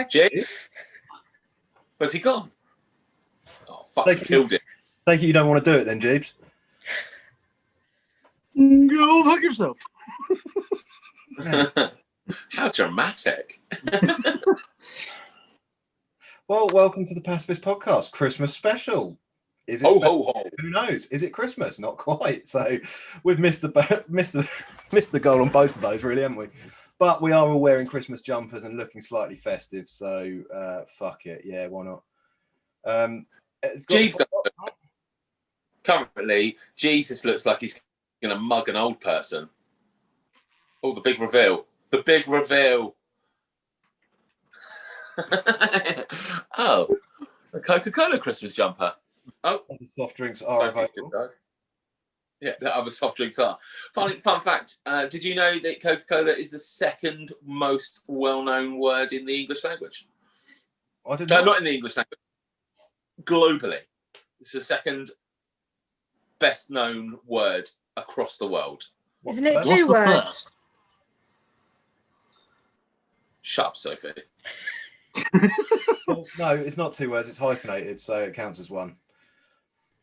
Bye. Jeeves? Where's he gone? Oh, fuck, killed it. Thank you. You don't want to do it then, Jeeves? Go fuck yourself. How dramatic. Well, welcome to the Pacifist podcast, Christmas special. Is it Ho, special? ho, ho. Who knows? Is it Christmas? Not quite. So we've missed the goal on both of those, really, haven't we? But we are all wearing Christmas jumpers and looking slightly festive. So fuck it. Yeah, why not? Jeeves, currently, Jesus looks like he's going to mug an old person. Oh, the big reveal. The big reveal. Oh, the Coca-Cola Christmas jumper. Oh, the soft drinks are available. Yeah, the other soft drinks are. Fun fact, did you know that Coca-Cola is the second most well-known word in the English language? I didn't know. Not in the English language. Globally. It's the second best-known word across the world. Isn't it two words? Shut up, Sophie. Well, no, it's not two words. It's hyphenated, so it counts as one.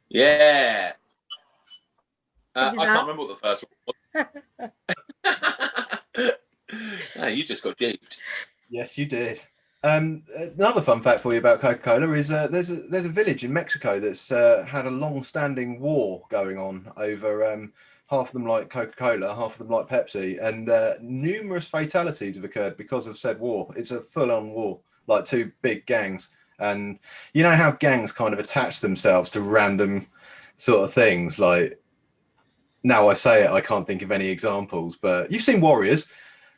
Yeah. I can't remember what the first one was. No, you just got duped. Yes, you did. Another fun fact for you about Coca-Cola is there's a village in Mexico that's had a long-standing war going on over half of them like Coca-Cola, half of them like Pepsi, and numerous fatalities have occurred because of said war. It's a full-on war, like two big gangs. And you know how gangs kind of attach themselves to random sort of things, like, now I say it, I can't think of any examples, but you've seen Warriors,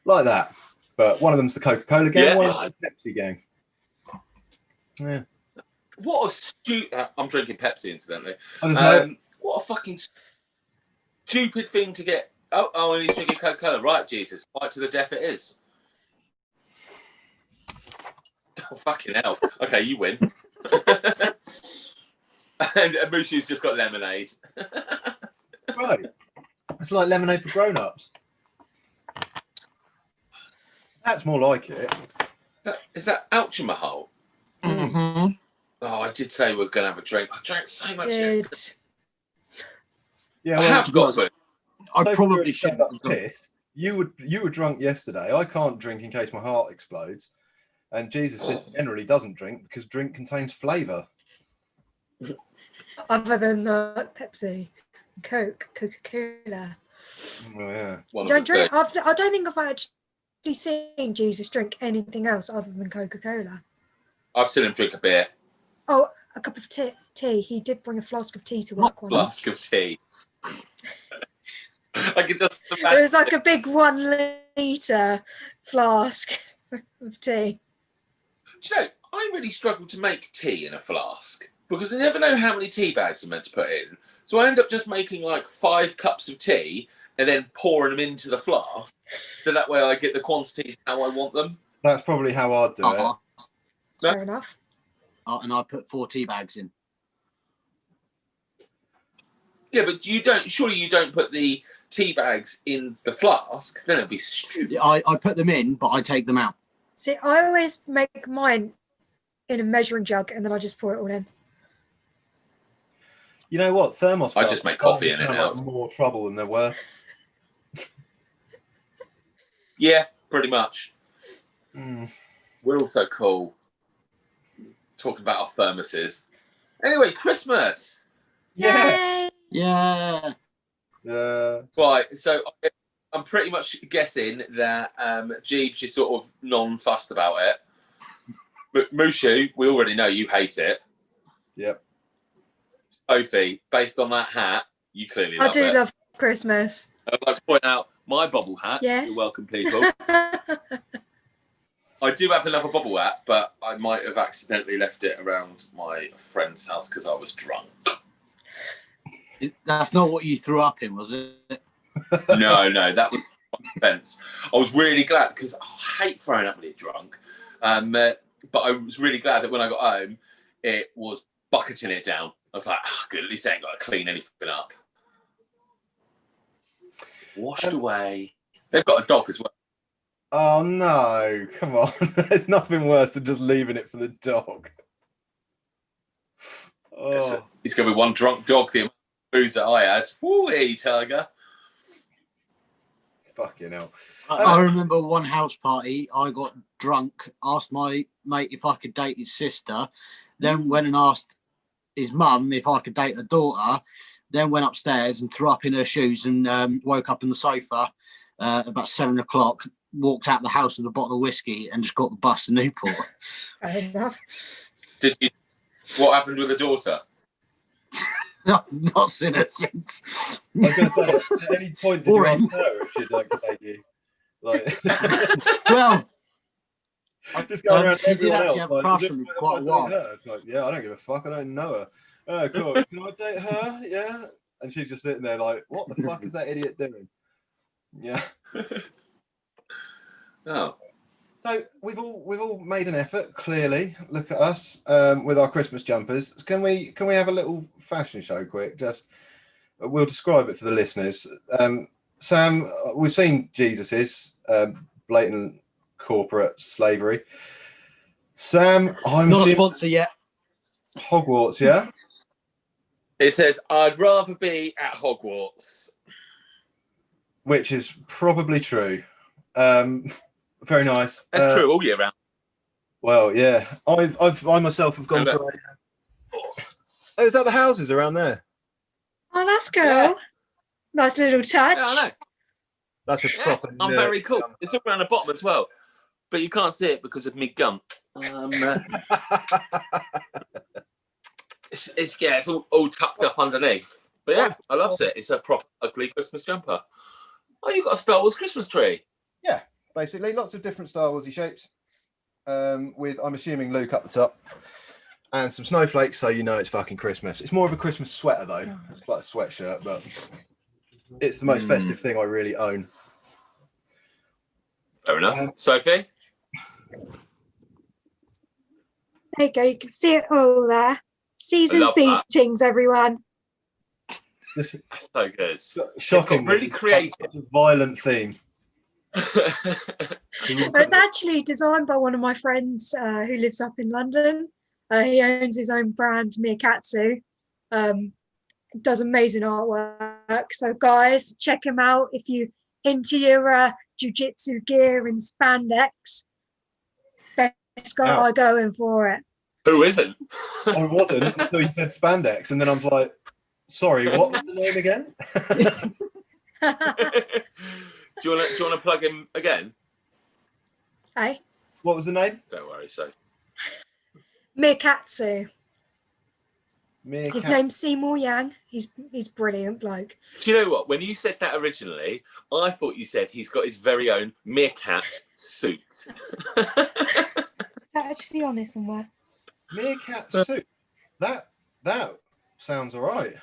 like that. But one of them's the Coca-Cola gang, one of them's the Pepsi gang. Yeah. What a stupid... I'm drinking Pepsi, incidentally. What a fucking stupid thing to get... Oh, and he's drinking Coca-Cola. Right, Jesus. Fight to the death it is. Oh, fucking hell. Okay, you win. And Mushu's just got lemonade. Right. It's like lemonade for grown-ups. That's more like it. Is that Alchemahal? Mm-hmm. Oh, I did say we are going to have a drink. I drank so much yesterday. Yeah, I have got one. I probably shouldn't have done. Pissed. You were drunk yesterday. I can't drink in case my heart explodes. And Jesus just generally doesn't drink because drink contains flavour. Other than Pepsi, Coke, Coca-Cola. Oh, yeah. Don't drink. I don't think I've actually seen Jesus drink anything else other than Coca-Cola. I've seen him drink a beer. Oh, a cup of tea. He did bring a flask of tea to work once. Flask of tea. I could just imagine. It was like a big 1 litre flask of tea. Do you know, I really struggle to make tea in a flask because I never know how many tea bags I'm meant to put in. So I end up just making like 5 cups of tea and then pouring them into the flask. So that way I get the quantities how I want them. That's probably how I'd do it. Fair enough. And I put 4 tea bags in. Yeah, but surely you don't put the tea bags in the flask, then it'd be stupid. Yeah, I put them in, but I take them out. See, I always make mine in a measuring jug and then I just pour it all in. You know what? Thermos. I just make coffee in it now. Like more trouble than they're worth. Yeah, pretty much. Mm. We're also cool. Talking about our thermoses. Anyway, Christmas. Yeah. Yeah. Right, so I'm pretty much guessing that Jeeves is sort of non-fussed about it. But Mushu, we already know you hate it. Yep. Sophie, based on that hat, you clearly love it. I do love Christmas. I'd like to point out my bobble hat. Yes. You're welcome, people. I do have another bobble hat, but I might have accidentally left it around my friend's house because I was drunk. That's not what you threw up in, was it? No, that was offense. I was really glad because I hate throwing up when you're drunk. But I was really glad that when I got home, it was bucketing it down. I was like, good, at least I ain't got to clean anything up. Washed away. They've got a dog as well. Oh no, come on. There's nothing worse than just leaving it for the dog. Oh, It's going to be one drunk dog, the amount of booze that I had. Woo-wee, Tiger. fucking hell. I remember one house party, I got drunk, asked my mate if I could date his sister, then went and asked his mum if I could date her daughter, then went upstairs and threw up in her shoes and woke up on the sofa about 7 o'clock, walked out the house with a bottle of whiskey and just got the bus to Newport. Fair enough. What happened with the daughter? Not seen her since. I was going to say, at any point did you ask her if she'd like to date you? Like, Well, just go around she did everyone actually else. have a Like, crush is it on me fine if quite I a date while. her? It's like, yeah, I don't give a fuck. I don't know her. Oh, cool. Can I date her? Yeah. And she's just sitting there like, what the fuck is that idiot doing? Yeah. Oh. So we've all made an effort. Clearly, look at us with our Christmas jumpers. Can we have a little fashion show quick? Just we'll describe it for the listeners. Sam, we've seen Jesus's blatant corporate slavery. Sam, I'm Not a seeing sponsor yet. Hogwarts. Yeah. It says, I'd rather be at Hogwarts. Which is probably true. Very nice. That's true all year round. Well, yeah. I myself have gone for a. Oh, is that the houses around there? Oh, that's cool. Yeah. Nice little touch. Yeah, I know. That's a Yeah, proper. I'm very cool. It's all around the bottom as well. But you can't see it because of me gunt. It's all tucked up underneath. But yeah, I love it. It's a proper ugly Christmas jumper. Oh, you've got a Star Wars Christmas tree. Yeah, basically lots of different Star Warsy shapes. With I'm assuming Luke up the top. And some snowflakes, so you know it's fucking Christmas. It's more of a Christmas sweater though. It's like a sweatshirt, but it's the most festive thing I really own. Fair enough. Sophie? There you go. You can see it all there. Season's greetings, everyone. This That's so good. shocking. Really creative. Such a violent theme. It's actually designed by one of my friends who lives up in London. He owns his own brand, Miyakatsu. Does amazing artwork. So guys, check him out if you into your jiu-jitsu gear and spandex. Best guy going for it. Who isn't? I wasn't until you said spandex, and then I was like, sorry, what was the name again? Do you want to plug him again? Hey, What was the name? Don't worry, so. Miyakatsu. Meerkat. His name's Seymour Yang. He's brilliant bloke. Do you know what? When you said that originally, I thought you said he's got his very own meerkat suit. Is that actually on it somewhere? Meerkat soup. That sounds all right.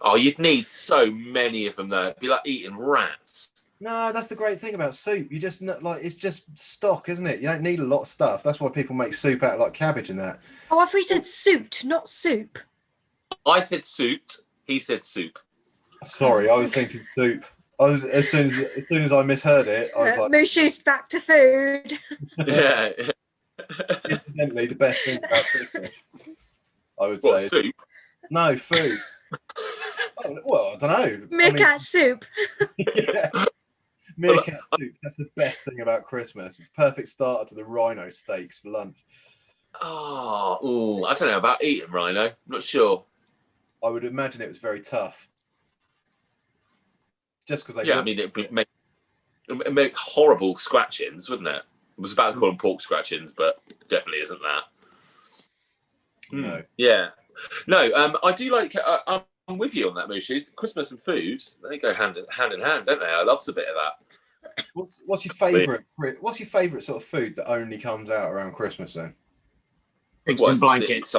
Oh, you'd need so many of them though. It'd be like eating rats. No, that's the great thing about soup. You just like it's just stock, isn't it? You don't need a lot of stuff. That's why people make soup out of like cabbage and that. Oh, I thought you said suit, not soup. I said suit. He said soup. Sorry, I was thinking soup. As soon as I misheard it, I was like, Mushu's back to food. Yeah. incidentally, the best thing about Christmas, I would What, say. soup? No, food. Oh, well, I don't know. Meerkat soup. Yeah. Meerkat soup. That's the best thing about Christmas. It's perfect starter to the rhino steaks for lunch. Oh, I don't know about eating rhino. I'm not sure. I would imagine it was very tough. Just because they Yeah, I mean, it'd make horrible scratchings, wouldn't it? I was about to call them pork scratchings, but definitely isn't that. No. Yeah. No, I do like. I'm with you on that, Mushu. Christmas and food, they go hand in hand, don't they? I love a bit of that. What's your favourite? What's your favourite sort of food that only comes out around Christmas? Then Pigs in blankets.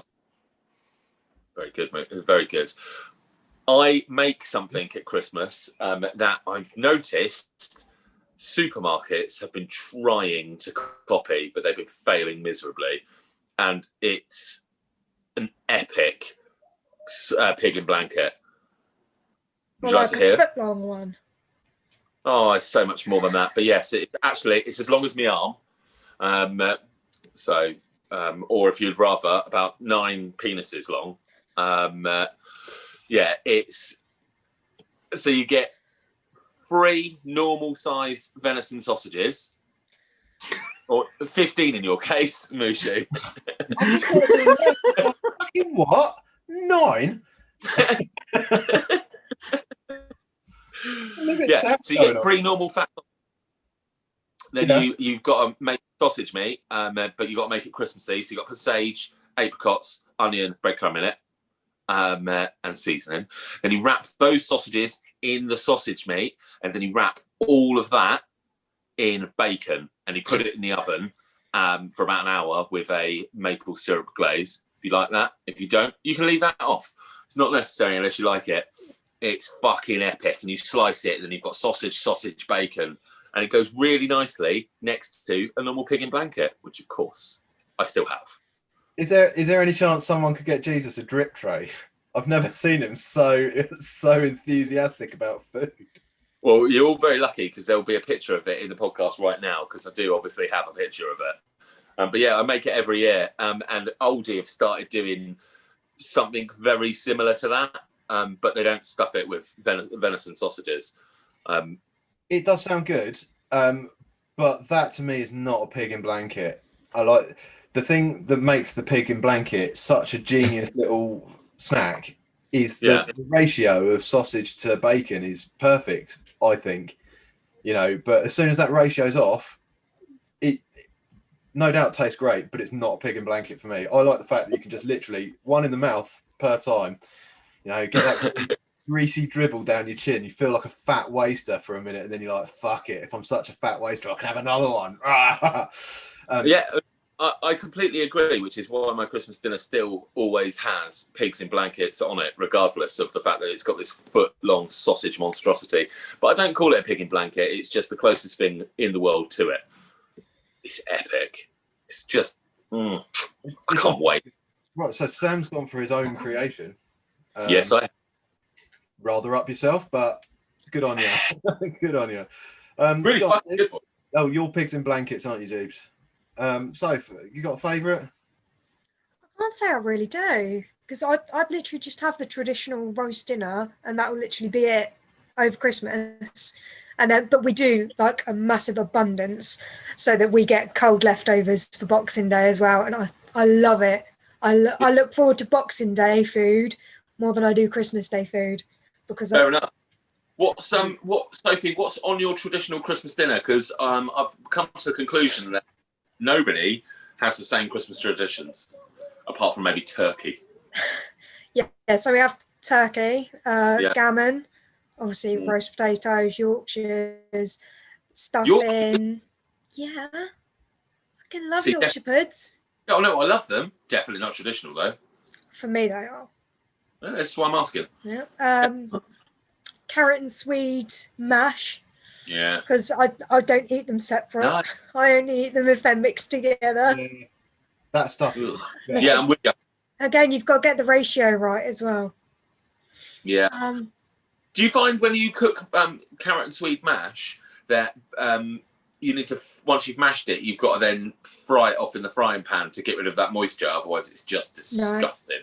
Very good, mate. Very good. I make something at Christmas that I've noticed supermarkets have been trying to copy, but they've been failing miserably, and it's an epic pig in blanket. Would you like to hear? A foot long one. Oh, it's so much more than that. But yes, it's as long as my arm. Or if you'd rather, about 9 penises long. It's so you get 3 normal size venison sausages, or 15 in your case, Mushu. Fucking what? 9? Yeah, so you get 3 normal fat. Then you've got to make sausage meat, but you've got to make it Christmassy. So you've got to put sage, apricots, onion, breadcrumb in it, and seasoning. Then you wrap those sausages in the sausage meat, and then you wrap all of that in bacon, and you put it in the oven for about an hour with a maple syrup glaze. If you like that. If you don't, you can leave that off. It's not necessary unless you like it. It's fucking epic. And you slice it, and then you've got sausage, bacon, and it goes really nicely next to a normal pig in blanket, which of course I still have. Is there any chance someone could get Jesus a drip tray? I've never seen him so enthusiastic about food. Well, you're all very lucky because there'll be a picture of it in the podcast right now, because I do obviously have a picture of it. But yeah, I make it every year. And Aldi have started doing something very similar to that, but they don't stuff it with venison sausages. It does sound good, but that to me is not a pig in blanket. I like the thing that makes the pig in blanket such a genius little snack is the ratio of sausage to bacon is perfect, I think. But as soon as that ratio's off, it no doubt tastes great, but it's not a pig in blanket for me. I like the fact that you can just literally 1 in the mouth per time. Get that greasy dribble down your chin. You feel like a fat waster for a minute, and then you're like, fuck it. If I'm such a fat waster, I can have another one. I completely agree, which is why my Christmas dinner still always has pigs in blankets on it, regardless of the fact that it's got this foot-long sausage monstrosity. But I don't call it a pig in blanket. It's just the closest thing in the world to it. It's epic. It's just, I can't wait. Right, so Sam's gone for his own creation. Yes, I. Rather up yourself, but good on you. Good on you. Really fucking good one. Oh, you're pigs in blankets, aren't you, Jeeves? So you got a favourite? I can't say I really do, because I'd literally just have the traditional roast dinner, and that will literally be it over Christmas. And then, but we do like a massive abundance, so that we get cold leftovers for Boxing Day as well, and I love it. I look forward to Boxing Day food more than I do Christmas Day food, because fair enough. Sophie? What's on your traditional Christmas dinner? Because I've come to the conclusion that nobody has the same Christmas traditions, apart from maybe turkey. Yeah, so we have turkey, gammon, obviously roast potatoes, Yorkshires, stuffing. Yeah, I fucking love Yorkshire puds. Oh no, I love them. Definitely not traditional though. For me, they are. Yeah, that's why I'm asking. Yeah. Carrot and swede mash. Yeah. Because I don't eat them separate. No. I only eat them if they're mixed together. Yeah. That stuff. Yeah, I'm with you. Again, you've got to get the ratio right as well. Yeah. Do you find when you cook carrot and swede mash that you need to, once you've mashed it, you've got to then fry it off in the frying pan to get rid of that moisture? Otherwise, it's just disgusting.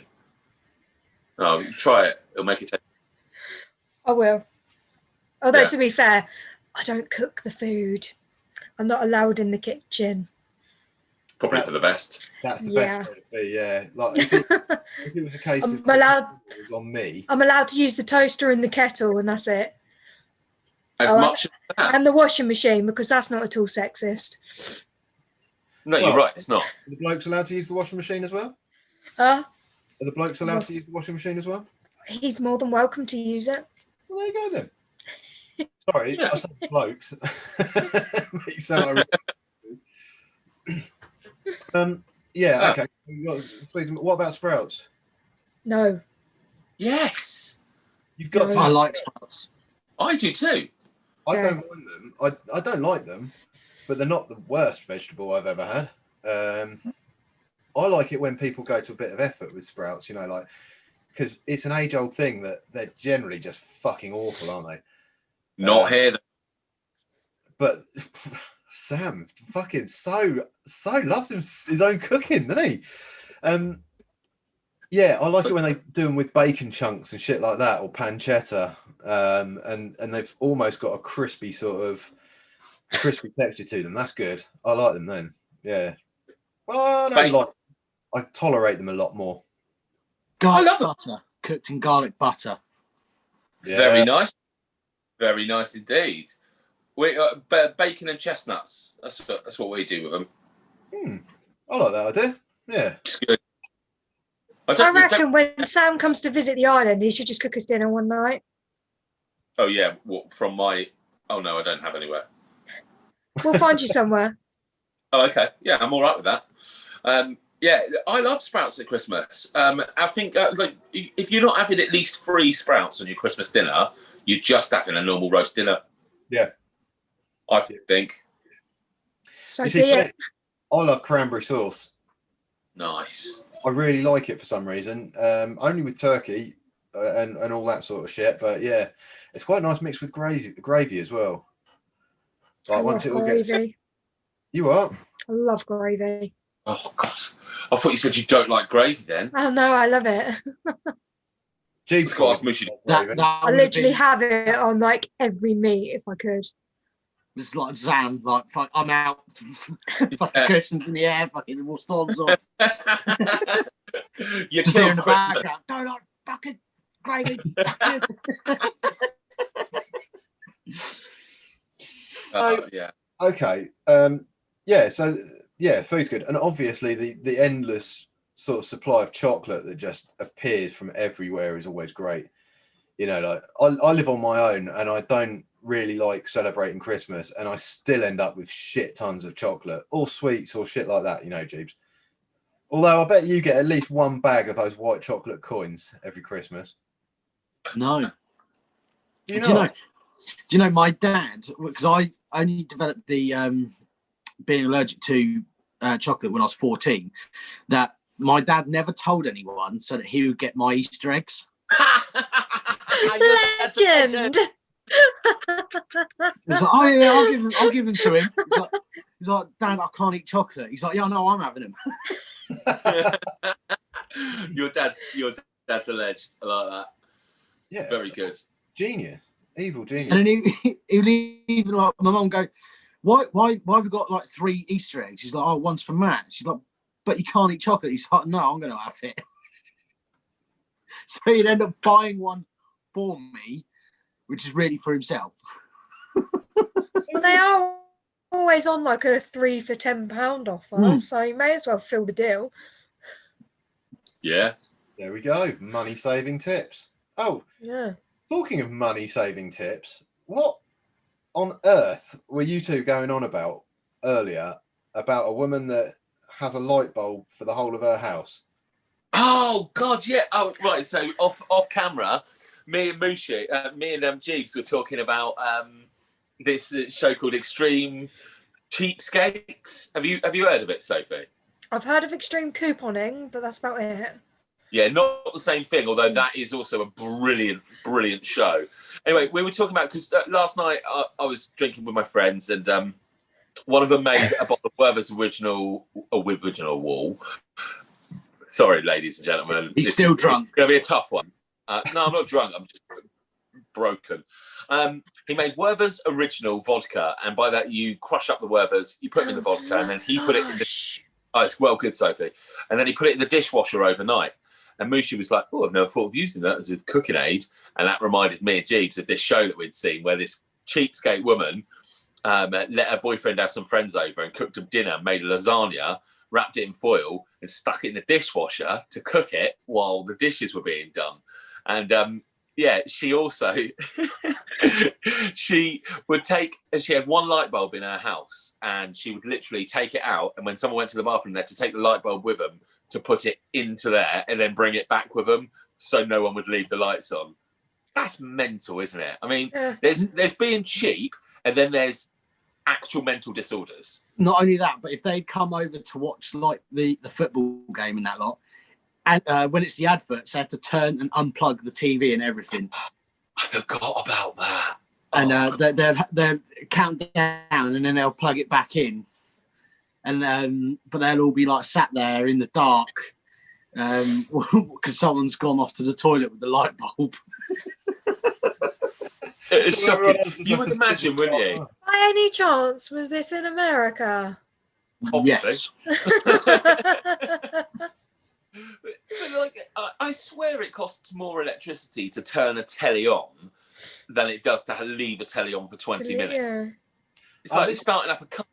No. Oh, try it. It'll make it taste. I will. Although, to be fair, I don't cook the food. I'm not allowed in the kitchen. Probably for the best. That's the best way to be, yeah. Like if it was a case of it was on me. I'm allowed to use the toaster and the kettle, and that's it. As much as that. And the washing machine, because that's not at all sexist. No, you're right, it's not. Are the blokes allowed to use the washing machine as well? Are the blokes allowed to use the washing machine as well? He's more than welcome to use it. Well, there you go then. Sorry, I said blokes. You sound like okay. What about sprouts? No. Yes. You've got to. I like sprouts. I do too. I don't mind them. I don't like them, but they're not the worst vegetable I've ever had. I like it when people go to a bit of effort with sprouts, like, because it's an age-old thing that they're generally just fucking awful, aren't they? Not here. but Sam fucking so loves his own cooking, doesn't he? Yeah, I like it when they do them with bacon chunks and shit like that, or pancetta, and they've almost got a crispy texture to them. That's good. I like them then. Yeah. Well, I tolerate them a lot more. Garlic butter, cooked in garlic butter. Yeah. Very nice. Very nice indeed. Bacon and chestnuts. That's what we do with them. I like that idea. Yeah. It's good. I reckon when Sam comes to visit the island, he should just cook us dinner one night. Oh, yeah. From my... Oh, no, I don't have anywhere. We'll find you somewhere. Oh, okay. Yeah, I'm all right with that. Yeah, I love sprouts at Christmas. I think like if you're not having at least 3 sprouts on your Christmas dinner, you're just having a normal roast dinner. Yeah. I think. So be it. I love cranberry sauce. Nice. I really like it for some reason. Only with turkey and all that sort of shit. But yeah, it's quite nice mixed with gravy as well. Like once it all gets. You are? I love gravy. Oh God! I thought you said you don't like gravy then. Oh no, I love it. Jeeves got ask Mushu. I literally have it on like every meat if I could. It's like Zam, like fuck, I'm out. Fucking cushions in the air, fucking more storms on. You're just in the background. Don't like fucking gravy. Yeah. Okay. Yeah. So yeah, food's good, and obviously the endless sort of supply of chocolate that just appears from everywhere is always great. You know, like I live on my own, and I don't really like celebrating Christmas, and I still end up with shit tons of chocolate or sweets or shit like that, you know, Jeeves. Although I bet you get at least 1 bag of those white chocolate coins every Christmas. No. Do you know my dad, because I only developed the being allergic to chocolate when I was 14, that my dad never told anyone so that he would get my Easter eggs. Legend. He's like, oh yeah, I'll give him to him. He's like, Dad, I can't eat chocolate. He's like, yeah, no, I'm having him. Your dad's a ledge. I like that. Yeah, very good. Genius, evil genius. And then he'll even like my mum go, why have we got like 3 Easter eggs? She's like, oh, one's for Matt. She's like, but you can't eat chocolate. He's like, no, I'm going to have it. So he'd end up buying one for me, which is really for himself. Well, they are always on like a 3 for £10 offer, so you may as well fill the deal. Yeah. There we go. Money saving tips. Oh, yeah. Talking of money saving tips, what on earth were you two going on about earlier about a woman that has a light bulb for the whole of her house? Oh God, yeah. Oh right. So off camera, me and Mushu, me and Jeeves were talking about this show called Extreme Cheapskates. Have you heard of it, Sophie? I've heard of Extreme Couponing, but that's about it. Yeah, not the same thing. Although that is also a brilliant show. Anyway, we were talking about because last night I was drinking with my friends, and one of them made a bottle of Werther's original wall. Sorry, ladies and gentlemen. He's still drunk. It's going to be a tough one. No, I'm not drunk. I'm just broken. He made Werther's original vodka, and by that you crush up the Werther's, you put them in the vodka, and then he put it in the... Oh, it's well good, Sophie. And then he put it in the dishwasher overnight. And Mushu was like, oh, I've never thought of using that as a cooking aid. And that reminded me and Jeeves of this show that we'd seen where this cheapskate woman let her boyfriend have some friends over and cooked them dinner, made a lasagna, wrapped it in foil and stuck it in the dishwasher to cook it while the dishes were being done. And yeah, she also, she had 1 light bulb in her house, and she would literally take it out. And when someone went to the bathroom there, to take the light bulb with them, to put it into there and then bring it back with them so no one would leave the lights on. That's mental, isn't it? I mean, there's being cheap, and then there's actual mental disorders. Not only that, but if they'd come over to watch like the football game and that lot, and when it's the adverts, they have to turn and unplug the TV and everything. I forgot about that. and they'll count down, and then they'll plug it back in, and but they'll all be like sat there in the dark, because someone's gone off to the toilet with the light bulb. It's shocking. You would imagine, wouldn't you? By any chance, was this in America? Obviously. Yes. But like, I swear it costs more electricity to turn a telly on than it does to leave a telly on for 20 minutes. Yeah. It's like starting up a car.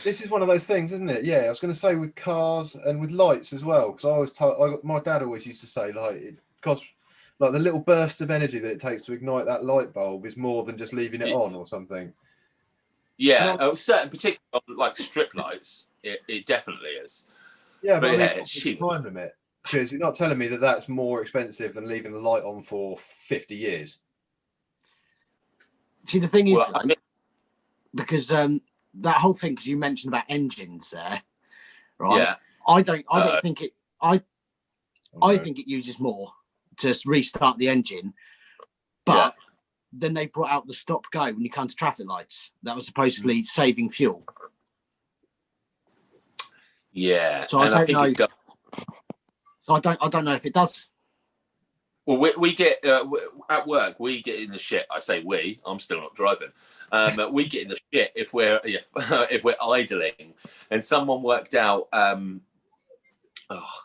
This is one of those things, isn't it? Yeah, I was going to say with cars and with lights as well, because I always told, my dad always used to say, like, it costs, like, the little burst of energy that it takes to ignite that light bulb is more than just leaving it on or something. Yeah, certain, particularly on, like, strip lights, it definitely is. Yeah, but yeah, it's the time limit, because you're not telling me that that's more expensive than leaving the light on for 50 years. See, the thing is, because that whole thing, because you mentioned about engines there, right? Yeah. I don't think it. I think it uses more to restart the engine, but then they brought out the stop go when you come to traffic lights. That was supposedly saving fuel. Yeah, so and I think it does. So I don't know if it does. Well, we get at work. We get in the shit. I say we. I'm still not driving. We get in the shit if we're if we're idling. And someone worked out.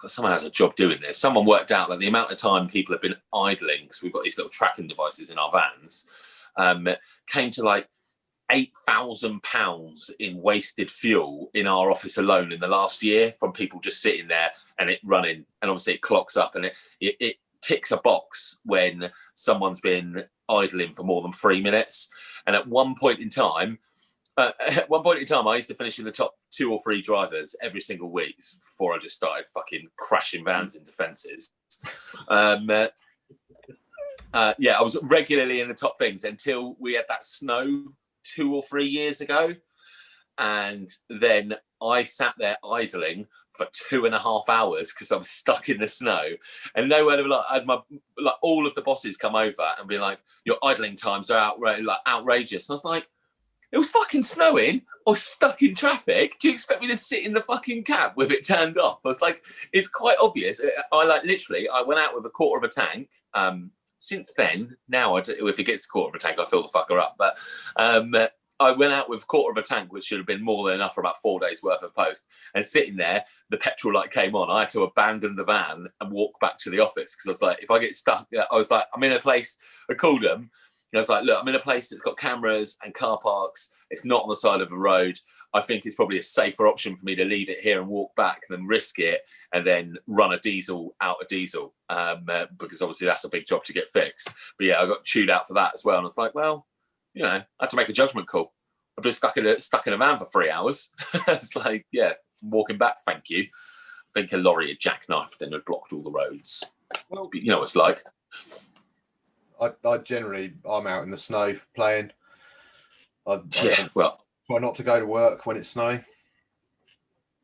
Someone has a job doing this. Someone worked out that the amount of time people have been idling, because we've got these little tracking devices in our vans, came to like £8,000 in wasted fuel in our office alone in the last year from people just sitting there and it running. And obviously it clocks up and it ticks a box when someone's been idling for more than 3 minutes. And at one point in time, I used to finish in the top 2 or 3 drivers every single week before I just started fucking crashing vans into fences. I was regularly in the top things until we had that snow 2 or 3 years ago. And then I sat there idling for 2.5 hours because I was stuck in the snow, and nowhere to I had all of the bosses come over and be like, "Your idling times are outrageous." And I was like, "It was fucking snowing. I was stuck in traffic. Do you expect me to sit in the fucking cab with it turned off?" I was like, "It's quite obvious." I went out with a quarter of a tank. Since then, now if it gets to a quarter of a tank, I fill the fucker up. But I went out with a quarter of a tank, which should have been more than enough for about 4 days worth of post. And sitting there, the petrol light came on. I had to abandon the van and walk back to the office because I was like, if I get stuck, I was like, I'm in a place. I called them. And I was like, look, I'm in a place that's got cameras and car parks. It's not on the side of a road. I think it's probably a safer option for me to leave it here and walk back than risk it and then run a diesel out of diesel, because obviously that's a big job to get fixed. But yeah, I got chewed out for that as well. And I was like, well, I had to make a judgment call. I've been stuck in a van for 3 hours. It's like, yeah, walking back, thank you. I think a lorry had jackknifed and had blocked all the roads. Well, you know what it's like. I generally, I'm out in the snow playing. I try not to go to work when it's snowing.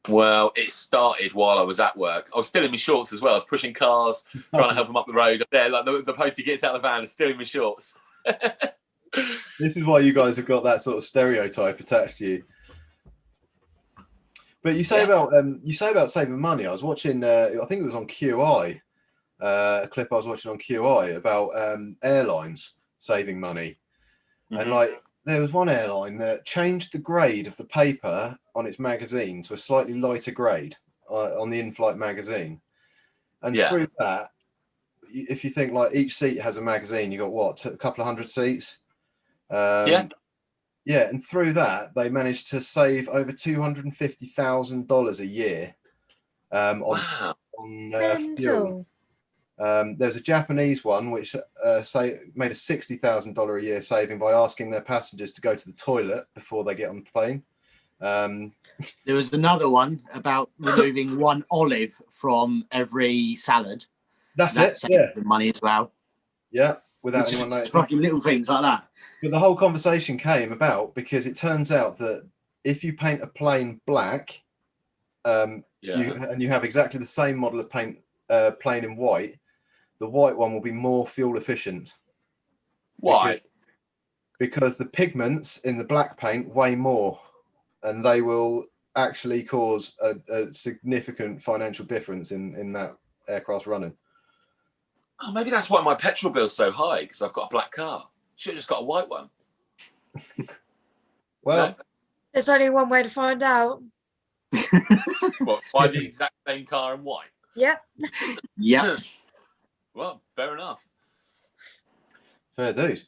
Well, it started while I was at work. I was still in my shorts as well. I was pushing cars, trying to help them up the road. There, like the postie gets out of the van and still in my shorts. This is why you guys have got that sort of stereotype attached to you. But you say about saving money. I was watching. I think it was on QI. A clip I was watching on QI about airlines saving money, and there was one airline that changed the grade of the paper on its magazine to a slightly lighter grade on the in-flight magazine, and through that, if you think like each seat has a magazine, you got what, a couple of hundred seats. And through that they managed to save over $250,000 a year on fuel. There's a Japanese one which made a $60,000 a year saving by asking their passengers to go to the toilet before they get on the plane. There was another one about removing one olive from every salad. That saved the money as well. Yeah, without anyone noticing. Fucking little things like that. But the whole conversation came about because it turns out that if you paint a plane black, and you have exactly the same model of paint plane in white, the white one will be more fuel efficient. Why? because the pigments in the black paint weigh more, and they will actually cause a significant financial difference in that aircraft running. Oh, maybe that's why my petrol bill's so high, because I've got a black car. Should have just got a white one. Well, No? There's only one way to find out. What, buy the exact same car in white? Yep. Yeah. Well, fair enough. fair dues.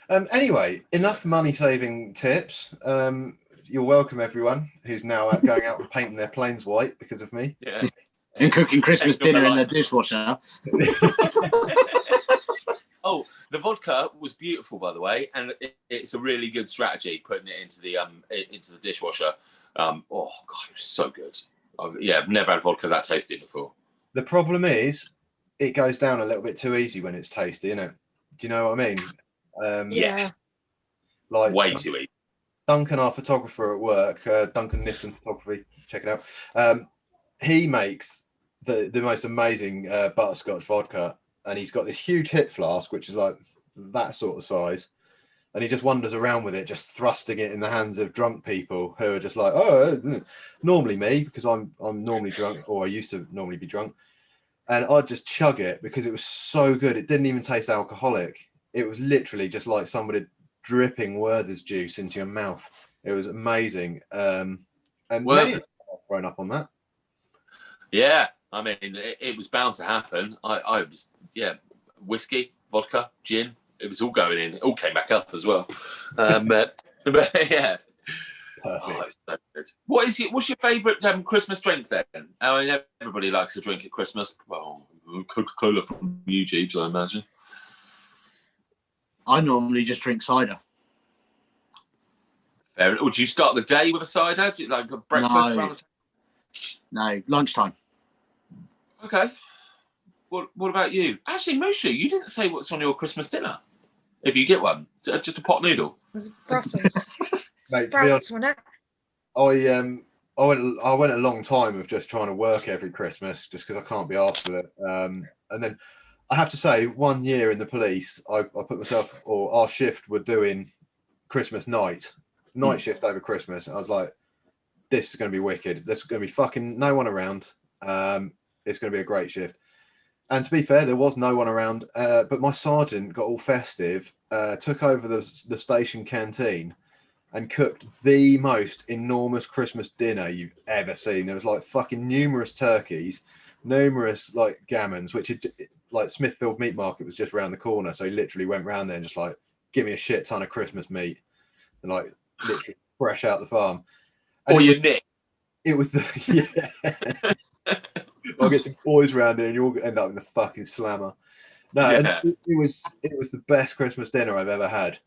Anyway, enough money-saving tips. You're welcome, everyone who's now out going out and painting their planes white because of me. Yeah. And cooking Christmas Take your dinner in the life. dishwasher. Oh, the vodka was beautiful, by the way, and it's a really good strategy putting it into the dishwasher. Oh God, it was so good. I've never had vodka that tasty before. The problem is, it goes down a little bit too easy when it's tasty, innit? Do you know what I mean? Yeah. Yes, Like way too easy. Duncan, our photographer at work, Duncan Nifton Photography, check it out. He makes the most amazing butterscotch vodka, and he's got this huge hip flask, which is like that sort of size, and he just wanders around with it, just thrusting it in the hands of drunk people who are just like, oh, normally me, because I'm normally drunk, or I used to normally be drunk, and I'd just chug it because it was so good. It didn't even taste alcoholic. It was literally just like somebody dripping Werther's juice into your mouth. It was amazing. And maybe it's thrown up on that. Yeah, I mean, it was bound to happen. I was, whiskey, vodka, gin. It was all going in. It all came back up as well. But yeah. Perfect. Oh, it's so good. What's your favourite Christmas drink then? I mean, everybody likes to drink at Christmas. Well, Coca-Cola from you, Jeeves, I imagine. I normally just drink cider. Fair. Would you start the day with a cider? Do you like a breakfast? No. No, lunchtime. Okay. What about you? Actually, Mushu, you didn't say what's on your Christmas dinner. If you get one, just a pot noodle. It was Brussels. Mate, Sprouts, wasn't it? I went a long time of just trying to work every Christmas just because I can't be asked with it. And then I have to say, 1 year in the police, I put myself, or our shift were doing Christmas night shift over Christmas. And I was like, this is going to be wicked. There's going to be fucking no one around. It's going to be a great shift. And to be fair, there was no one around. But my sergeant got all festive, took over the station canteen and cooked the most enormous Christmas dinner you've ever seen. There was like fucking numerous turkeys, numerous like gammons, which had, like Smithfield Meat Market was just around the corner. So he literally went round there and just like, give me a shit ton of Christmas meat. And like literally fresh out the farm. And or your Nick. It was the, yeah. I'll get some boys around here and you all end up in the fucking slammer. No, Yeah. and it was the best Christmas dinner I've ever had.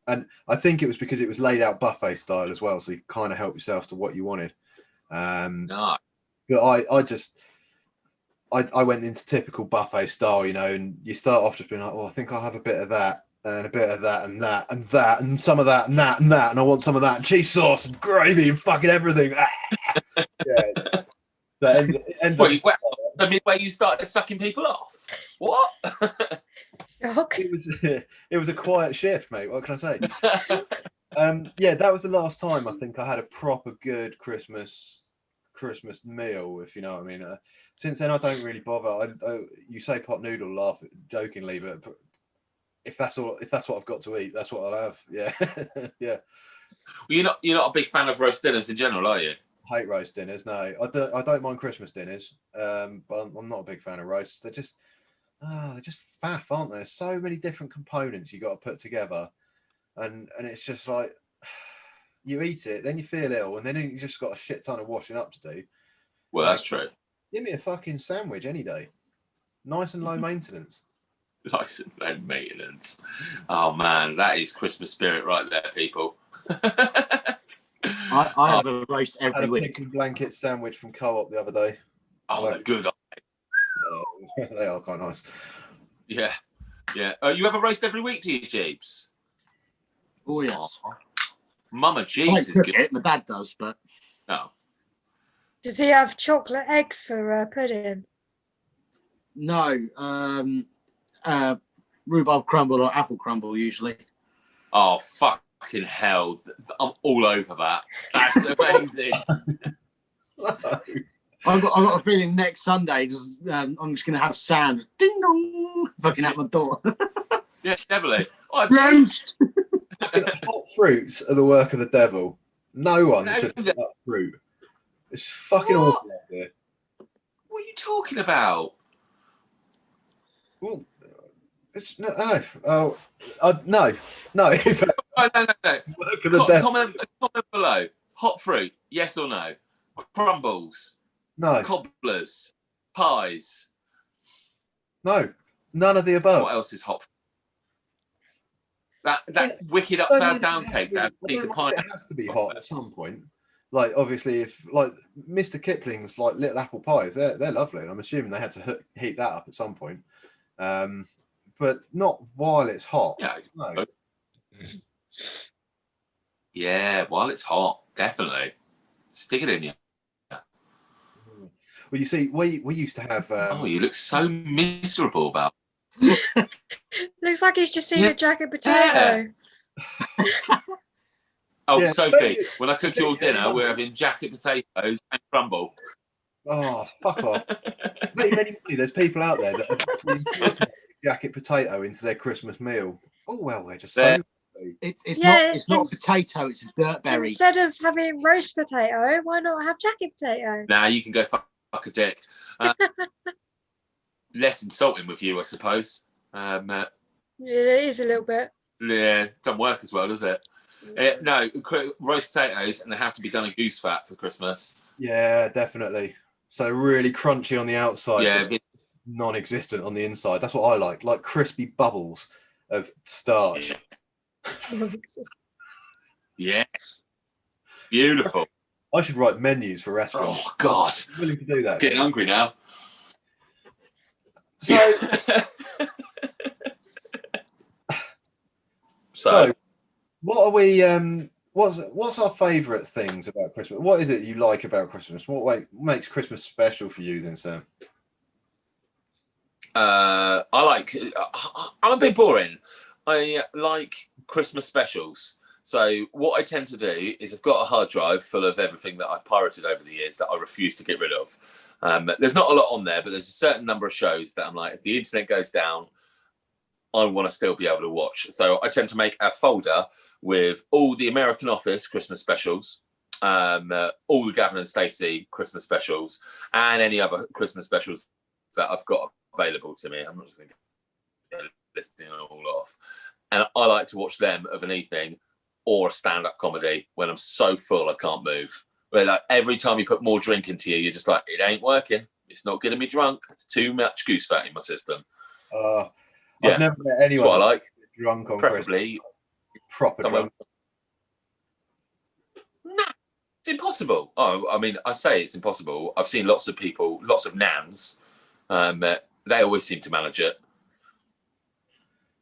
And I think it was because it was laid out buffet style as well, so you kind of help yourself to what you wanted. No. But I went into typical buffet style, you know, and you start off just being like, oh, I think I'll have a bit of that and a bit of that and that and that and some of that and that and that, and I want some of that and cheese sauce and gravy and fucking everything. Yeah. Wait, the midway you started sucking people off? What? It was a quiet shift, mate. What can I say? Yeah, that was the last time I think I had a proper good Christmas meal, if you know what I mean. Since then, I don't really bother. You say pot noodle, laugh jokingly, but if that's what I've got to eat, that's what I'll have. Yeah, yeah. Well, you're not a big fan of roast dinners in general, are you? Hate roast dinners. No, I don't mind Christmas dinners, but I'm not a big fan of roasts. They're just faff, aren't there? So many different components you got to put together, and it's just like you eat it, then you feel ill, and then you just got a shit ton of washing up to do. Well, that's true. Give me a fucking sandwich any day, nice and low maintenance. Nice and low maintenance. Oh man, that is Christmas spirit right there, people. I have a roast I had every a week. pigs and blanket sandwich from Co-op the other day. Oh, they're good. They are quite nice. Yeah, yeah. You have a roast every week, do you, Jeeves? Oh yes. Mama I Jeeves don't is cook good. it, my dad does, but Oh. Does he have chocolate eggs for pudding? no. Rhubarb crumble or apple crumble usually. Oh, fucking hell. I'm all over that. That's amazing. I've got a feeling next Sunday, I'm just going to have sound, ding dong, fucking at my door. Yeah, definitely. Oh, Roast. Hot fruits are the work of the devil. No one should have hot fruit. It's fucking awful out there. What are you talking about? Well, it's no. No. No. No. Work of the devil. Comment below. Hot fruit, yes or no? Crumbles, No. cobblers, pies. No. None of the above. What else is hot? That wicked upside down cake. That piece of pie. It has to be hot at some point. Like obviously, if like Mr. Kipling's like little apple pies, they're lovely. And I'm assuming they had to heat that up at some point, but not while it's hot. Yeah. No. Yeah, while it's hot, definitely. Stick it in you. Well, you see, we used to have. Oh, you look so miserable about. Looks like he's just seen a jacket potato. Oh, Yeah, Sophie, when I cook your dinner, we're having jacket potatoes and crumble. Oh, fuck off! Many, there's people out there that are putting jacket potato into their Christmas meal. Oh well, they're just so. It's not a potato, it's a dirt berry. Instead of having roast potato, why not have jacket potato? Nah, you can go fuck a dick. Less insulting with you, I suppose. Yeah, it is a little bit. Yeah, doesn't work as well, does it? No, roast potatoes, and they have to be done in goose fat for Christmas. Yeah, definitely. So really crunchy on the outside, Yeah, but non-existent on the inside. That's what I like crispy bubbles of starch. Yeah, beautiful. I should write menus for restaurants. Oh God, I'm willing to do that. Getting hungry now. So, what are we? What's our favourite things about Christmas? What is it you like about Christmas? What makes Christmas special for you, then, Sam? I'm a bit boring. I like Christmas specials. So what I tend to do is I've got a hard drive full of everything that I've pirated over the years that I refuse to get rid of. There's not a lot on there, but there's a certain number of shows that I'm like, if the internet goes down, I want to still be able to watch. So I tend to make a folder with all the American Office Christmas specials, all the Gavin and Stacey Christmas specials, and any other Christmas specials that I've got available to me. I'm not just going to get listing it all off. And I like to watch them of an evening or a stand-up comedy when I'm so full I can't move. Where like every time you put more drink into you, you're just like, it ain't working. It's not getting me drunk. It's too much goose fat in my system. I've never met anyone that's what I like. Drunk on Preferably Christmas. Proper drunk. Nah, it's impossible. Oh, I mean, I say it's impossible. I've seen lots of people, lots of nans. They always seem to manage it.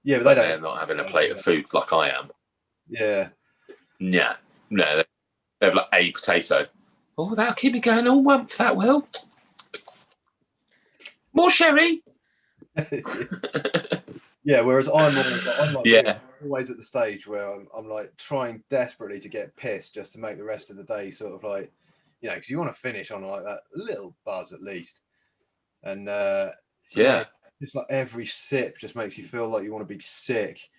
Yeah, but they're not having a plate of food like I am. Yeah. Yeah. No, they have like a potato. Oh, that'll keep me going all month, that will. More sherry. Yeah, whereas I'm like always at the stage where I'm like trying desperately to get pissed just to make the rest of the day sort of like, you know, because you want to finish on like that little buzz at least. And just like every sip just makes you feel like you want to be sick.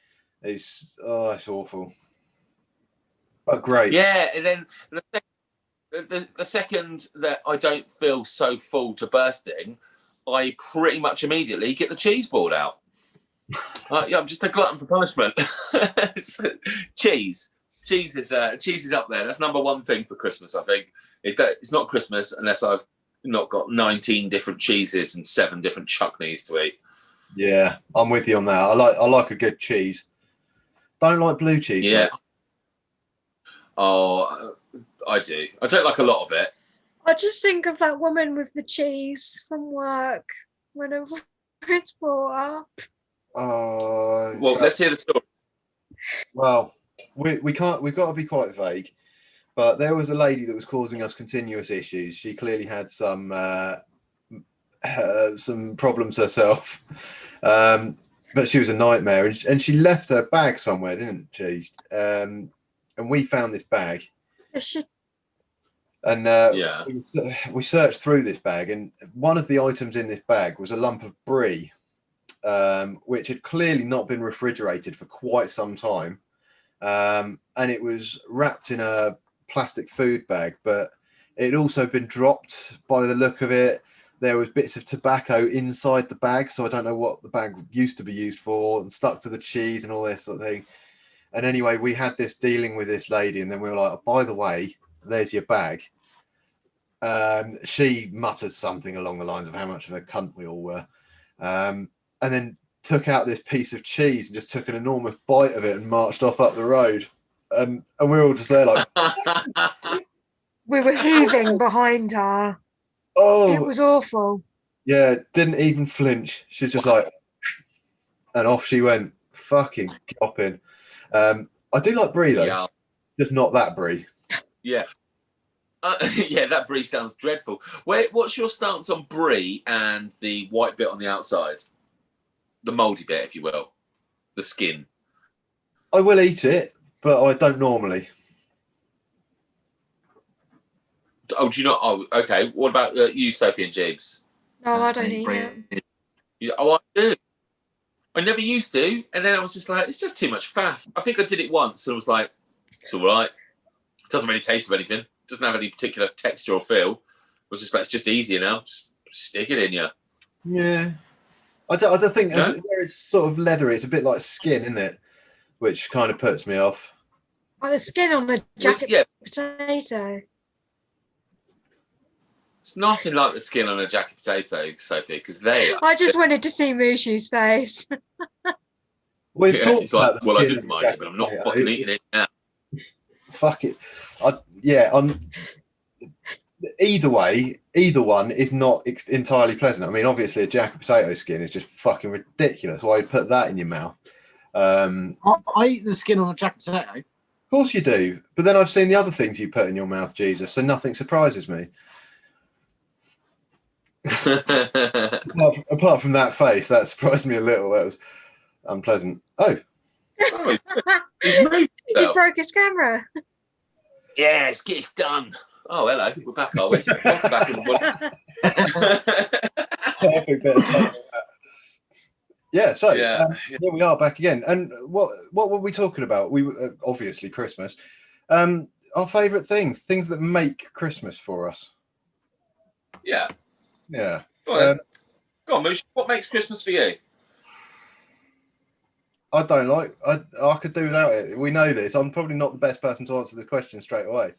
It's awful. But great. Yeah, and then the second that I don't feel so full to bursting, I pretty much immediately get the cheese board out. I'm just a glutton for punishment. Cheese is up there. That's number one thing for Christmas. I think it's not Christmas unless I've not got 19 different cheeses and 7 different chutneys to eat. Yeah, I'm with you on that. I like a good cheese. Don't like blue cheese. Yeah. Oh, I do. I don't like a lot of it. I just think of that woman with the cheese from work whenever it's brought up. Well, let's hear the story. Well, we've got to be quite vague, but there was a lady that was causing us continuous issues. She clearly had some problems herself. but she was a nightmare, and she left her bag somewhere, didn't she? And we found this bag, and Yeah. we searched through this bag, and one of the items in this bag was a lump of brie, which had clearly not been refrigerated for quite some time, and it was wrapped in a plastic food bag, but it had also been dropped by the look of it. There was bits of tobacco inside the bag, so I don't know what the bag used to be used for, and stuck to the cheese and all this sort of thing. And anyway, we had this dealing with this lady, and then we were like, oh, by the way, there's your bag. She muttered something along the lines of how much of a cunt we all were, and then took out this piece of cheese and just took an enormous bite of it and marched off up the road. And we were all just there like... We were heaving behind her. Oh, it was awful. Yeah, didn't even flinch. She's just like, and off she went, fucking gopping. I do like brie though, Yeah. just not that brie. Yeah. Yeah, that brie sounds dreadful. What's your stance on brie and the white bit on the outside? The mouldy bit, if you will. The skin. I will eat it, but I don't normally. Oh, do you not? Oh, okay. What about you, Sophie and Jeeves? No, I don't eat it. Oh, I do. I never used to, and then I was just like, it's just too much faff. I think I did it once, and I was like, it's all right. It doesn't really taste of anything. It doesn't have any particular texture or feel. I was just like, it's just easier now. Just stick it in you. Yeah. I don't think, where it's sort of leathery, it's a bit like skin, isn't it? Which kind of puts me off. Like the skin on a jacket potato. It's nothing like the skin on a jacket potato, Sophie, because they are. I just wanted to see Mushu's face. We've talked it's like, about well, I didn't mind it, but I'm not fucking eating it now. Fuck it. Either way, either one is not entirely pleasant. I mean, obviously, a jacket potato skin is just fucking ridiculous. Why you put that in your mouth? I eat the skin on a jacket potato. Of course you do. But then I've seen the other things you put in your mouth, Jesus, so nothing surprises me. Apart from that face, that surprised me a little. That was unpleasant. Oh. He broke his camera. Yes, get it done. Oh, hello. We're back, are we? Welcome back, everybody. Perfect bit of time. Yeah, so here we are back again. And what were we talking about? We were obviously Christmas. Our favourite things that make Christmas for us. Yeah. Yeah. Go on, Moosh. What makes Christmas for you? I don't like. I could do without it. We know this. I'm probably not the best person to answer this question straight away.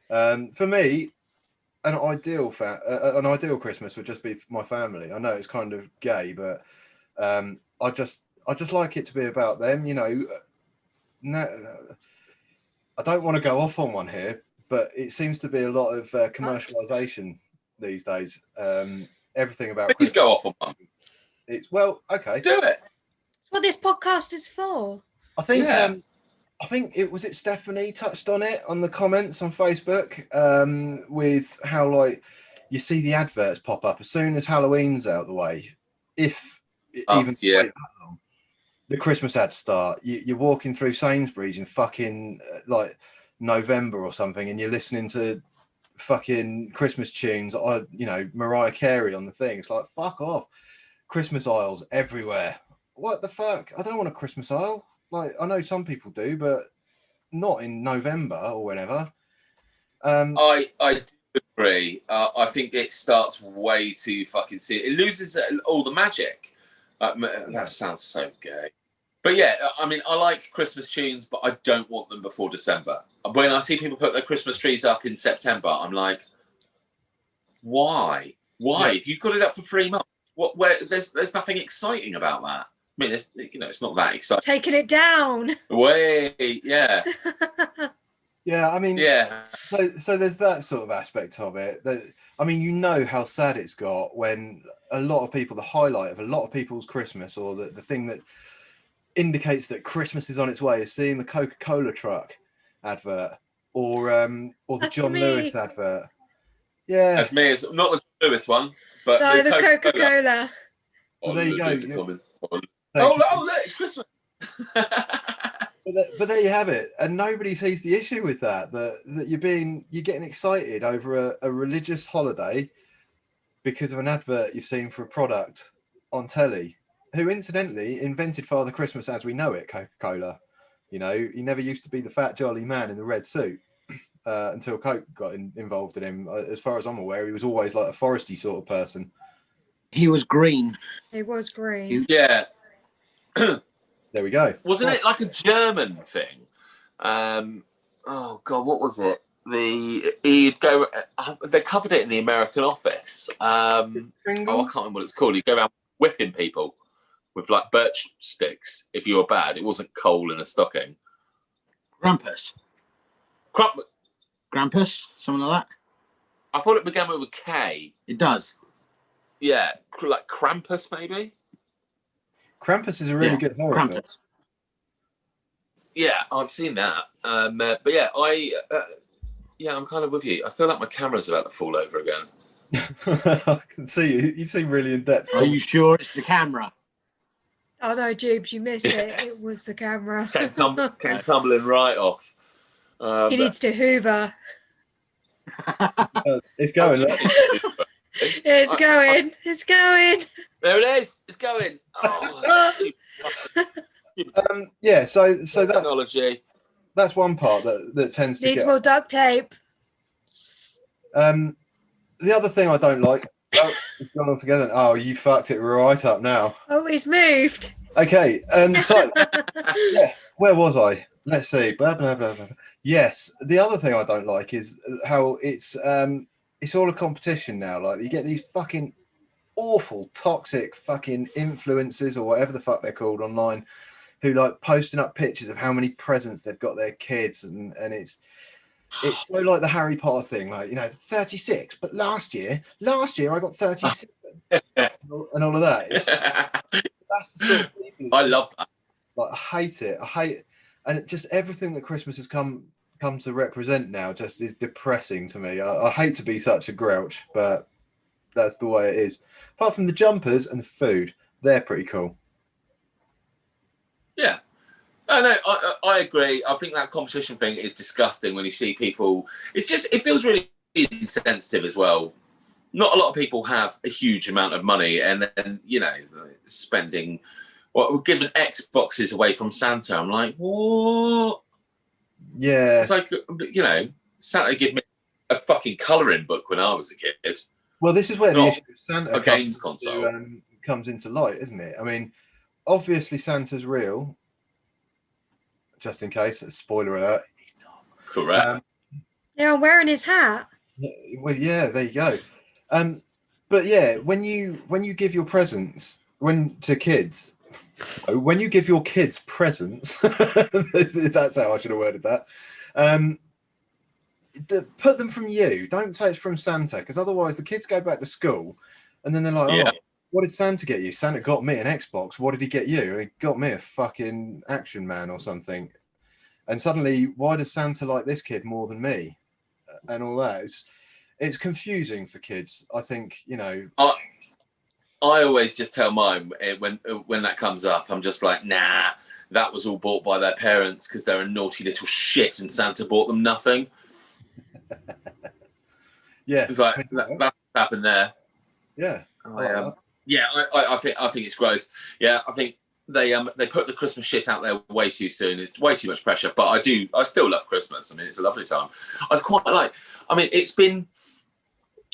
For me, an ideal Christmas would just be my family. I know it's kind of gay, but I just like it to be about them. You know, I don't want to go off on one here, but it seems to be a lot of commercialization these days. Everything about Please go off on one. It's okay. Do it. That's what this podcast is for. I think. I think it was Stephanie touched on it on the comments on Facebook, with how like you see the adverts pop up as soon as Halloween's out the way. If even wait that long, the Christmas ads start. You're walking through Sainsbury's in fucking like November or something, and you're listening to fucking Christmas tunes. Mariah Carey on the thing. It's like, fuck off. Christmas aisles everywhere. What the fuck? I don't want a Christmas aisle. Like, I know some people do, but not in November or whenever. I do agree. I think it starts way too fucking soon. It loses all the magic. That sounds so gay. But yeah, I mean, I like Christmas tunes, but I don't want them before December. When I see people put their Christmas trees up in September, I'm like, why? Why? Yeah. If you've got it up for 3 months, there's nothing exciting about that. I mean, it's not that exciting. Taking it down. Way, yeah. Yeah, I mean, yeah. So there's that sort of aspect of it. I mean, you know how sad it's got when a lot of people, the highlight of a lot of people's Christmas, or the thing that indicates that Christmas is on its way, is seeing the Coca-Cola truck advert, or the John Lewis advert. Yeah, That's me. It's not the John Lewis one, but no, the Coca-Cola. Well, there you go. Thank you. Look, it's Christmas. But there you have it, and nobody sees the issue with that. That you're getting excited over a religious holiday because of an advert you've seen for a product on telly. Who incidentally invented Father Christmas as we know it, Coca-Cola. You know, he never used to be the fat jolly man in the red suit until Coke got involved in him. As far as I'm aware, he was always like a foresty sort of person. He was green. He was green. Yeah. There we go. Wasn't it like a German thing? Oh God, what was it? He'd go. They covered it in The American Office. I can't remember what it's called. He'd go around whipping people with like birch sticks. If you were bad, it wasn't coal in a stocking. Krampus. Krampus, something like that. I thought it began with a K. It does. Yeah, like Krampus, maybe. Krampus is a really good horror film. Yeah, I've seen that. But yeah, I'm kind of with you. I feel like my camera's about to fall over again. I can see you. You seem really in depth. Are you sure it's the camera? Oh no, Jibs, you missed it. It was the camera. Came tumbling right off. He needs to hoover. It's going. It's going. It's going. There it is. It's going. Oh, yeah. So technology. That's one part that tends to Needs get. more duct tape. The other thing I don't like. Oh, it's gone all together. Oh, you fucked it right up now. Oh, he's moved. Okay. So yeah, where was I? Let's see. Blah blah blah blah. Yes. The other thing I don't like is how it's all a competition now. Like you get these fucking awful, toxic fucking influencers or whatever the fuck they're called online, who like posting up pictures of how many presents they've got their kids, and it's so like the Harry Potter thing, like 36, but last year I got 37, and all of that. That's the sort of people I love that. Like I hate it, and just everything that Christmas has come to represent now just is depressing to me. I hate to be such a grouch, but that's the way it is. Apart from the jumpers and the food, they're pretty cool. Yeah. No, I agree. I think that competition thing is disgusting when you see people. It feels really insensitive as well. Not a lot of people have a huge amount of money, and then spending, giving Xboxes away from Santa. I'm like, what? Yeah. It's like Santa gave me a fucking colouring book when I was a kid. Well, this is where the issue of Santa games console comes into light, isn't it? I mean, obviously Santa's real. Just in case, spoiler alert, he's not. Correct. Yeah, I'm wearing his hat. Well, yeah, there you go. But yeah, when you give your presents to kids, when you give your kids presents, that's how I should have worded that. Put them from you. Don't say it's from Santa, because otherwise the kids go back to school, and then they're like, yeah. "Oh, what did Santa get you? Santa got me an Xbox. What did he get you? He got me a fucking Action Man or something." And suddenly, why does Santa like this kid more than me? And all that. It's confusing for kids. I think, I always just tell mine when that comes up, I'm just like, nah, that was all bought by their parents because they're a naughty little shit and Santa bought them nothing. Yeah. It's like, that happened there. Yeah. I think it's gross. Yeah, I think they put the Christmas shit out there way too soon. It's way too much pressure. But I still love Christmas. I mean, it's a lovely time. It's been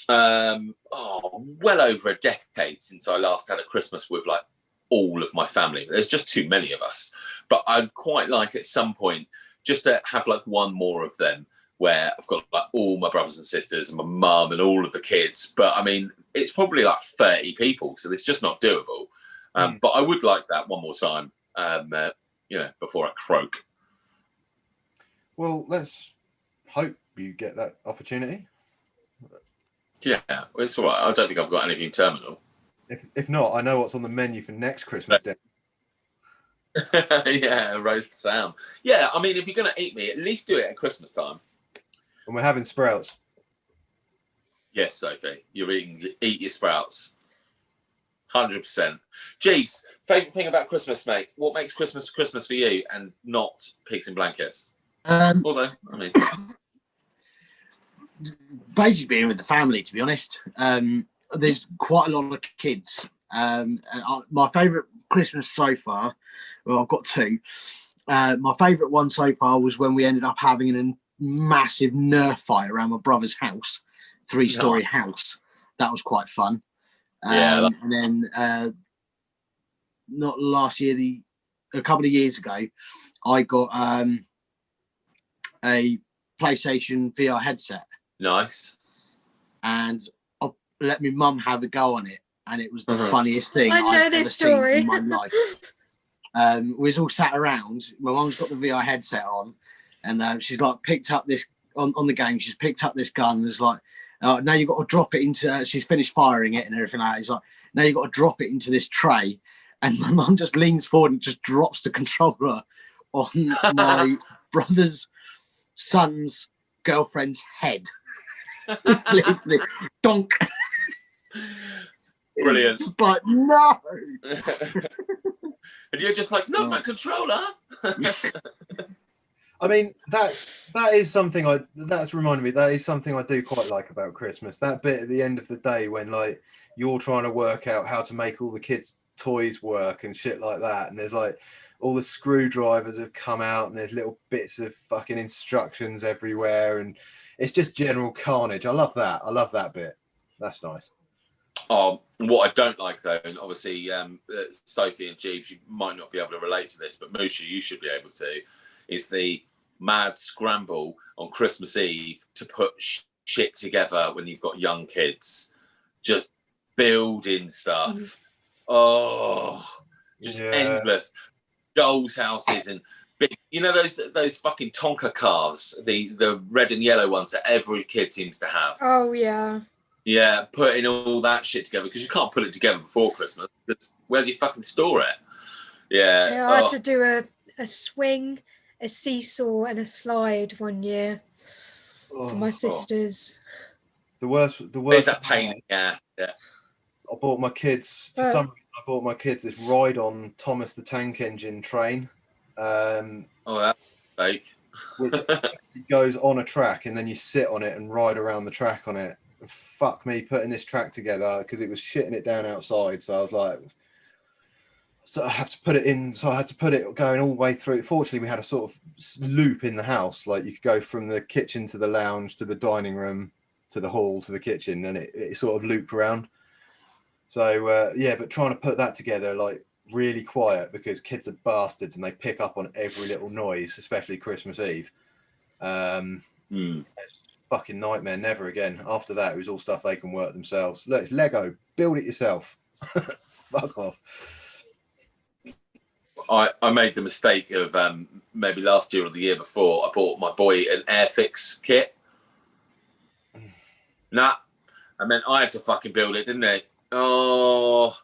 well over a decade since I last had a Christmas with like all of my family. There's just too many of us. But I'd quite like at some point just to have like one more of them, where I've got like all my brothers and sisters and my mum and all of the kids. But I mean, it's probably like 30 people, so it's just not doable. But I would like that one more time, before I croak. Well, let's hope you get that opportunity. Yeah, it's all right. I don't think I've got anything terminal. If not, I know what's on the menu for next Christmas Day. Yeah, roast Sam. Yeah, I mean, if you're going to eat me, at least do it at Christmas time. And we're having sprouts. Yes, Sophie, eat your sprouts. 100%. Jeeves, favourite thing about Christmas, mate? What makes Christmas Christmas for you and not pigs in blankets? Although, I mean... Basically being with the family, to be honest. There's quite a lot of kids. My favourite Christmas so far, well, I've got two. My favourite one so far was when we ended up having a massive Nerf fight around my brother's house, 3-story house. That was quite fun. And then not last year, a couple of years ago, I got a PlayStation VR headset. Nice. And I let my mum have a go on it, and it was the funniest thing I know I've this ever story. seen in my life. We was all sat around. My mum's got the VR headset on, and she's like picked up this on the game. She's picked up this gun. And it's like, now you've got to drop it into. She's finished firing it and everything like that. It's like, now you've got to drop it into this tray. And my mum just leans forward and just drops the controller on my brother's son's girlfriend's head. Literally, donk. Brilliant. It's like, no. And you're just like, not my controller. I mean, that is something that's reminded me, that is something I do quite like about Christmas. That bit at the end of the day when like you're trying to work out how to make all the kids' toys work and shit like that, and there's like all the screwdrivers have come out and there's little bits of fucking instructions everywhere, and it's just general carnage. I love that. I love that bit. That's nice. Oh, what I don't like though, and obviously Sophie and Jeeves, you might not be able to relate to this, but Mushu, you should be able to, is the mad scramble on Christmas Eve to put shit together when you've got young kids. Just building stuff. Oh, just endless. Dolls' houses and big, you know, those fucking Tonka cars, the red and yellow ones that every kid seems to have. Oh, yeah. Yeah, putting all that shit together because you can't put it together before Christmas. Where do you fucking store it? Yeah. Yeah, I had to do a swing, a seesaw, and a slide one year for my sisters. The worst. It's a pain in the ass. Yeah. I bought my kids for some reason. I bought my kids this ride-on Thomas the Tank Engine train. That's fake. Which goes on a track, and then you sit on it and ride around the track on it. Fuck me putting this track together because it was shitting it down outside. So I was like, so I have to put it in. So I had to put it going all the way through. Fortunately, we had a sort of loop in the house. Like you could go from the kitchen to the lounge to the dining room to the hall to the kitchen, and it sort of looped around. So yeah, but trying to put that together like really quiet because kids are bastards and they pick up on every little noise, especially Christmas Eve. It's fucking nightmare. Never again. After that, it was all stuff they can work themselves. Look, it's Lego. Build it yourself. Fuck off. I made the mistake of maybe last year or the year before. I bought my boy an Airfix kit. Nah, I meant I had to fucking build it, didn't I? Oh,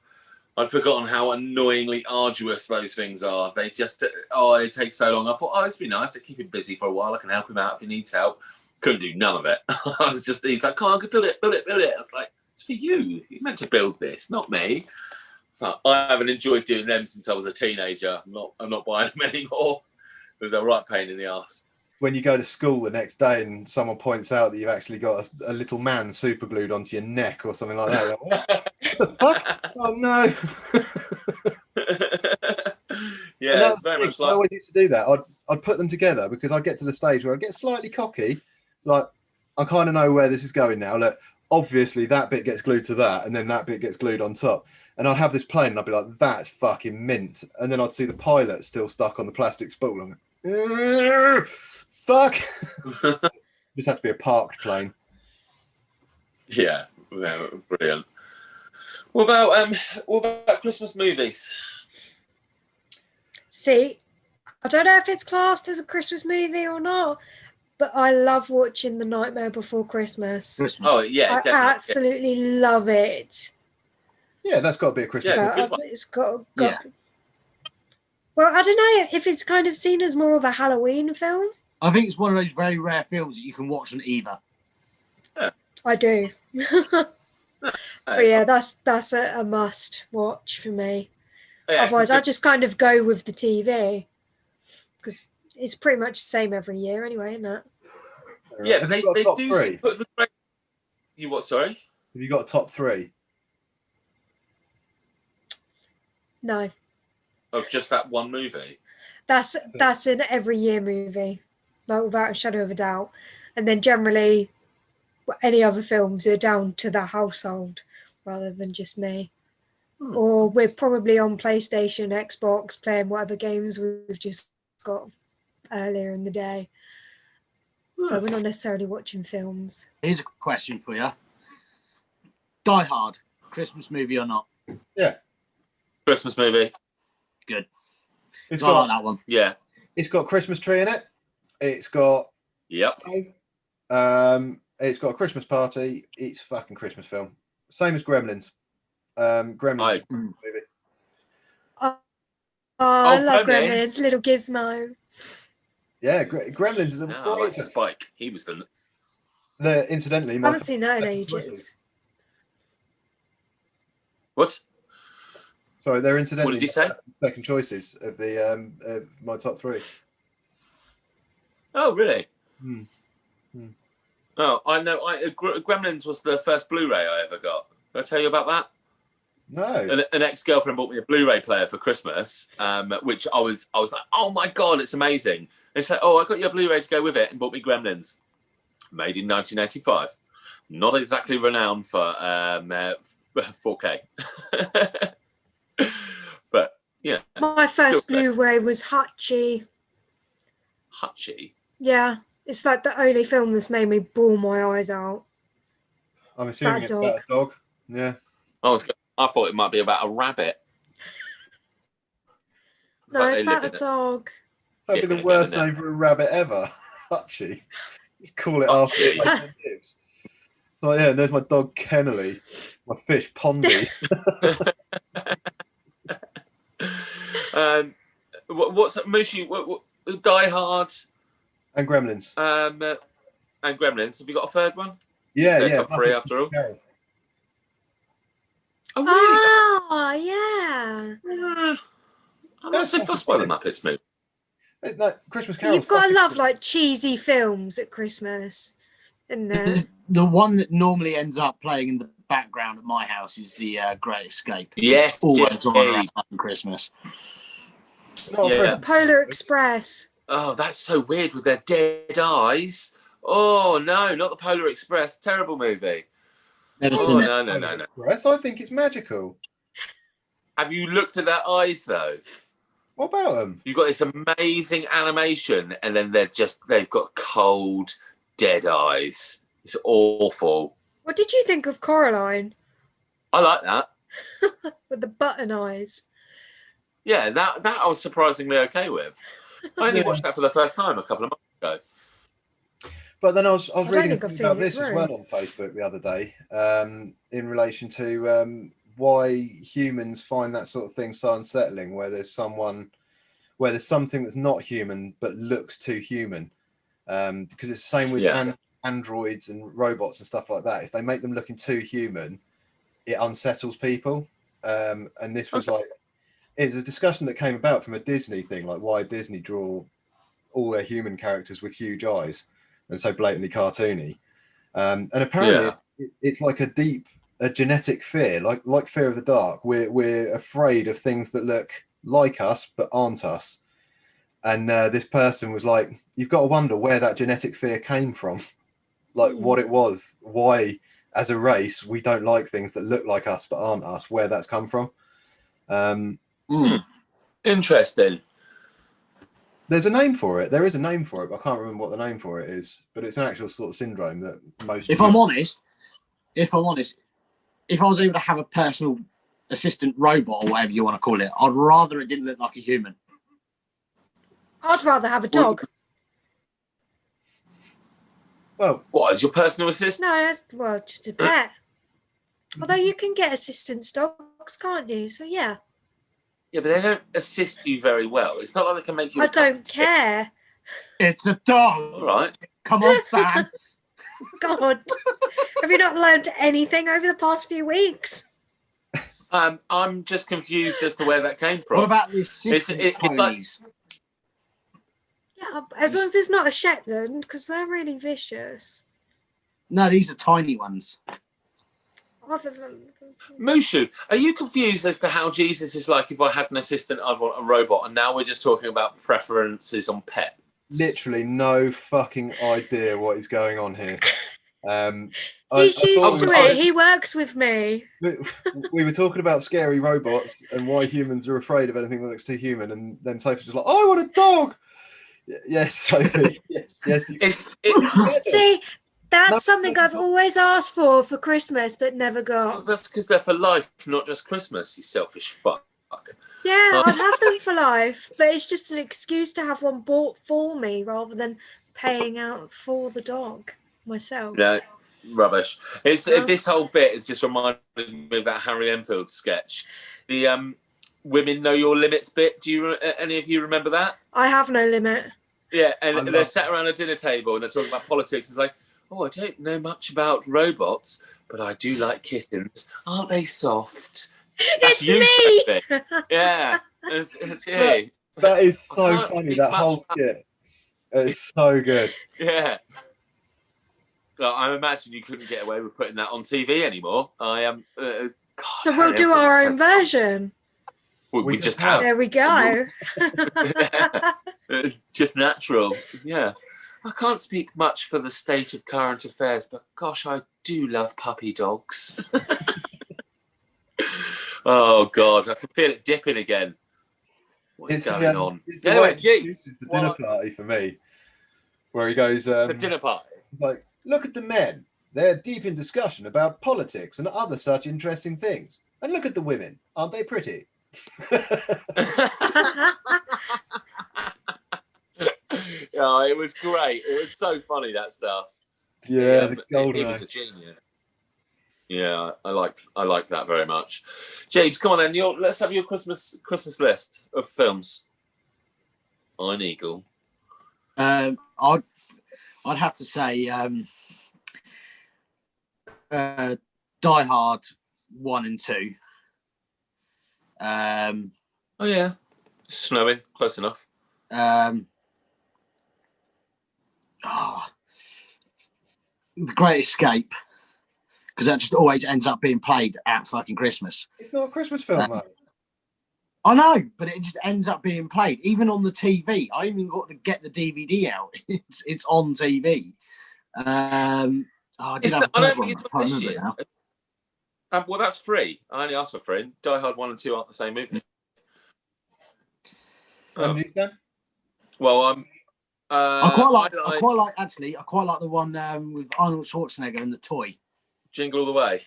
I'd forgotten how annoyingly arduous those things are. They just, it takes so long. I thought, this would be nice to keep him busy for a while. I can help him out if he needs help. Couldn't do none of it. He's like, I could build it. I was like, it's for you. You meant to build this, not me. So I haven't enjoyed doing them since I was a teenager. I'm not buying them anymore. It was a right pain in the ass. When you go to school the next day and someone points out that you've actually got a little man super glued onto your neck or something like that. Like, what the fuck? Oh no. Yeah, it's very much like... I always used to do that. I'd put them together because I'd get to the stage where I get slightly cocky. Like, I kind of know where this is going now. Look, obviously that bit gets glued to that and then that bit gets glued on top. And I'd have this plane and I'd be like, that's fucking mint. And then I'd see the pilot still stuck on the plastic spool. I'm like, fuck. Just had to be a parked plane. Yeah, brilliant. What about Christmas movies? See, I don't know if it's classed as a Christmas movie or not, but I love watching The Nightmare Before Christmas. Oh yeah, I definitely. absolutely love it. Yeah, that's got to be a Christmas. Yeah, it's a good one. It's got Yeah. Well, I don't know if it's kind of seen as more of a Halloween film. I think it's one of those very rare films that you can watch on either. I do. But yeah, that's a must watch for me. Yeah, Otherwise, I just kind of go with the TV because it's pretty much the same every year anyway, isn't it? yeah, Have but you got a they top do three? put the you what? Sorry. Have you got a top three? No, Of just that one movie. that's an every year movie, like without a shadow of a doubt. And then generally, any other films are down to the household rather than just me. Or we're probably on PlayStation, Xbox, playing whatever games we've just got earlier in the day. So we're not necessarily watching films. Here's a question for you. Die Hard, Christmas movie or not? Yeah. Christmas movie. Good. It's I got like that one. Yeah. It's got Christmas tree in it. It's got Yep. it's got a Christmas party. It's fucking Christmas film. Same as Gremlins. Gremlins movie. I love Gremlins. Gremlins, little Gizmo. Yeah, Gremlins is a I like Spike. He was incidentally, I my haven't seen that in second ages. choices. What? Sorry, they're incidentally. What did you say? Second choices of the of my top three. Oh, really? Hmm. Oh, I know. Gremlins was the first Blu-ray I ever got. Did I tell you about that? No. An ex-girlfriend bought me a Blu-ray player for Christmas, which I was like, oh my god, it's amazing. And it's like, oh, I got you a Blu-ray to go with it, and bought me Gremlins, made in 1985. Not exactly renowned for 4K, but yeah. My first Blu-ray was Hutchie. Hutchie. Yeah, it's like the only film that's made me bawl my eyes out. I'm assuming it's about a dog. Yeah. I thought it might be about a rabbit. No, it's about a dog. That'd be the worst name for a rabbit ever. Hutchie. Just call it after it lives. Oh yeah, and there's my dog Kennelly, my fish Pondy. What's Mushu? Die Hard and Gremlins. And Gremlins. Have you got a third one? Yeah, top three after all. Carol. Oh, really? Oh, yeah. I'm not so fussed by the Muppets movie. No, Christmas Carol. You've got to love like cheesy films at Christmas, isn't it? The one that normally ends up playing in the background at my house is the Great Escape. Yes, it's always on around Christmas. The Polar Express. Oh, that's so weird with their dead eyes. Oh no, not the Polar Express. Terrible movie. Never seen it. No. Express, I think it's magical. Have you looked at their eyes though? What about them? You've got this amazing animation, and then they've got cold, dead eyes. It's awful. What did you think of Coraline? I like that. With the button eyes. Yeah, that I was surprisingly okay with. I only watched that for the first time a couple of months ago. But then I was reading about this as well on Facebook the other day, in relation to why humans find that sort of thing so unsettling, where there's something that's not human but looks too human. Because it's the same with androids and robots and stuff like that. If they make them looking too human, it unsettles people. And this was it's a discussion that came about from a Disney thing, like why Disney draw all their human characters with huge eyes and so blatantly cartoony. And apparently it's like a genetic fear, like fear of the dark. We're afraid of things that look like us but aren't us. And this person was like, you've got to wonder where that genetic fear came from, like what it was, why as a race we don't like things that look like us but aren't us, where that's come from. Interesting. There's a name for it. There is a name for it, but I can't remember what the name for it is. But it's an actual sort of syndrome that most. If I'm honest, if I was able to have a personal assistant robot or whatever you want to call it, I'd rather it didn't look like a human. I'd rather have a dog. Well, what is your personal assistant? No, just a pet. Although you can get assistance dogs, can't you? So yeah. Yeah, but they don't assist you very well. It's not like they can make you. I don't care. It's a dog. All right. Come on, Sam. God, have you not learned anything over the past few weeks? I'm just confused as to where that came from. What about the assistant it's like- ponies? Yeah, as long as it's not a Shetland, because they're really vicious. No, these are tiny ones. Other than Mushu, are you confused as to how Jesus is like? If I had an assistant, I'd want a robot, and now we're just talking about preferences on pets. Literally no fucking idea what is going on here. he's used to I it. He works with me. We were talking about scary robots and why humans are afraid of anything that looks too human, and then Sophie's just like, "Oh, I want a dog." Yes, Sophie. Yes. See, that's No, something I've always asked for Christmas, but never got. That's because they're for life, not just Christmas. You selfish fuck. Yeah, I'd have them for life, but it's just an excuse to have one bought for me rather than paying out for the dog myself. No, rubbish. This whole bit is just reminding me of that Harry Enfield sketch. The women know your limits bit. Do you any of you remember that? I have no limit. Yeah, and they're sat around a dinner table and they're talking about politics. It's like, oh, I don't know much about robots, but I do like kittens. Aren't they soft? That's It's me. Sophie. Yeah, it's you. that is so can't funny. speak That much whole skit. It's so good. Yeah. Well, I imagine you couldn't get away with putting that on TV anymore. I am. So we'll do our own version. We just have. There we go. It's just natural. Yeah. I can't speak much for the state of current affairs, but gosh, I do love puppy dogs. Oh God, I can feel it dipping again. What's going on? Anyway, This is the dinner party for me, where he goes. The dinner party. Like, look at the men. They're deep in discussion about politics and other such interesting things. And look at the women. Aren't they pretty? Yeah, it was great. It was so funny, that stuff. Yeah, the golden. He was a genius. Yeah, I like that very much. James, come on then. Let's have your Christmas list of films. Iron Eagle. I'd have to say Die Hard 1 and 2. Oh yeah, snowing, close enough. The Great Escape, because that just always ends up being played at fucking Christmas. It's not a Christmas film, though. I know, but it just ends up being played, even on the TV. I even got to get the DVD out. It's on TV. I don't think it's on this year. Well, that's free. I only asked for free. Die Hard 1 and 2 aren't the same movie. Well, I quite like the one with Arnold Schwarzenegger and the toy. Jingle All the Way.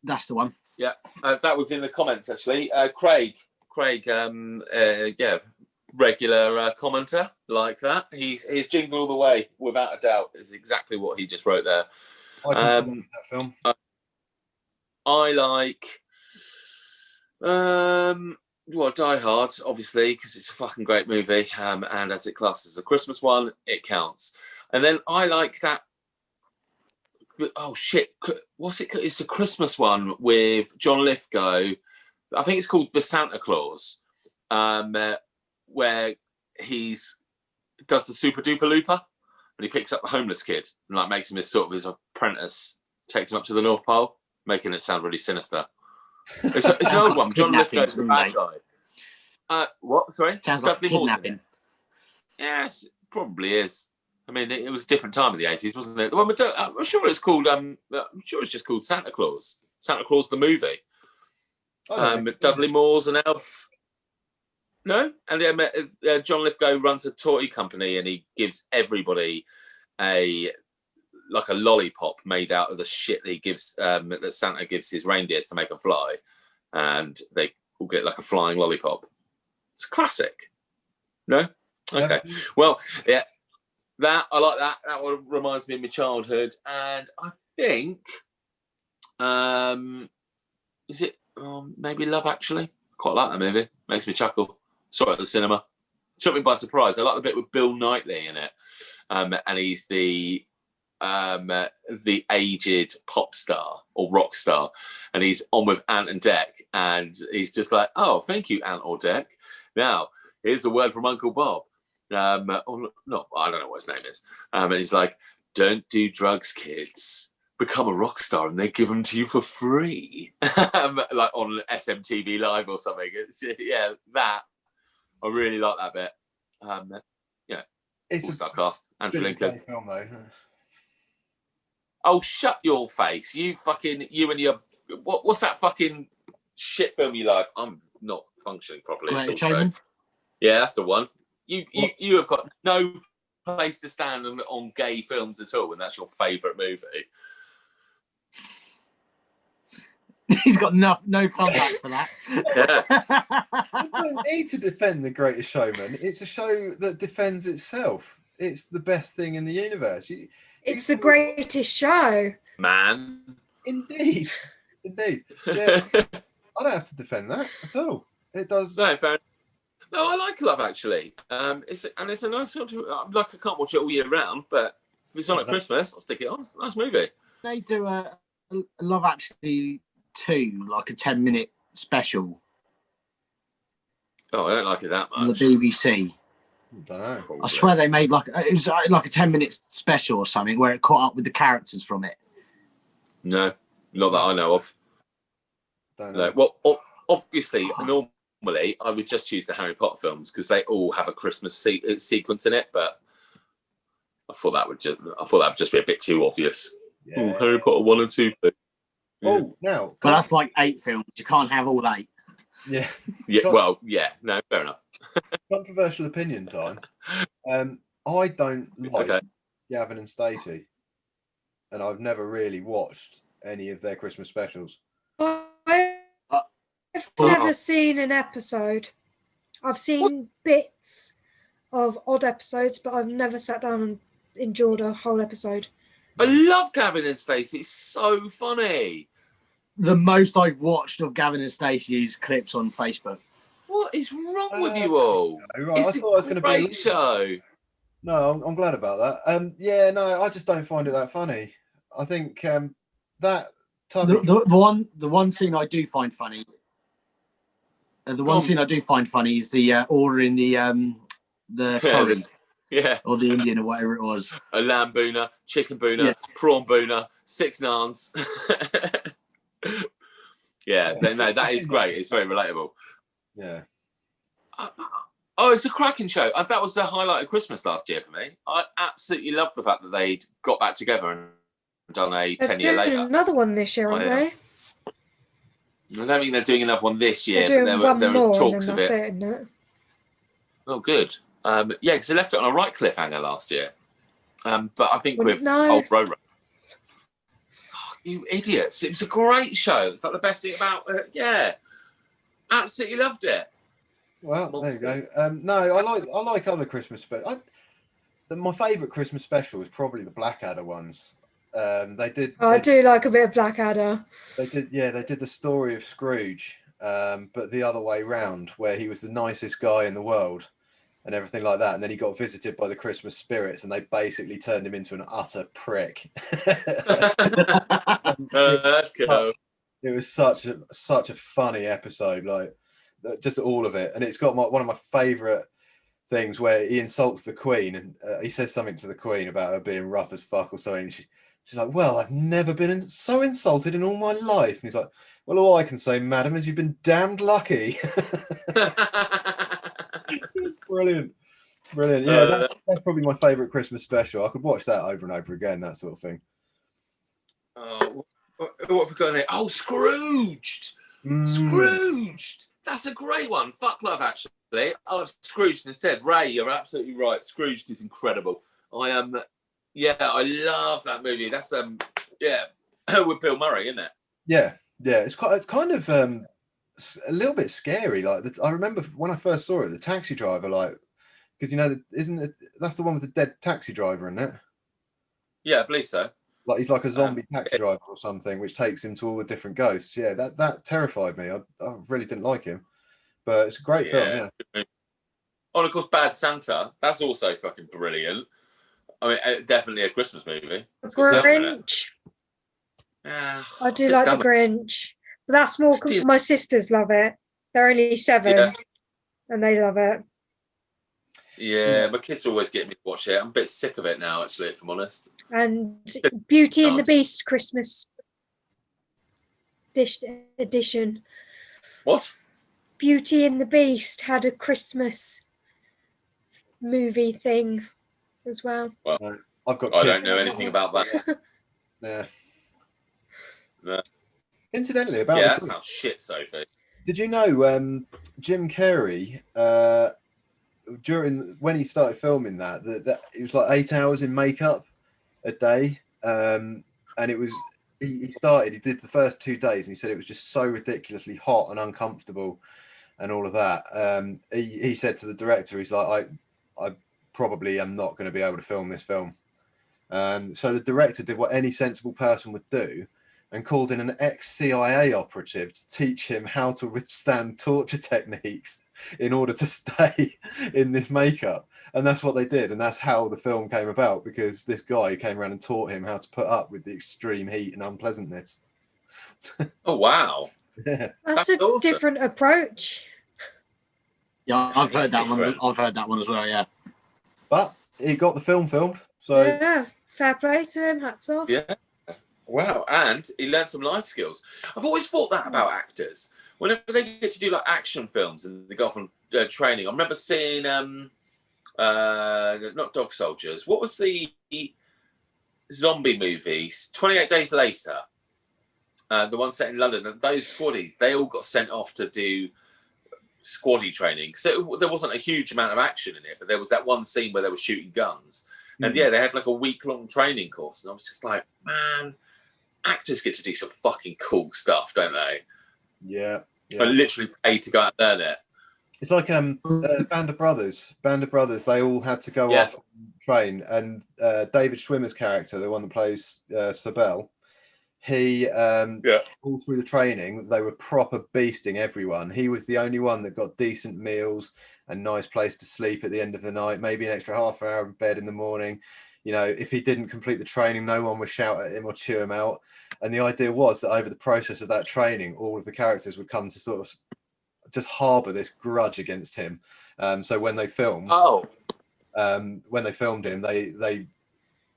That's the one. Yeah, that was in the comments actually. Craig, regular commenter like that. His Jingle All the Way, without a doubt, is exactly what he just wrote there. I can that film. I like Die Hard, obviously, because it's a fucking great movie, and as it classes as a Christmas one, it counts. And then I like that. Oh shit! What's it? It's a Christmas one with John Lithgow. I think it's called The Santa Claus, where he's does the super duper looper, and he picks up a homeless kid and like makes him his apprentice, takes him up to the North Pole, making it sound really sinister. It's an old one. John Lithgow's the bad guy. What? Sorry? Sounds like kidnapping. Yes, probably is. I mean, it was a different time in the 80s, wasn't it? Well, I'm sure it's called. I'm sure it's just called Santa Claus. Santa Claus the movie. Dudley Moore's an elf. No, and John Lithgow runs a toy company, and he gives everybody a lollipop made out of the shit that he gives that Santa gives his reindeers to make them fly, and they will get like a flying lollipop. It's classic. No, okay. Well, yeah, that I like that. That one reminds me of my childhood, and I think, is it maybe Love Actually? Quite like that movie. Makes me chuckle. Saw it at the cinema. Took me by surprise. I like the bit with Bill Knightley in it, and he's the the aged pop star or rock star, and he's on with Ant and Dec, and he's just like, "Oh, thank you, Ant or Dec. Now, here's a word from Uncle Bob." Or no, I don't know what his name is. And he's like, "Don't do drugs, kids. Become a rock star, and they give them to you for free." Like on SMTV Live or something. Yeah, that I really like that bit. Yeah, It's all-star cast. Andrew Lincoln. Film, though. Oh, shut your face! You and your what's that fucking shit film you like? I'm not functioning properly. Great Showman. Yeah, that's the one. You have got no place to stand on gay films at all, and that's your favourite movie. He's got no comeback for that. You don't need to defend The Greatest Showman. It's a show that defends itself. It's the best thing in the universe. It's the greatest show. Man. Indeed. Yeah. I don't have to defend that at all. It does. No, fair enough. No, I like Love Actually. It's a nice sort of, like, I can't watch it all year round, but if it's on at Christmas, I'll stick it on. It's a nice movie. They do a Love Actually 2, like a 10-minute special. Oh, I don't like it that much. On the BBC. I don't know. I swear they made like a 10-minute special or something where it caught up with the characters from it. No, not that I know of. Don't know. No. Well, obviously, normally I would just choose the Harry Potter films because they all have a Christmas sequence in it. But I thought that would just be a bit too obvious. Yeah. Oh, Harry Potter 1 and 2. Oh, now. But that's like 8 films. You can't have all 8. Yeah. Yeah. Well, yeah. No, fair enough. Controversial opinion time. I don't like Gavin and Stacey, and I've never really watched any of their Christmas specials. I've never seen an episode. I've seen bits of odd episodes, but I've never sat down and enjoyed a whole episode. I love Gavin and Stacey. It's so funny. The most I've watched of Gavin and Stacey's clips on Facebook. What is wrong with you all? Right, It's I thought it was going to be a great show. No, I'm glad about that. Yeah, no, I just don't find it that funny. I think that type the one scene I do find funny. Scene I do find funny is the ordering the curry. Yeah. Or the Indian or whatever it was. A lamb boona, chicken boona, prawn boona, 6 naans. Yeah, no, that is great. It's very relatable. Yeah. Oh, it's a cracking show. That was the highlight of Christmas last year for me. I absolutely loved the fact that they'd got back together and done a 10-year later. Another one this year, aren't they? I don't think they're doing another one this year. They're doing one there more, were talks and of then it. that's it, isn't it? Oh, good. Yeah, because they left it on a right cliffhanger last year. But I think with Old Road. Oh, you idiots. It was a great show. It's like the best thing about it. Yeah. Absolutely loved it. Well, Monsters. There you go. No, I like other Christmas specials. My favourite Christmas special is probably the Blackadder ones. I do like a bit of Blackadder. They did the story of Scrooge, but the other way round, where he was the nicest guy in the world and everything like that, and then he got visited by the Christmas spirits, and they basically turned him into an utter prick. That's cool. It was such a funny episode, like just all of it, and it's got one of my favourite things where he insults the Queen, and he says something to the Queen about her being rough as fuck or something. She's like, "Well, I've never been so insulted in all my life." And he's like, "Well, all I can say, madam, is you've been damned lucky." Brilliant. Yeah, that's probably my favourite Christmas special. I could watch that over and over again, that sort of thing. What have we got in it? Oh, Scrooged! Scrooged! That's a great one. Fuck Love Actually. I love Scrooged instead. Ray, you're absolutely right. Scrooged is incredible. I love that movie. That's with Bill Murray, isn't it? Yeah. It's kind of a little bit scary. Like I remember when I first saw it, the taxi driver, like, because that's the one with the dead taxi driver in it? Yeah, I believe so. Like he's like a zombie taxi driver or something, which takes him to all the different ghosts. Yeah, that terrified me. I really didn't like him, but it's a great film. Yeah. Oh, and of course, Bad Santa. That's also fucking brilliant. I mean, definitely a Christmas movie. The It's got Santa in it. Grinch. I do like the Grinch, but that's more. My sisters love it. They're only 7, and they love it. Yeah, my kids always get me to watch it. I'm a bit sick of it now, actually, if I'm honest. And Beauty and the Beast Christmas edition. What? Beauty and the Beast had a Christmas movie thing as well. Well, I've got. I don't know anything about that. Yeah. No. Incidentally, about that sounds shit, Sophie. Did you know Jim Carrey during when he started filming that it was like 8 hours in makeup a day, and it was he did the first 2 days, and he said it was just so ridiculously hot and uncomfortable, and all of that. He said to the director, he's like, I probably am not going to be able to film this film. So the director did what any sensible person would do, and called in an ex-CIA operative to teach him how to withstand torture techniques in order to stay in this makeup. And that's what they did. And that's how the film came about, because this guy came around and taught him how to put up with the extreme heat and unpleasantness. Oh, wow. Yeah. That's a awesome. different approach. Yeah, I've heard that one. I've heard that one as well, yeah. But he got the film filmed. So yeah, fair play to him. Hats off. Yeah. Wow, and he learned some life skills. I've always thought that about actors. Whenever they get to do like action films and they go off on training, I remember seeing not Dog Soldiers. What was the zombie movies? 28 Days Later, the one set in London. Those squaddies, they all got sent off to do squaddy training. So there wasn't a huge amount of action in it, but there was that one scene where they were shooting guns. And yeah, they had like a week-long training course. And I was just like, man, actors get to do some fucking cool stuff, don't they? Yeah. I literally paid to go out and learn it. It's like Band of Brothers. Band of Brothers, they all had to go off and train. And David Schwimmer's character, the one that plays Sabel, he all through the training, they were proper beasting everyone. He was the only one that got decent meals and nice place to sleep at the end of the night, maybe an extra half an hour in bed in the morning. You know, if he didn't complete the training, no one would shout at him or chew him out. And the idea was that over the process of that training, all of the characters would come to sort of just harbour this grudge against him. So when they filmed, when they filmed him,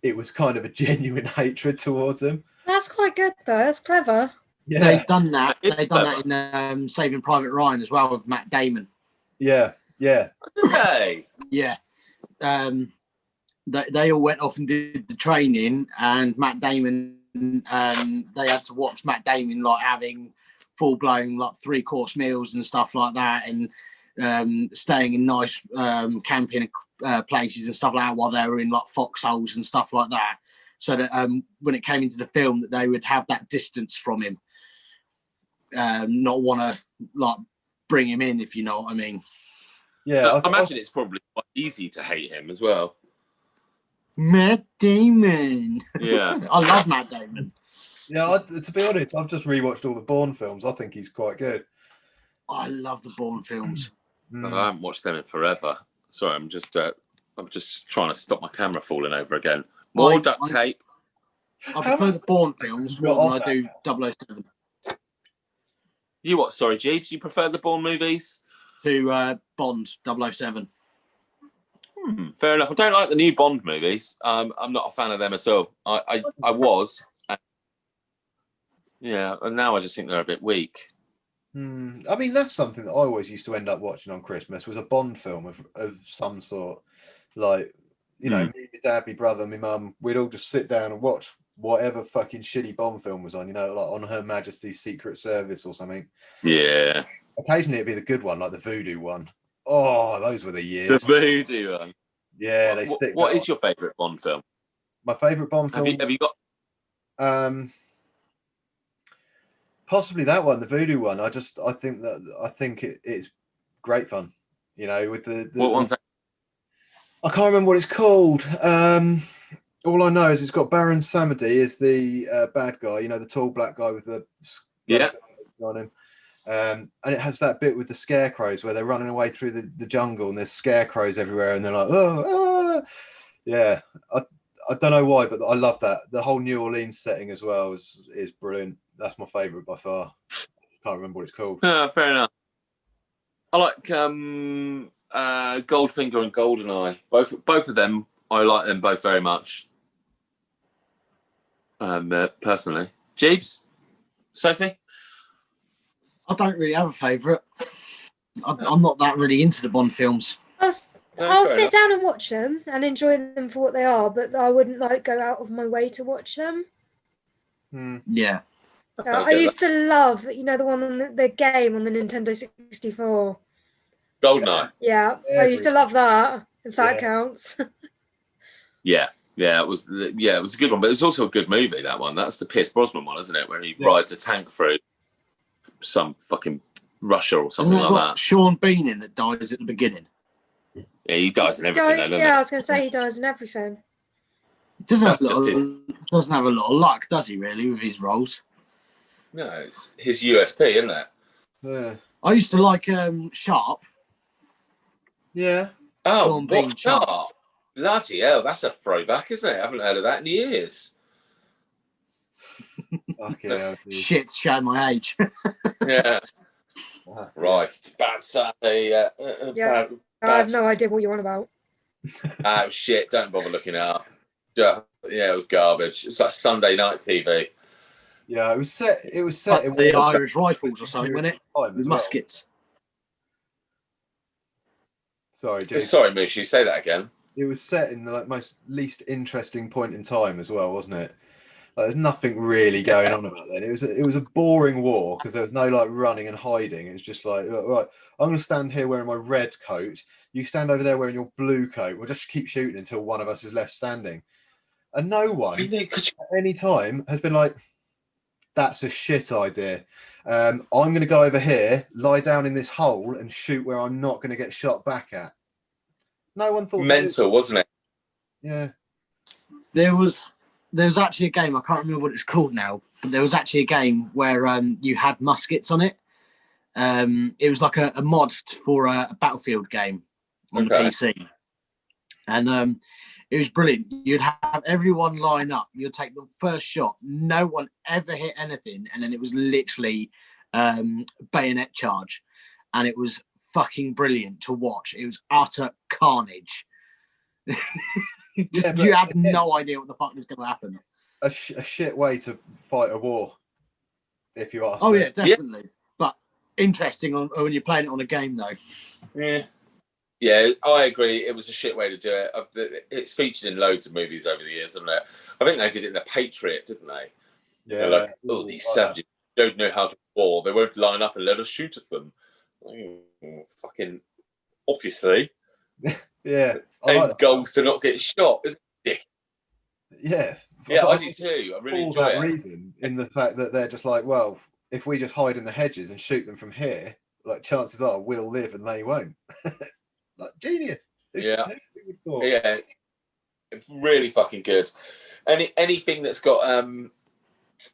it was kind of a genuine hatred towards him. That's quite good, though. That's clever. Yeah, they've done that. They've done that in Saving Private Ryan as well with Matt Damon. Yeah. Okay. Yeah. They all went off and did the training, and Matt Damon, they had to watch Matt Damon like having full-blown like 3-course meals and stuff like that, and staying in nice camping places and stuff like that while they were in like foxholes and stuff like that, so that when it came into the film that they would have that distance from him, not want to like bring him in, if you know what I mean. Yeah, I imagine it's probably quite easy to hate him as well. Matt Damon. Yeah. I love Matt Damon. Yeah, to be honest, I've just rewatched all the Bourne films. I think he's quite good. I love the Bourne films. I haven't watched them in forever. Sorry, I'm just trying to stop my camera falling over again. More duct tape. I prefer the Bourne films more than I do 007. You what? Sorry, Jeeves. You prefer the Bourne movies to Bond 007? Fair enough. I don't like the new Bond movies. I'm not a fan of them at all. I was. Yeah, and now I just think they're a bit weak. I mean, that's something that I always used to end up watching on Christmas, was a Bond film of some sort. Like, you know, me, my dad, my brother, my mum, we'd all just sit down and watch whatever fucking shitty Bond film was on, you know, like on Her Majesty's Secret Service or something. Yeah. Occasionally it'd be the good one, like the voodoo one. Oh, those were the years. The voodoo one. Yeah, they stick. What is your favourite Bond film? My favourite Bond film? Have you got... possibly that one, the voodoo one. I think it's great fun. You know, with the what one's that? I can't remember what it's called. All I know is it's got Baron Samedi as the bad guy. You know, the tall black guy with the on him. And it has that bit with the scarecrows where they're running away through the jungle and there's scarecrows everywhere and they're like, oh, ah. Yeah. I don't know why, but I love that. The whole New Orleans setting as well is brilliant. That's my favourite by far. Can't remember what it's called. Fair enough. I like Goldfinger and Goldeneye. Both of them, I like them both very much. Personally, Jeeves, Sophie. I don't really have a favourite. I'm not that really into the Bond films. I'll sit down and watch them and enjoy them for what they are, but I wouldn't like go out of my way to watch them. Yeah. I used to love, the one on the game on the Nintendo 64. Goldeneye. Yeah, I used to love that. If that counts. Yeah, it was a good one, but it was also a good movie. That one, that's the Pierce Brosnan one, isn't it? Where he rides a tank through some fucking Russia or something like that. Sean Bean in that dies at the beginning. Yeah, he dies in everything, though, doesn't he? I was going to say he dies in everything. He doesn't have a lot of luck, does he? Really, with his roles. No, it's his USP, isn't it? Yeah. I used to like Sharp. Yeah. Oh, what Sharp? Bloody hell, that's a throwback, isn't it? I haven't heard of that in years. Okay. Shit, showing my age. Yeah. Right. Bad Saturday. I have no idea what you're on about. Oh, shit. Don't bother looking it up. Yeah, it was garbage. It's like Sunday night TV. Yeah, it was set in the Irish Rifles or something, wasn't it? With muskets. Sorry, Jake. Sorry, Mushu, say that again. It was set in the most least interesting point in time as well, wasn't it? There's nothing really going on about that. It was a boring war because there was no running and hiding. It was just like, right, I'm going to stand here wearing my red coat. You stand over there wearing your blue coat. We'll just keep shooting until one of us is left standing. And no one at any time has been like, that's a shit idea. I'm going to go over here, lie down in this hole and shoot where I'm not going to get shot back at. No one thought. Mental, wasn't it? Yeah. There was actually a game, I can't remember what it's called now, but there was actually a game where you had muskets on it. It was like a mod for a Battlefield game on the PC. And it was brilliant. You'd have everyone line up. You'd take the first shot. No one ever hit anything. And then it was literally bayonet charge. And it was fucking brilliant to watch. It was utter carnage. You have no idea what the fuck is going to happen. A shit way to fight a war, if you ask me. Oh yeah, definitely. Yeah. But interesting when you're playing it on a game, though. Yeah, I agree. It was a shit way to do it. It's featured in loads of movies over the years, isn't it? I think they did it in The Patriot, didn't they? Yeah. They're like, these savages don't know how to war. They won't line up and let us shoot at them. Fucking obviously. Yeah. Aim goals to not get shot. Isn't it dick? Yeah. Yeah, I do too. I really enjoy that reason in the fact that they're just like, well, if we just hide in the hedges and shoot them from here, chances are we'll live and they won't. Genius. Yeah. It's really fucking good. Anything that's got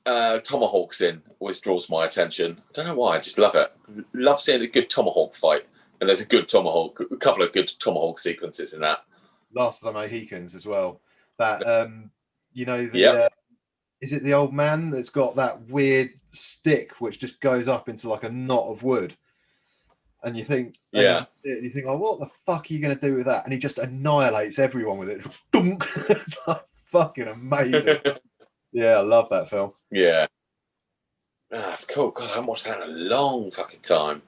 tomahawks in always draws my attention. I don't know why. I just love it. Love seeing a good tomahawk fight. And there's a couple of good tomahawk sequences in that. Last of the Mohicans as well. That is it the old man that's got that weird stick which just goes up into like a knot of wood, and you think, you think, oh, what the fuck are you going to do with that? And he just annihilates everyone with it. It's like fucking amazing. Yeah, I love that film. Yeah, that's cool. God, I haven't watched that in a long fucking time.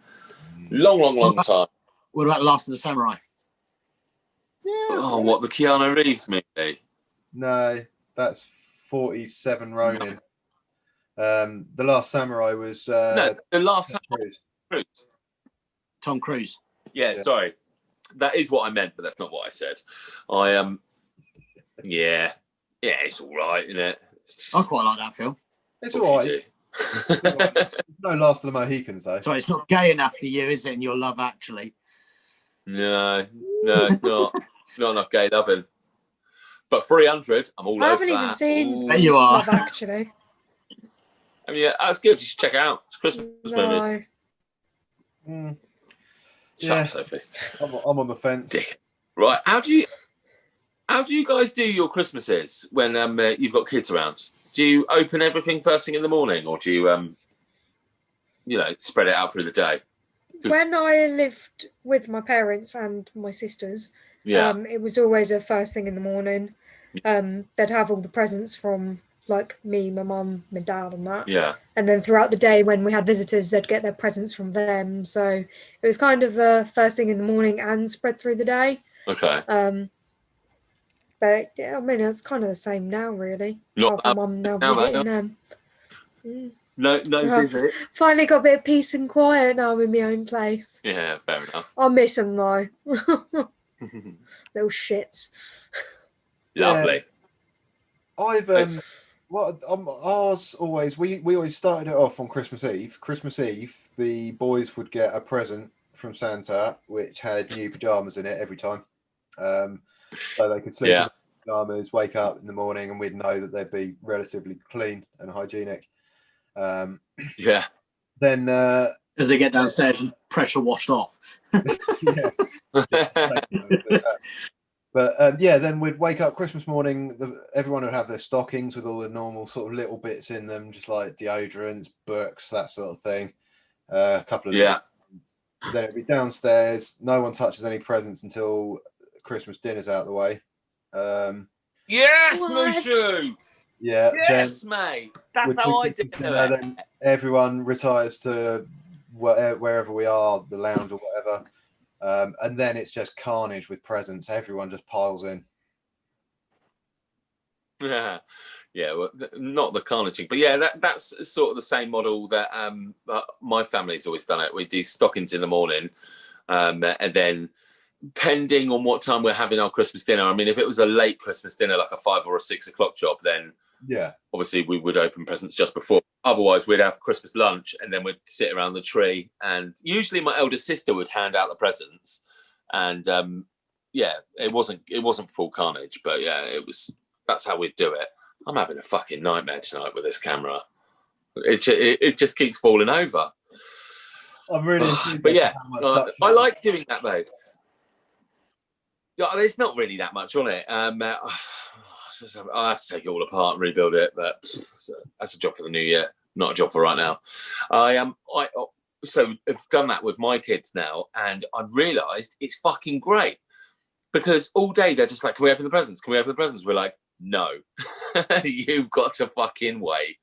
Long time. What about Last of the Samurai? Yeah. What, the Keanu Reeves movie? No, that's 47 Ronin. The Last Samurai was no, the Last Samurai. Tom Cruise. Yeah, sorry. That is what I meant, but that's not what I said. Yeah, it's all right, isn't it? I quite like that film. It's all right. No Last of the Mohicans, though. Sorry, it's not gay enough for you, is it, in your Love Actually? No, it's not. It's not enough gay loving. But 300, I'm all over that. I haven't even seen there you are. Love Actually. I mean, that's good. You should check it out. It's a Christmas movie. Mm. Shut up, Sophie. I'm on the fence. Dick. Right, how do you... How do you guys do your Christmases when you've got kids around? Do you open everything first thing in the morning, or do you spread it out through the day? When I lived with my parents and my sisters, Yeah. it was always a first thing in the morning. They'd have all the presents from like me, my mum, my dad, and that. Yeah. And then throughout the day, when we had visitors, they'd get their presents from them. So it was kind of first thing in the morning and spread through the day. Okay. But I mean, it's kind of the same now, really. Not Apart from mum now now, visiting mate. them. No I've visits. finally got a bit of peace and quiet now in my own place. Yeah, fair enough. I miss them though. Little shits. Lovely. I've ours always we always started it off on Christmas Eve. Christmas Eve, the boys would get a present from Santa which had new pajamas in it every time, so they could sleep in pajamas, wake up in the morning, and we'd know that they'd be relatively clean and hygienic. Yeah. Then as they get downstairs and pressure washed off. Yeah. But then we'd wake up Christmas morning. Everyone would have their stockings with all the normal sort of little bits in them, just like deodorants, books, that sort of thing. A couple of Then it'd be downstairs. No one touches any presents until Christmas dinner's out of the way. Yes, What? Mushu. Yeah. Yes, mate. That's how I did it. Then everyone retires to wherever we are, the lounge or whatever. And then it's just carnage with presents. Everyone just piles in. Yeah, well, not the carnaging, but yeah, that's sort of the same model that my family's always done it. We do stockings in the morning, and then depending on what time we're having our Christmas dinner. I mean, if it was a late Christmas dinner, like a 5 or a 6 o'clock job, then obviously we would open presents just before. Otherwise, we'd have Christmas lunch and then we'd sit around the tree. And usually, my elder sister would hand out the presents. And it wasn't full carnage, but yeah, that's how we'd do it. I'm having a fucking nightmare tonight with this camera. It just keeps falling over. I'm really, but yeah, I like doing that though. Yeah, there's not really that much on it. I'll have to take it all apart and rebuild it, but that's a job for the new year, not a job for right now. So I've done that with my kids now, and I've realised it's fucking great because all day they're just like, "Can we open the presents? Can we open the presents?" We're like, "No, you've got to fucking wait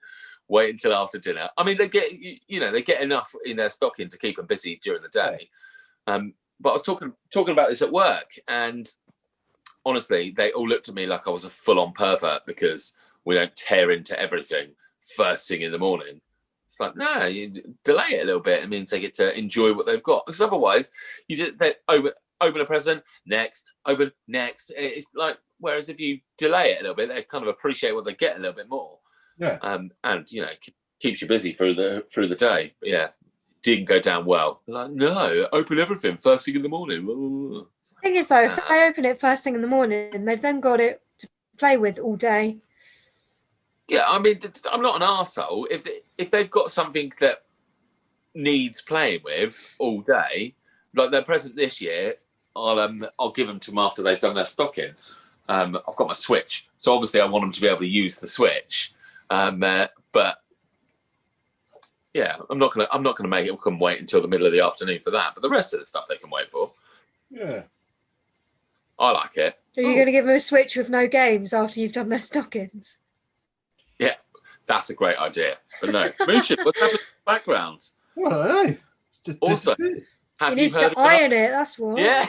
until after dinner." I mean, they get enough in their stocking to keep them busy during the day. But I was talking about this at work, and honestly, they all looked at me like I was a full-on pervert because we don't tear into everything first thing in the morning. It's like, no, you delay it a little bit. It means they get to enjoy what they've got. Because otherwise, they open a present, next, open, next. It's like, whereas if you delay it a little bit, they kind of appreciate what they get a little bit more. Yeah. And keeps you busy through the day. But yeah. Didn't go down well. Like, no, open everything first thing in the morning. The thing is, though, if they open it first thing in the morning, they've then got it to play with all day. Yeah, I mean, I'm not an arsehole. If they've got something that needs playing with all day, like their present this year, I'll give them to them after they've done their stocking. I've got my Switch, so obviously I want them to be able to use the Switch, but. Yeah, I'm not gonna make it come wait until the middle of the afternoon for that. But the rest of the stuff they can wait for. Yeah, I like it. Are you going to give them a Switch with no games after you've done their stockings? Yeah, that's a great idea. But no, Mushu, what's happening in the background? I don't know. It's just Also, he needs to iron it. That's what. Yeah.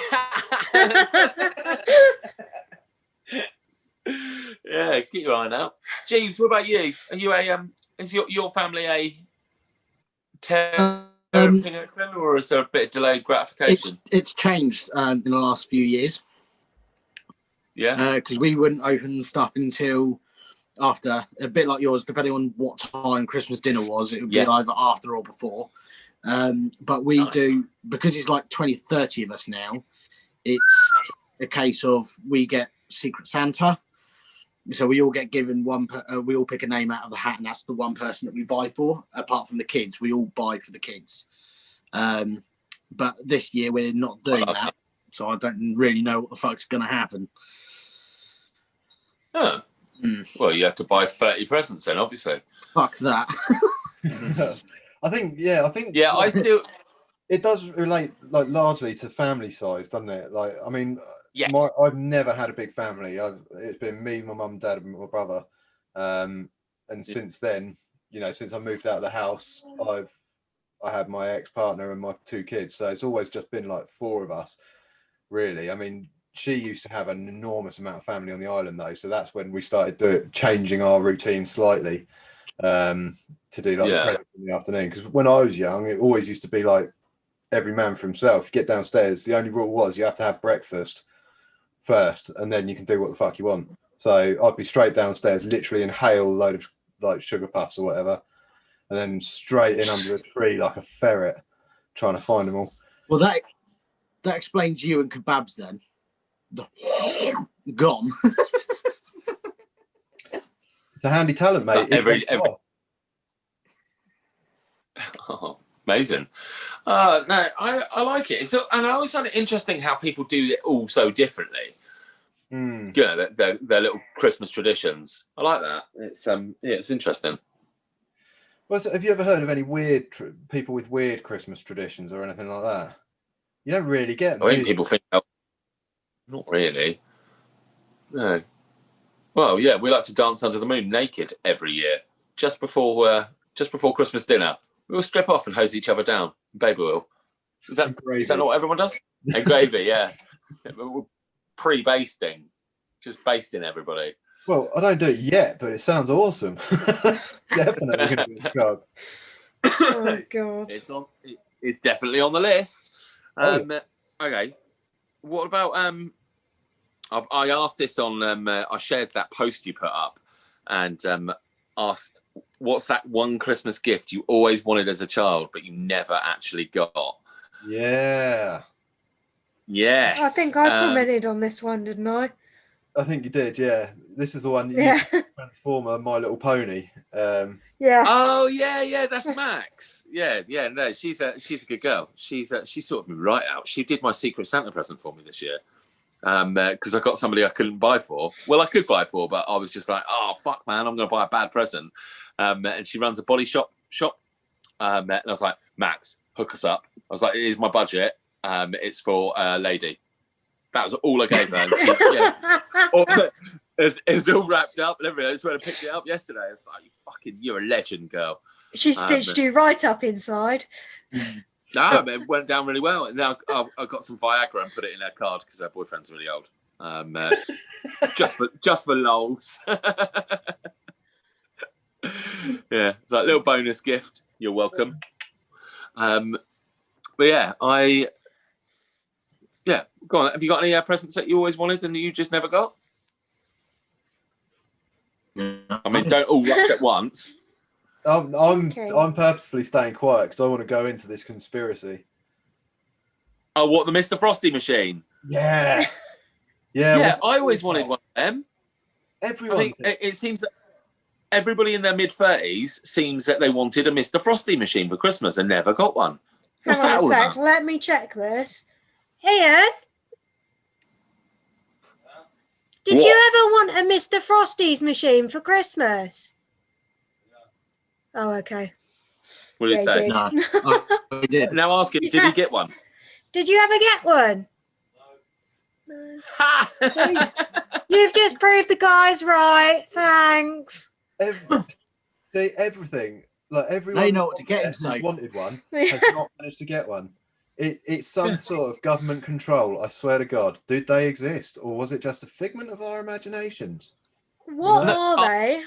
Yeah, get your iron out. Jeeves, what about you? Are you is your family a everything open, or is there a bit of delayed gratification? It's changed in the last few years. Yeah, because we wouldn't open stuff until after, a bit like yours, depending on what time Christmas dinner was. It would be either after or before. But we do, because it's like 20, 30 of us now. It's a case of we get Secret Santa. So we all get given we all pick a name out of the hat, and that's the one person that we buy for. Apart from the kids, we all buy for the kids. But this year we're not doing that, so I don't really know what the fuck's going to happen. Oh. Well, you have to buy 30 presents then, obviously. Fuck that. I think. Yeah, I still. It does relate like largely to family size, doesn't it? Like, I mean, Yes. I've never had a big family. It's been me, my mum, dad, and my brother. And since then, you know, since I moved out of the house, I had my ex-partner and my 2 kids. So it's always just been like 4 of us, really. I mean, she used to have an enormous amount of family on the island though, so that's when we started changing our routine slightly to do like the presents in the afternoon. Because when I was young, it always used to be like every man for himself. You get downstairs, the only rule was you have to have breakfast first, and then you can do what the fuck you want. So I'd be straight downstairs, literally inhale a load of like sugar puffs or whatever, and then straight in under the tree like a ferret, trying to find them all. Well, that explains you and kebabs then. Gone. It's a handy talent, mate. Oh, amazing. No, I like it. And I always find it interesting how people do it all so differently. You know, their little Christmas traditions. I like that. It's interesting. Well, so have you ever heard of any weird people with weird Christmas traditions or anything like that? You don't really get them. I think people think, not really. No. Well, yeah, we like to dance under the moon naked every year, just before Christmas dinner. We'll strip off and hose each other down. Baby will. Is that not what everyone does? And gravy, yeah. We're pre-basting, just basting everybody. Well, I don't do it yet, but it sounds awesome. That's definitely going to be the cards. Oh God! It's definitely on the list. Okay. What about I asked this on I shared that post you put up and asked what's that one Christmas gift you always wanted as a child but you never actually got? Yeah. Yes. I think I commented on this one, didn't I? I think you did, yeah. This is the one Transformer My Little Pony. Yeah. Oh yeah, that's Max. Yeah, no, she's a good girl. She sorted me right out. She did my Secret Santa present for me this year. Because I got somebody I couldn't buy for. Well, I could buy for, but I was just like, oh fuck, man, I'm going to buy a bad present. And she runs a body shop. And I was like, Max, hook us up. I was like, here's my budget. It's for a lady. That was all I gave her. It was all wrapped up and everything. I just went and picked it up yesterday. I was like, you're a legend, girl. She stitched you right up inside. No, it went down really well. And now I got some Viagra and put it in her card because her boyfriend's really old. Just for lols. Yeah, it's like a little bonus gift. You're welcome. But yeah, go on. Have you got any presents that you always wanted and you just never got? I mean, don't all rush at once. I'm purposefully staying quiet because I want to go into this conspiracy. Oh, what, the Mr. Frosty machine? Yeah. Yeah, I always wanted one of them. Everyone. I think it seems that everybody in their mid-30s seems that they wanted a Mr. Frosty machine for Christmas and never got one. What's Hang on that a all sec. about? Let me check this. Ian? Did you ever want a Mr. Frosty's machine for Christmas? Oh, okay. What did he say? No, I did. Now ask him, did he get one? Did you ever get one? No. You've just proved the guy's right. Thanks. Everything. Like everyone They know what to get himself. who wanted one has not managed to get one. It's some sort of government control, I swear to God. Did they exist? Or was it just a figment of our imaginations? What are they?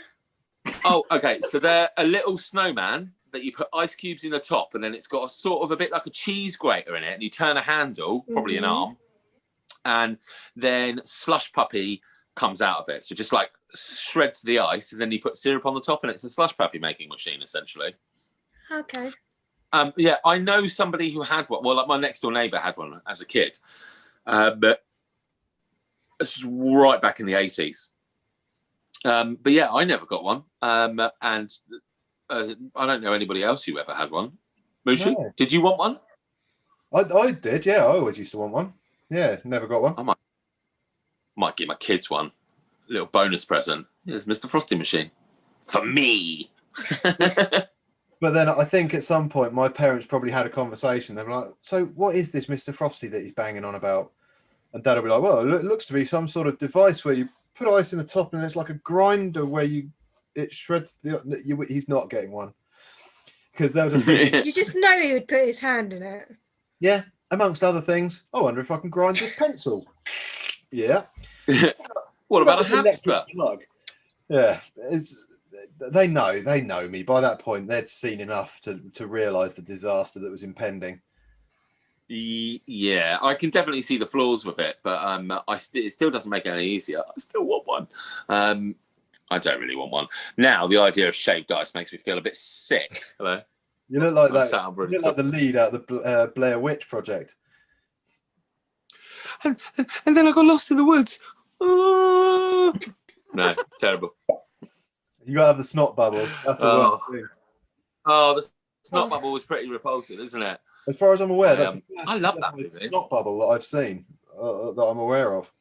Oh, okay. So they're a little snowman that you put ice cubes in the top, and then it's got a sort of a bit like a cheese grater in it, and you turn a handle, probably an arm, and then Slush Puppy comes out of it. So just like shreds the ice, and then you put syrup on the top, and it's a Slush Puppy making machine, essentially. Okay. Yeah, I know somebody who had one. Well, like my next door neighbour had one as a kid. But this was right back in the 80s. But yeah, I never got one. And I don't know anybody else who ever had one. Mushu, did you want one? I did, yeah. I always used to want one. Yeah, never got one. I might get my kids one. little bonus present. Here's Mr. Frosty machine for me. But then I think at some point my parents probably had a conversation. They were like, "So what is this Mr. Frosty that he's banging on about?" And Dad will be like, "Well, it looks to be some sort of device where you put ice in the top and it's like a grinder where it shreds he's not getting one because they'll just think, You just know he would put his hand in it. yeah, amongst other things. I wonder if I can grind this pencil. Yeah. What about a electric hamster? plug? Yeah, they know me. By that point, they'd seen enough to realise the disaster that was impending. Yeah, I can definitely see the flaws with it, but it still doesn't make it any easier. I still want one. I don't really want one. Now, the idea of shaved ice makes me feel a bit sick. Hello? You look like that. Really you look like the lead out of the Blair Witch Project. And then I got lost in the woods. No, terrible. You got to have the snot bubble. That's the worst thing. Oh, the snot bubble was pretty repulsive, isn't it? As far as I'm aware, that's I love that movie. Snot bubble that I've seen, that I'm aware of.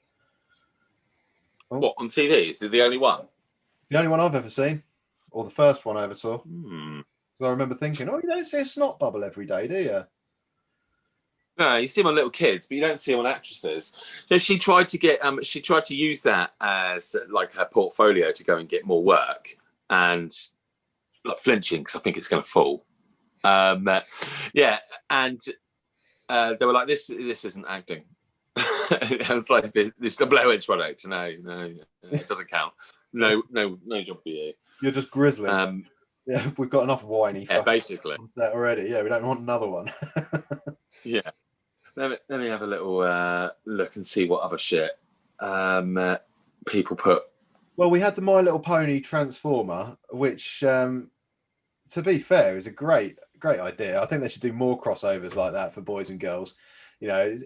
Oh. What, on TV? Is it the only one? It's the only one I've ever seen, or the first one I ever saw. Hmm. So I remember thinking, oh, you don't see a snot bubble every day, do you? No, you see them on little kids, but you don't see them on actresses. So she tried to use that as like her portfolio to go and get more work, and like flinching because I think it's going to fall. Yeah, and they were like, "This isn't acting." I was like, "This is a Blair Witch product. No, it doesn't count. No job for you. You're just grizzly." Yeah, we've got enough whiny. Yeah, basically. On set already. Yeah, we don't want another one. Yeah. Let me have a little look and see what other shit people put. Well, we had the My Little Pony Transformer, which, to be fair, is a great idea. I think they should do more crossovers like that for boys and girls. You know,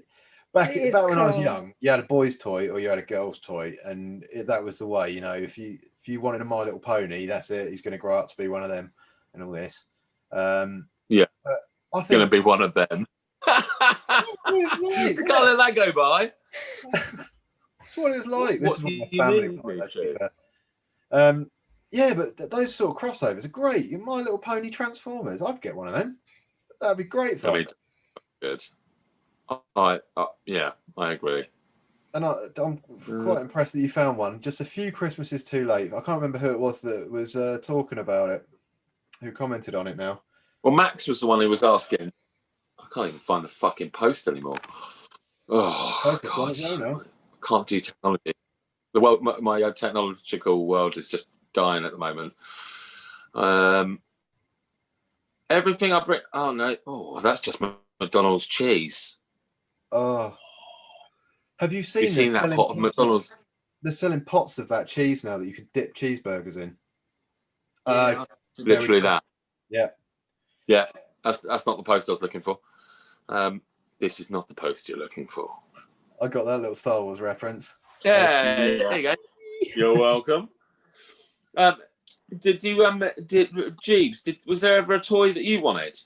back when I was young, you had a boy's toy or you had a girl's toy, and that was the way. You know, if you wanted a My Little Pony, that's it. He's going to grow up to be one of them, and all this. Yeah, I think going to be one of them. You can't let that go by. That's what it was like. This is what my family was like, to be fair. Yeah, but those sort of crossovers are great. My Little Pony Transformers, I'd get one of them. That'd be great fun. Good. Yeah, I agree. And I'm quite impressed that you found one just a few Christmases too late. I can't remember who it was that was talking about it, who commented on it now. Well, Max was the one who was asking. I can't even find the fucking post anymore. Oh, God. I can't do technology. The world, my technological world is just dying at the moment. Everything I bring. Oh, no. Oh, that's just McDonald's cheese. Oh. Have you seen that pot of McDonald's? They're selling pots of that cheese now that you can dip cheeseburgers in. Literally that. Yeah. Yeah. That's not the post I was looking for. This is not the post you're looking for. I got that little Star Wars reference. Yeah, there you go. You're welcome. Jeeves, was there ever a toy that you wanted?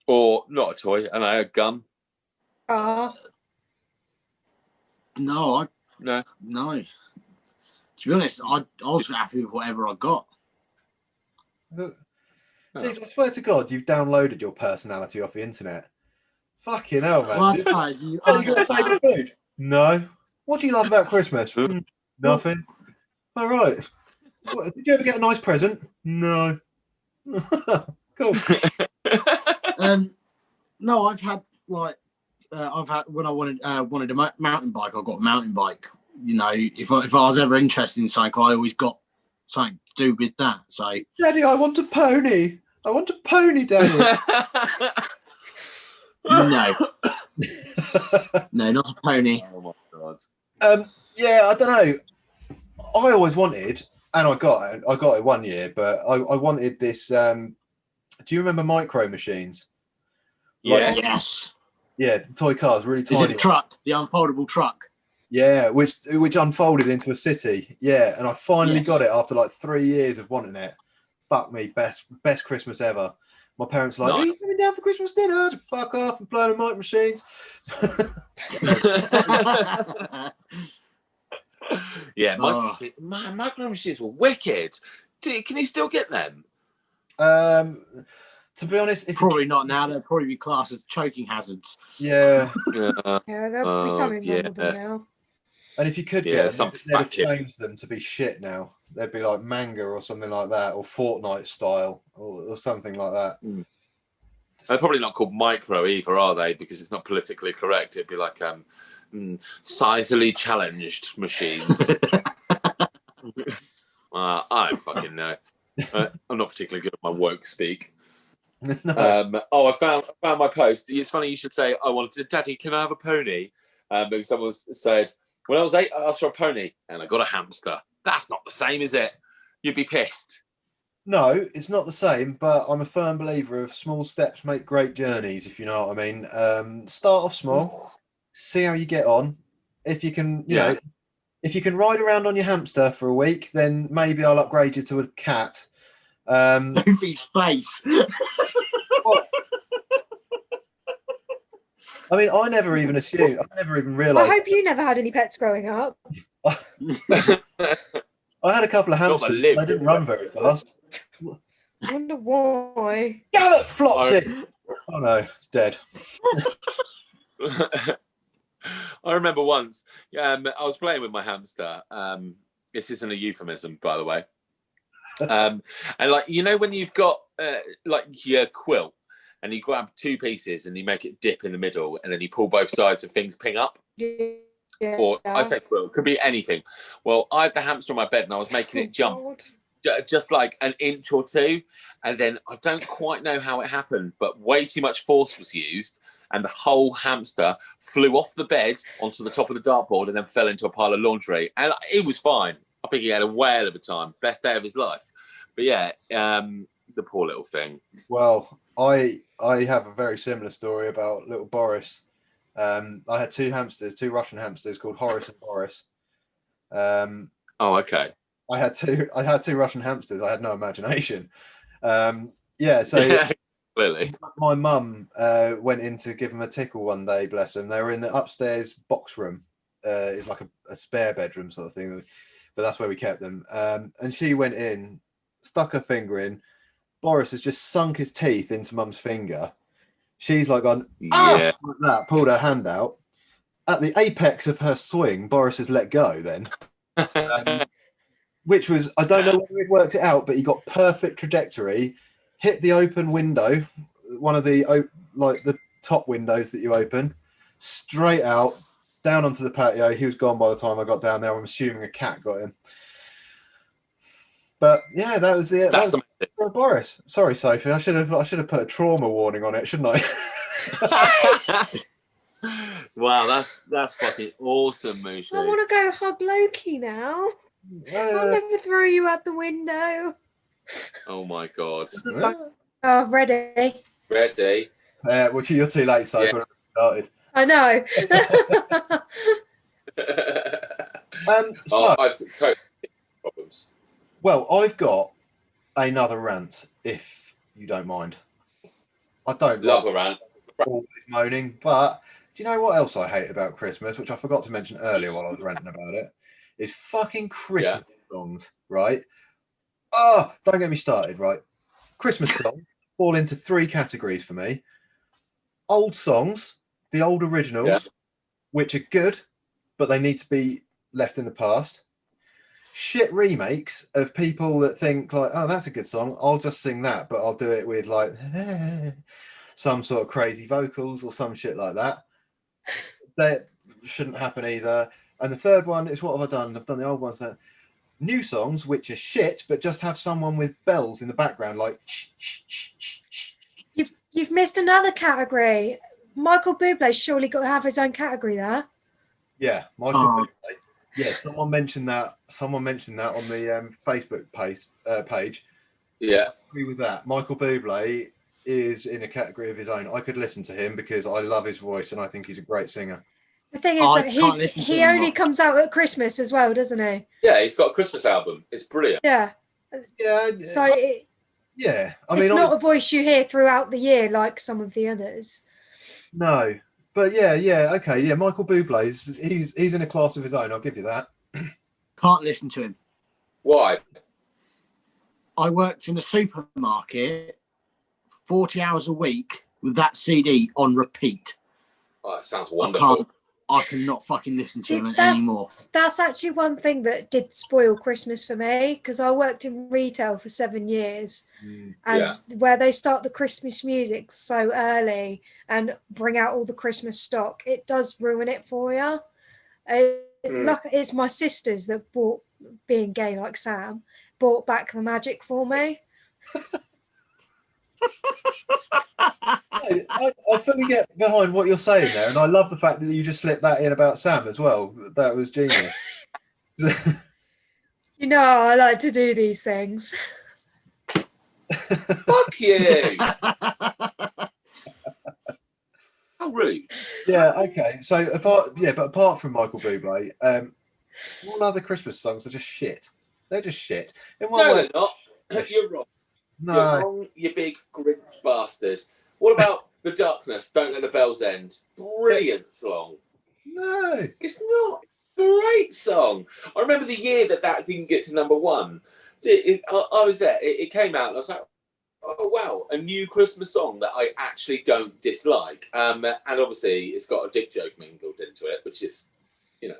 Or not a toy, a gun? No. No. To be honest, I was happy with whatever I got. Jeeves, I swear to God, you've downloaded your personality off the internet. Fucking hell, man. Well, You got a favourite food? No. What do you love about Christmas? Nothing. All right. Did you ever get a nice present? No. Cool. No, I've had when I wanted a mountain bike, I got a mountain bike. You know, if I was ever interested in something, I always got something to do with that. So, Daddy, I want a pony. I want a pony, Daddy. No. No, not a pony. Oh my God. Yeah, I don't know. I always wanted, and I got it one year, but I wanted this. Do you remember Micro Machines? Yes. Yeah, toy cars, really tiny. Is it the truck, the unfoldable truck? Yeah, which unfolded into a city. Yeah, and I finally got it after like 3 years of wanting it. Fuck me, best Christmas ever. My parents were like, "Are you coming down for Christmas dinner?" Fuck off and blowing Micro Machines. Yeah, my microwave machines were wicked. Can you still get them? To be honest, if Probably not now. They'll probably be classed as choking hazards. yeah, Yeah, there'll be something wrong with them now. and if you could Yeah, get some them, they'd have fat kid. changed them to be shit now. They'd be like manga or something like that, or Fortnite style, or something like that. They're probably not called micro either, are they? Because it's not politically correct. It'd be like sizily challenged machines. I don't fucking know. I'm not particularly good at my woke speak. No. I found my post. It's funny you should say I wanted to. Daddy, can I have a pony? Because someone said when I was 8, I asked for a pony and I got a hamster. That's not the same, is it? You'd be pissed. No, it's not the same, but I'm a firm believer of small steps make great journeys, if you know what I mean. Start off small, see how you get on. If you can, you know, if you can ride around on your hamster for a week, then maybe I'll upgrade you to a cat. His face. Well, I mean, I never even assumed, I never even realised. I hope you never had any pets growing up. I had a couple of hamsters, they didn't run very fast. I wonder why. Gallop, Flopsy! Oh no, it's dead. I remember once, I was playing with my hamster. This isn't a euphemism, by the way. And like, you know, when you've got like your quilt and you grab 2 pieces and you make it dip in the middle and then you pull both sides and things ping up. Yeah. Or I say quilt, could be anything. Well, I had the hamster on my bed and I was making it jump just like an inch or 2. And then I don't quite know how it happened, but way too much force was used. And the whole hamster flew off the bed onto the top of the dartboard and then fell into a pile of laundry. And it was fine. I think he had a whale of a time. Best day of his life. But yeah, the poor little thing. Well, I have a very similar story about little Boris. I had 2 hamsters, 2 Russian hamsters called Horace and Boris. Oh, okay. I had two Russian hamsters. I had no imagination. Yeah, so clearly, my mum went in to give them a tickle one day. Bless them. They were in the upstairs box room. It's like a spare bedroom sort of thing, but that's where we kept them. And she went in, stuck her finger in. Boris has just sunk his teeth into mum's finger. She's like gone, like that, pulled her hand out. At the apex of her swing, Boris has let go then. Which was, I don't know whether he'd worked it out, but he got perfect trajectory, hit the open window, one of the like the top windows that you open, straight out, down onto the patio. He was gone by the time I got down there. I'm assuming a cat got him. But yeah, that was it. That's Boris. Sorry, Sophie. I should have put a trauma warning on it, shouldn't I? Yes! Wow, that's fucking awesome, Mushu. I want to go hug Loki now. I'll never throw you out the window. Oh my god. Oh, ready. Ready? Well, you're too late, Sophie. Yeah. Started. I know. So, I've totally problems. well, I've got another rant, if you don't mind. I don't Love a rant. Always moaning, but do you know what else I hate about Christmas, which I forgot to mention earlier while I was ranting about it, is fucking Christmas songs, right? Oh, don't get me started, right? Christmas songs fall into 3 categories for me. Old songs, the old originals, which are good, but they need to be left in the past. Shit remakes of people that think like, oh, that's a good song, I'll just sing that, but I'll do it with like some sort of crazy vocals or some shit like that. That shouldn't happen either. And the third one is, what have I done? I've done the old ones now. New songs which are shit, but just have someone with bells in the background, like shh, shh, shh, shh, shh. You've missed another category. Michael Bublé's surely got to have his own category there. Yeah, Michael Bublé. Yeah, someone mentioned that. Someone mentioned that on the Facebook page. Yeah, I agree with that. Michael Bublé is in a category of his own. I could listen to him because I love his voice and I think he's a great singer. The thing is that he only comes out at Christmas as well, doesn't he? Yeah, he's got a Christmas album. It's brilliant. Yeah. Yeah. So yeah, I it's mean, not a voice you hear throughout the year like some of the others. No, but okay, yeah. Michael Bublé he's in a class of his own. I'll give you that. Can't listen to him. Why? I worked in a supermarket 40 hours a week with that CD on repeat. Oh, that sounds wonderful. I cannot fucking listen to him that's, anymore. That's actually one thing that did spoil Christmas for me, because I worked in retail for 7 years, and where they start the Christmas music so early and bring out all the Christmas stock, it does ruin it for you. It's my sisters that bought, being gay like Sam, brought back the magic for me. I fully get behind what you're saying there, and I love the fact that you just slipped that in about Sam as well. That was genius. You know, I like to do these things. Fuck you! How rude. Yeah. Okay. So apart from Michael Bublé, all other Christmas songs are just shit. They're just shit. No, they're not. You're wrong. No. You're wrong, you big Grinch bastard. What about The Darkness, Don't Let the Bells End? Brilliant song. No. It's not. Great song. I remember the year that didn't get to number one. I was there. It came out and I was like, oh, wow, a new Christmas song that I actually don't dislike. And obviously it's got a dick joke mingled into it, which is, you know,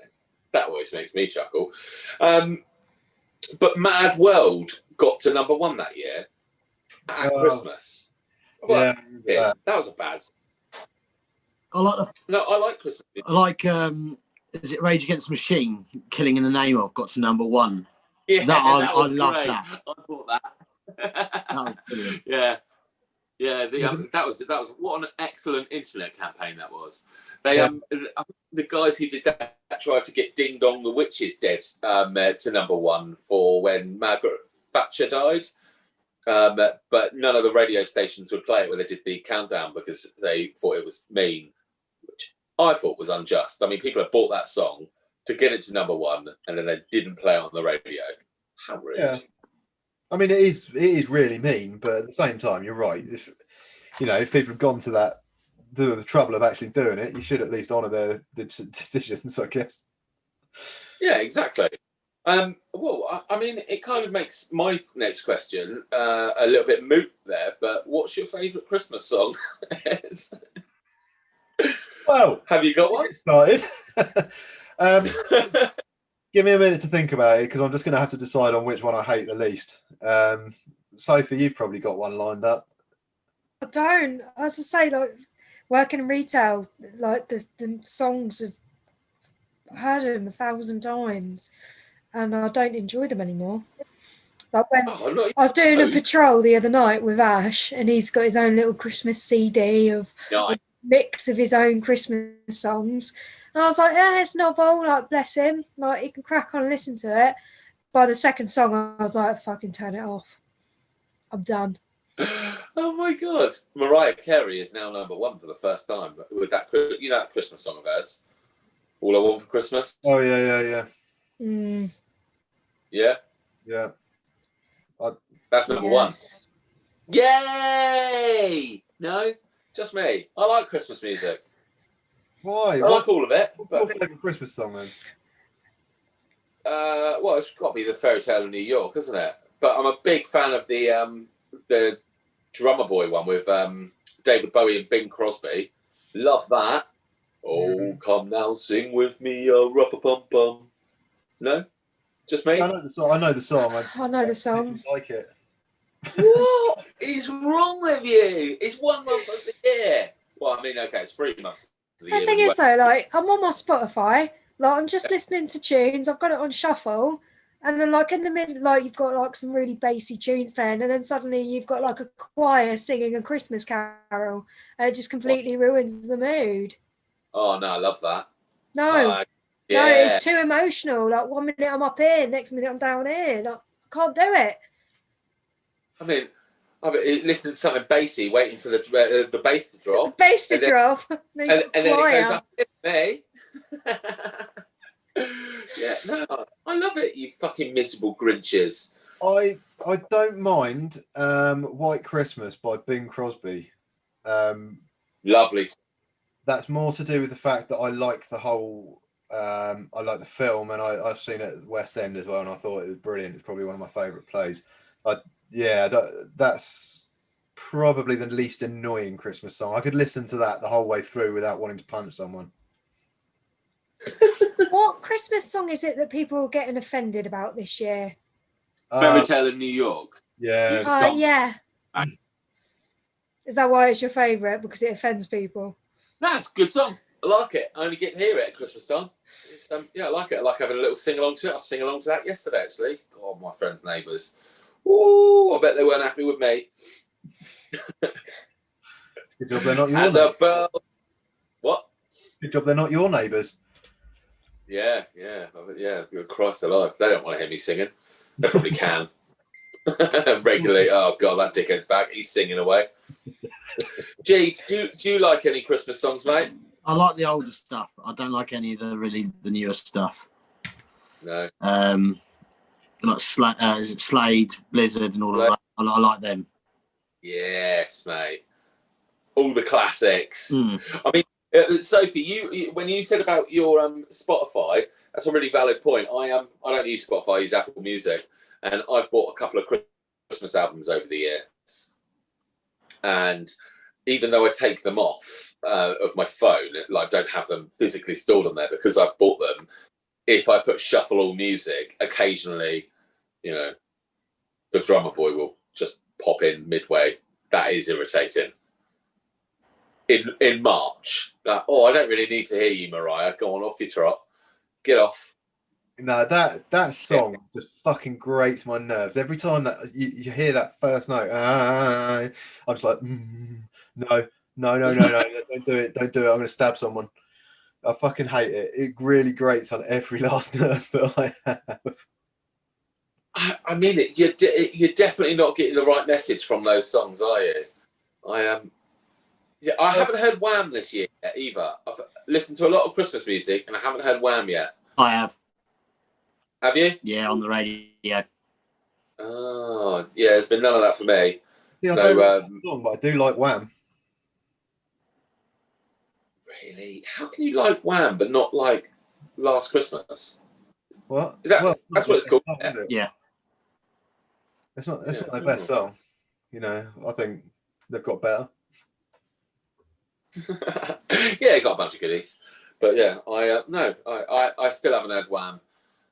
that always makes me chuckle. But Mad World got to number one that year at Christmas. Well, that was a bad song. I like Christmas. I like, is it Rage Against the Machine? Killing in the Name Of got to number one. Yeah, I love that. I bought that. That was brilliant. Yeah. That was what an excellent internet campaign that was. They the guys who did that tried to get Ding Dong the Witch is Dead to number one for when Margaret Thatcher died. But none of the radio stations would play it when they did the countdown because they thought it was mean, which I thought was unjust. I mean, people have bought that song to get it to number one, and then they didn't play it on the radio. How rude! Yeah. I mean, it is really mean, but at the same time, you're right. If people have gone to the trouble of actually doing it, you should at least honour their decisions, I guess. Yeah, exactly. Well, I mean, it kind of makes my next question a little bit moot there, but what's your favourite Christmas song? Well, have you got one? It started. Give me a minute to think about it, because I'm just going to have to decide on which one I hate the least. Sophie, you've probably got one lined up. I don't. As I say, like, working in retail, like the songs I've heard them 1,000 times, and I don't enjoy them anymore. Like when I was doing a patrol the other night with Ash, and he's got his own little Christmas CD of a mix of his own Christmas songs. And I was like, yeah, it's novel, like, bless him. Like, he can crack on and listen to it. By the second song, I was like, fucking turn it off. I'm done. Oh my God. Mariah Carey is now number one for the first time with that, that Christmas song of hers, All I Want for Christmas. Oh, yeah. Yeah? Yeah. That's number one. Yay! No, just me. I like Christmas music. Why? I like all of it. What's your favourite Christmas song then? Well, it's got to be the Fairy Tale of New York, isn't it? But I'm a big fan of the Drummer Boy one with David Bowie and Bing Crosby. Love that. Oh, come now, sing with me, rup-a-pum-pum. No? Just me? I know the song. I know the song. I like it. What is wrong with you? It's 1 month of the year. Well, I mean, okay, it's 3 months. The thing is, though, like, I'm on my Spotify, like, I'm just listening to tunes, I've got it on shuffle, and then, like, in the middle, like, you've got, like, some really bassy tunes playing, and then suddenly you've got, like, a choir singing a Christmas carol, and it just completely ruins the mood. Oh, no, I love that. No, it's too emotional. Like, 1 minute I'm up here, next minute I'm down here. Like, I can't do it. I mean, listening to something bassy, waiting for the bass to drop. The bass to drop. And then it goes up, it's me. Yeah, no, I love it, you fucking miserable Grinches. I don't mind White Christmas by Bing Crosby. Lovely. That's more to do with the fact that I like the whole I like the film, and I've seen it at West End as well, and I thought it was brilliant. It's probably one of my favourite plays. That's probably the least annoying Christmas song. I could listen to that the whole way through without wanting to punch someone. What Christmas song is it that people are getting offended about this year? Fairy Tale in New York. Yeah. Yeah. Is that why it's your favourite? Because it offends people? That's a good song. I like it. I only get to hear it at Christmas time. It's, I like it. I like having a little sing along to it. I was singing along to that yesterday, actually. God, my friends' neighbours. Ooh, I bet they weren't happy with me. Good job they're not your neighbours. What? Good job they're not your neighbours. Yeah. Christ alive. They don't want to hear me singing. They probably can. Regularly. Oh, God, that dickhead's back. He's singing away. G, do you like any Christmas songs, mate? I like the older stuff. I don't like any of the newer stuff. No. Like is it Slade, Blizzard, and all of that. I like them. Yes, mate. All the classics. I mean, Sophie, you when you said about your Spotify, that's a really valid point. I don't use Spotify. I use Apple Music, and I've bought a couple of Christmas albums over the years. And even though I take them off of my phone, like don't have them physically stored on there because I've bought them, if I put shuffle all music, occasionally, the drummer boy will just pop in midway. That is irritating. In March, like, I don't really need to hear you, Mariah. Go on, off your trot. Get off. No, that song just fucking grates my nerves. Every time that you hear that first note, I'm just like, no, don't do it. I'm going to stab someone. I fucking hate it. It really grates on every last nerve that I have. I mean, you're definitely not getting the right message from those songs, are you? I haven't heard Wham this year either. I've listened to a lot of Christmas music, and I haven't heard Wham yet. I have. Have you? Yeah, on the radio. Oh, yeah. There's been none of that for me. Yeah, I don't like the song, but I do like Wham. Really? How can you like Wham but not like Last Christmas? What? Is that? That's what it's called. Song, is it? Yeah. It's not their best song. I think they've got better. Yeah, got a bunch of goodies, but yeah, I still haven't heard Wham.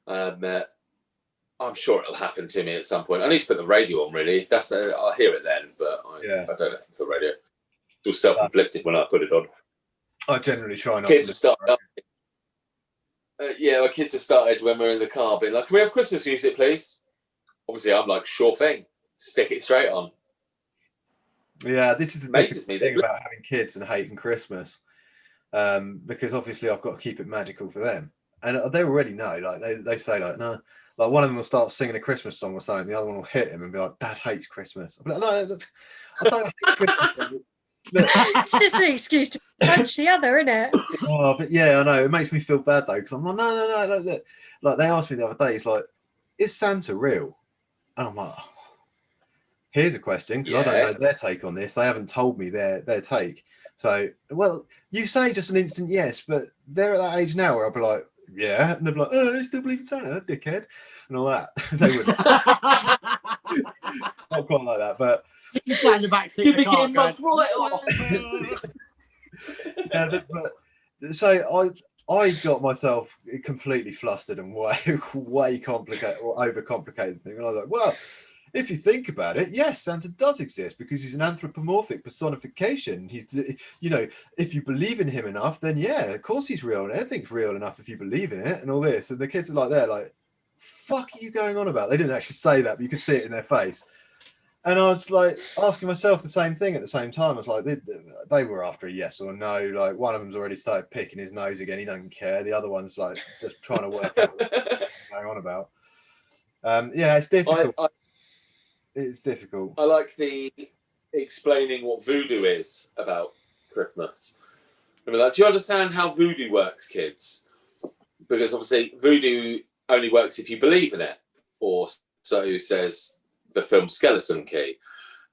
I'm sure it'll happen to me at some point. I need to put the radio on, really. If I'll hear it then, but I don't listen to the radio. It's all self-inflicted when I put it on. I generally try not kids to. Have started. My kids have started when we're in the car, being like, "Can we have Christmas music, please?" Obviously, I'm like, "Sure thing." Stick it straight on. Yeah, this is the Amazes thing about having kids and hating Christmas, because obviously I've got to keep it magical for them, and they already know. Like they say, like, no, like one of them will start singing a Christmas song or something, the other one will hit him and be like, "Dad hates Christmas." I'll be like, "No, look, I don't hate Christmas." It's just an excuse to punch the other, isn't it? Oh, but yeah, I know. It makes me feel bad though, because I'm like, no. Look. Like they asked me the other day, it's like, is Santa real? And I'm like, here's a question, because I don't know their take on this. They haven't told me their take. So, well, you say just an instant yes, but they're at that age now where I'll be like, yeah, and they'll be like, oh, I still believe in Santa, dickhead, and all that. They wouldn't. Not quite like that, but you sat in the back seat. You're beginning my right off. So I got myself completely flustered and way complicated or overcomplicated thing, and I was like, well, if you think about it, yes, Santa does exist because he's an anthropomorphic personification. He's, if you believe in him enough, then yeah, of course he's real, and anything's real enough if you believe in it, and all this. And the kids are like, they're like, fuck are you going on about? They didn't actually say that, but you could see it in their face. And I was like asking myself the same thing at the same time. I was like, they were after a yes or no. Like one of them's already started picking his nose again. He doesn't care. The other one's like just trying to work out what's going on about. Yeah, it's difficult. It's difficult. I like the explaining what voodoo is about Christmas. I mean, like, do you understand how voodoo works, kids? Because obviously voodoo only works if you believe in it, or so says the film Skeleton Key.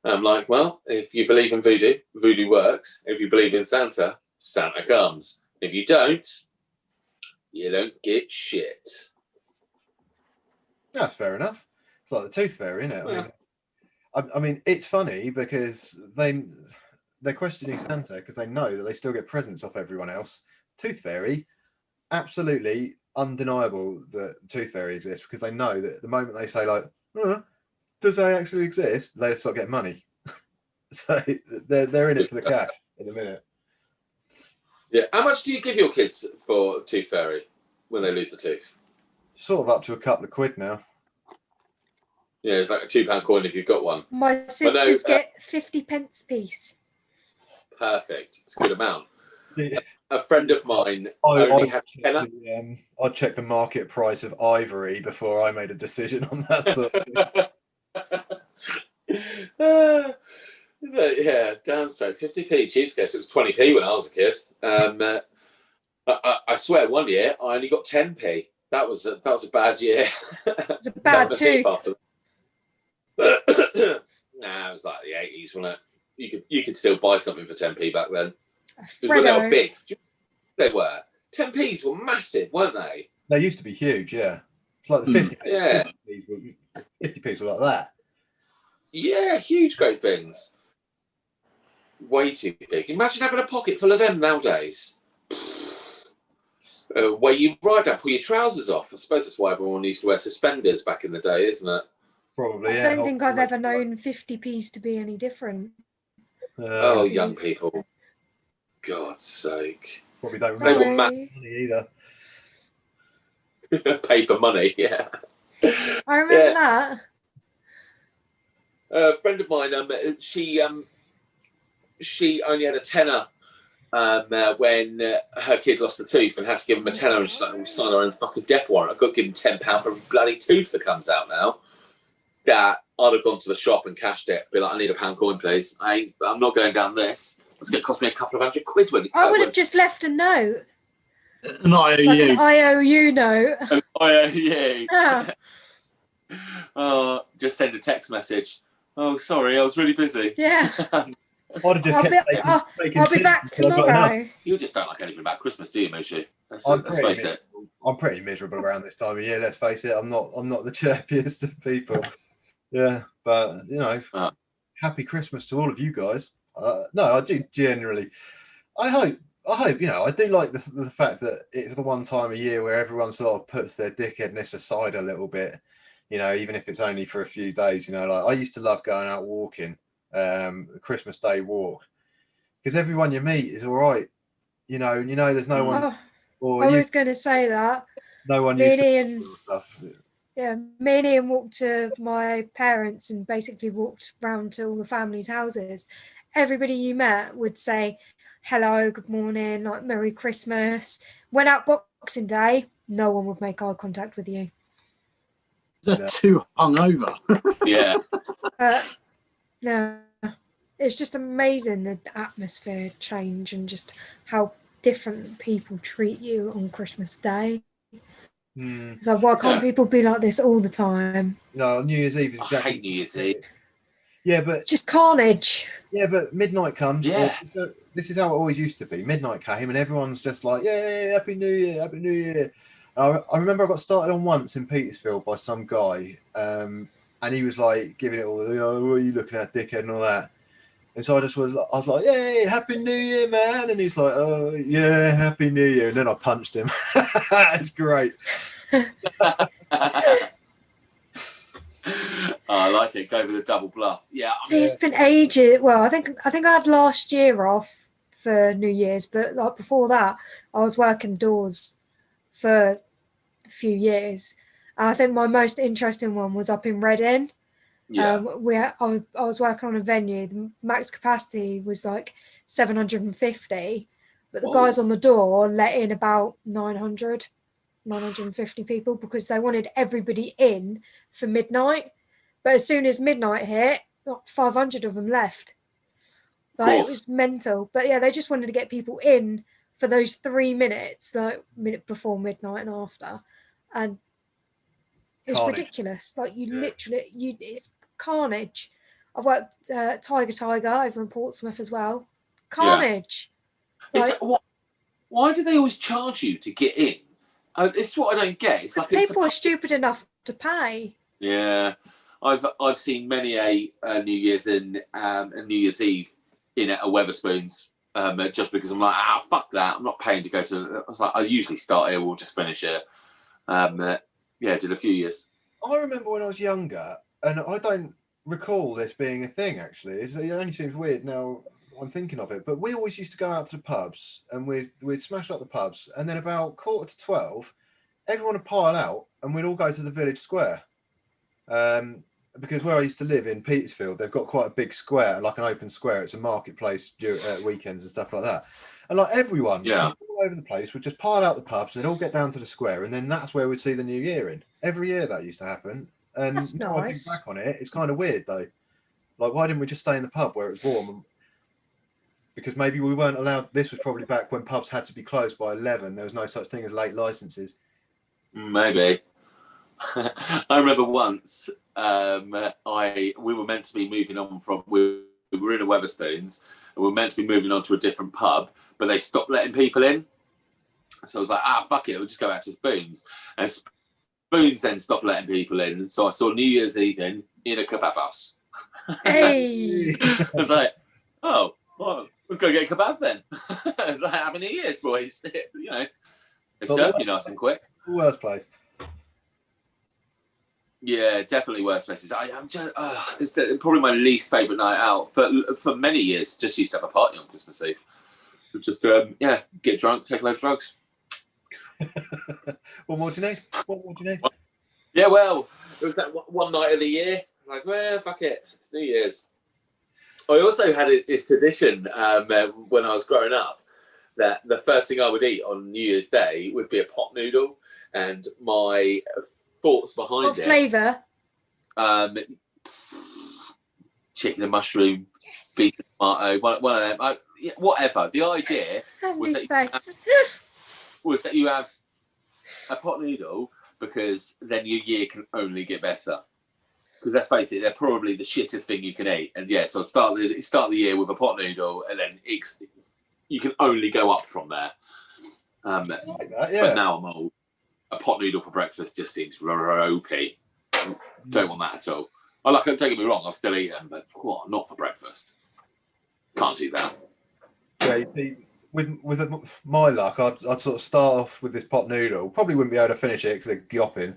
And I'm like, well, if you believe in voodoo, voodoo works. If you believe in Santa, Santa comes. If you don't, you don't get shit. That's fair enough. It's like the Tooth Fairy, isn't it? Yeah. I mean, it's funny because they're questioning Santa because they know that they still get presents off everyone else. Tooth Fairy, absolutely undeniable that Tooth Fairy exists because they know that the moment they say like, does they actually exist, they start getting money. So they're in it for the cash at the minute. Yeah. How much do you give your kids for Tooth Fairy when they lose a tooth? Sort of up to a couple of quid now. Yeah, it's like a £2 coin if you've got one. My sisters get 50p piece. Perfect. It's a good amount. Yeah. A friend of mine only had tenner. I'd check the market price of ivory before I made a decision on that sort of thing. Yeah, damn straight. 50p, cheapskates. It was 20p when I was a kid. I swear, one year I only got 10p. That was a bad year. It's a bad tooth. Nah, it was like the 80s, wasn't it? You could still buy something for 10p back then. Because when they were big, they were. 10p's were massive, weren't they? They used to be huge, yeah. It's like the 50p. Yeah. 50p's were like that. Yeah, huge, great things. Way too big. Imagine having a pocket full of them nowadays. Where you ride down, pull your trousers off. I suppose that's why everyone used to wear suspenders back in the day, isn't it? Probably, I don't think I've ever known 50p's to be any different. Oh, young people. God's sake. Probably don't They remember were money either. Paper money, yeah. I remember that. A friend of mine, she only had a tenner when her kid lost a tooth and had to give him a tenner, and she's like, sign her own fucking death warrant. I've got to give him £10 for a bloody tooth that comes out now. Yeah, I'd have gone to the shop and cashed it. Be like, I need a £1 coin, please. I'm not going down this. It's going to cost me a couple of £100 when I would have just left a note. An IOU. Like an IOU note. An IOU. Yeah. Just send a text message. Oh, sorry, I was really busy. Yeah. I'd have just I'll be back tomorrow. You just don't like anything about Christmas, do you, Mushu? Let's face it. I'm pretty miserable around this time of year. Let's face it. I'm not the chirpiest of people. Yeah, but happy Christmas to all of you guys. No, I do generally. I hope. I do like the fact that it's the one time a year where everyone sort of puts their dickheadness aside a little bit. Even if it's only for a few days. Like I used to love going out walking. Christmas Day walk, because everyone you meet is all right, there's no one. I was going to say that. No one. Me and Ian walked to my parents and basically walked round to all the family's houses. Everybody you met would say hello, good morning, like Merry Christmas. Went out Boxing Day, no one would make eye contact with you. They're too hungover. Yeah. No, it's just amazing, the atmosphere change and just how different people treat you on Christmas Day. So why can't people be like this all the time? No, New Year's Eve is exactly. I hate New Year's Eve. Yeah, but just carnage. Yeah, but midnight comes. Yeah. This is how it always used to be. Midnight came and everyone's just like, yeah, Happy New Year, Happy New Year. I remember I got started on once in Petersfield by some guy, and he was like giving it all, what are you looking at, dickhead, and all that. And so I was like, yay, Happy New Year, man. And he's like, oh, yeah, Happy New Year. And then I punched him. It's great. I like it. Go with a double bluff. Yeah. It's been ages. Well, I think I had last year off for New Year's, but like before that, I was working doors for a few years. I think my most interesting one was up in Reading. Yeah. I was working on a venue. The max capacity was like 750, but the guys on the door let in about 950 people because they wanted everybody in for midnight. But as soon as midnight hit, 500 of them left. Like, it was mental. But yeah, they just wanted to get people in for those 3 minutes, like minute before midnight and after. And it's ridiculous. Like it's carnage. I've worked Tiger over in Portsmouth as well. Carnage. Yeah. Why do they always charge you to get in? It's what I don't get. It's like people are stupid enough to pay. Yeah, I've seen many a New Year's and New Year's Eve in at a Weatherspoons just because I'm like, fuck that, I'm not paying to go to. I was like, I usually start here, we'll just finish it. Did a few years. I remember when I was younger, and I don't recall this being a thing. Actually, it only seems weird now I'm thinking of it. But we always used to go out to the pubs, and we'd smash up the pubs, and then about 11:45, everyone would pile out, and we'd all go to the village square. Because where I used to live in Petersfield, they've got quite a big square, like an open square. It's a marketplace during weekends and stuff like that. And like everyone from all over the place would just pile out the pubs and all get down to the square, and then that's where we'd see the new year in. Every year that used to happen. And that's now nice. I think back on it, it's kind of weird though. Like, why didn't we just stay in the pub where it was warm? Because maybe we weren't allowed. This was probably back when pubs had to be closed by 11. There was no such thing as late licenses. Maybe. I remember once we were meant to be moving on from. We were in a Weatherspoons, and we were meant to be moving on to a different pub, but they stopped letting people in. So I was like, fuck it, we'll just go back to Spoons. And Spoons then stopped letting people in. And so I saw New Year's Eve in a kebab house. Hey! I was like, oh, well, let's go get a kebab then. I was like, Happy New Year's, boys. You know, they serve you nice and quick. Worst place. Yeah, definitely worst places. I'm just, it's probably my least favourite night out for many years. Just used to have a party on Christmas Eve. Just get drunk, take a load of drugs. What more do you need? Yeah, well, it was that one night of the year. Like, well, fuck it, it's New Year's. I also had this tradition when I was growing up that the first thing I would eat on New Year's Day would be a pot noodle, and my thoughts behind what flavour? Chicken and mushroom, beef and tomato, one of them. Whatever. The idea was that you have a pot noodle because then your year can only get better. Because let's face it, they're probably the shittest thing you can eat. And so start the year with a pot noodle, and then you can only go up from there. Like that, yeah. But now I'm old. A pot noodle for breakfast just seems ropey. Don't want that at all. Don't get me wrong, I'll still eat them, but not for breakfast. Can't do that. Yeah, you see, with my luck, I'd sort of start off with this pot noodle. Probably wouldn't be able to finish it because they're gyopping.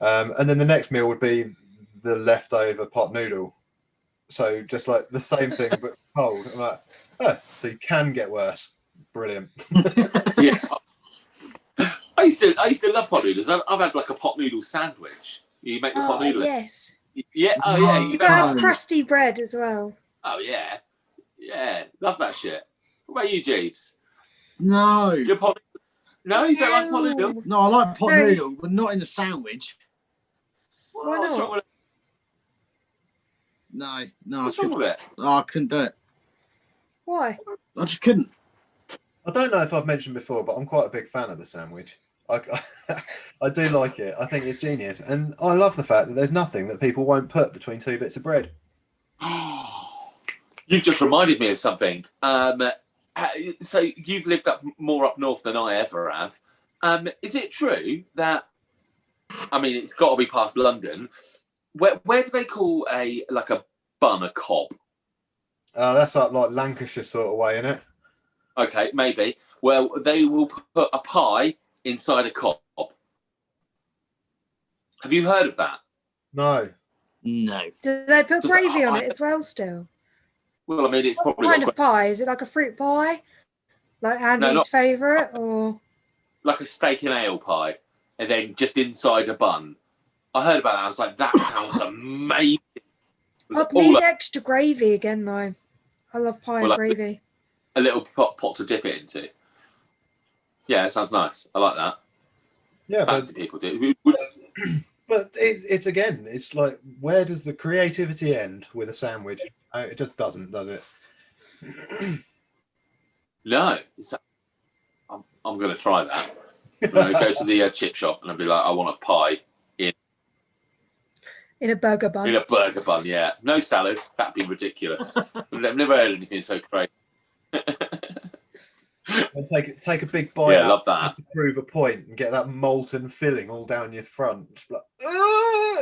And then the next meal would be the leftover pot noodle. So just like the same thing, but cold. I'm like, so you can get worse. Brilliant. Yeah. I used to love pot noodles. I've had like a pot noodle sandwich. You make the pot noodle. Yes. Yeah. Oh yeah. You got to have crusty bread as well. Oh yeah. Yeah. Love that shit. What about you, Jeeves? No. You're pot. No, you don't like pot noodle. No, I like pot noodle, but not in the sandwich. Why not? What's wrong with it? No. What's wrong with it? I couldn't do it. Why? I just couldn't. I don't know if I've mentioned before, but I'm quite a big fan of the sandwich. I do like it. I think it's genius. And I love the fact that there's nothing that people won't put between two bits of bread. You've just reminded me of something. So you've lived more up north than I ever have. Is it true that, I mean, it's got to be past London. Where do they call a bun a cob? That's like Lancashire sort of way, isn't it? Okay, maybe. Well, they will put a pie inside a cob. Have you heard of that? No. No. Do they put gravy on it as well still? Well, I mean, it's What probably kind of pie? Is it like a fruit pie? Like Andy's favourite, or like a steak and ale pie, and then just inside a bun. I heard about that. I was like, that sounds amazing. I'd need extra gravy again, though. I love pie and gravy. A little pot to dip it into. Yeah, it sounds nice. I like that. Yeah, fancy people do. But it's like, where does the creativity end with a sandwich? It just doesn't, does it? No. I'm going to try that. I'm going to go to the chip shop and I'll be like, I want a pie in a burger bun. In a burger bun, yeah. No salad. That'd be ridiculous. I've never heard anything so crazy. And take a big bite Yeah, out love that. just to prove a point and get that molten filling all down your front. Just like, "Ah!"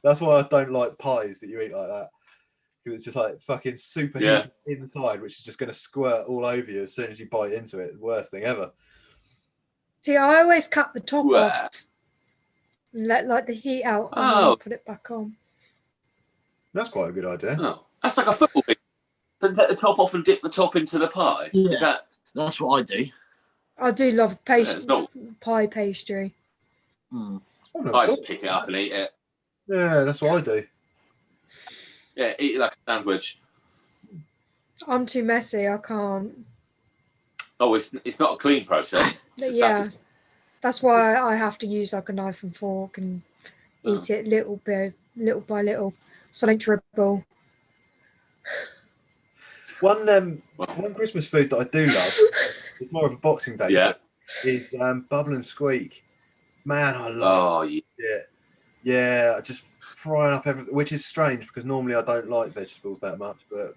That's why I don't like pies that you eat like that. Because it's just like fucking super heated inside, which is just going to squirt all over you as soon as you bite into it. Worst thing ever. See, I always cut the top Well. off and let like the heat out and then Oh. put it back on. That's quite a good idea. Oh, that's like a football thing. Then take the top off and dip the top into the pie. Yeah. Is that? That's what I do. I do love It's not. pie pastry. I just pick it up and eat it. Yeah, that's what I do. Yeah, eat it like a sandwich. I'm too messy. I can't. Oh, it's not a clean process. Yeah, that's why I have to use like a knife and fork and eat it little by little, so I don't dribble. One Christmas food that I do love, it's more of a Boxing Day. Yeah. Is Bubble and Squeak. Man, I love it. Yeah, just frying up everything, which is strange because normally I don't like vegetables that much, but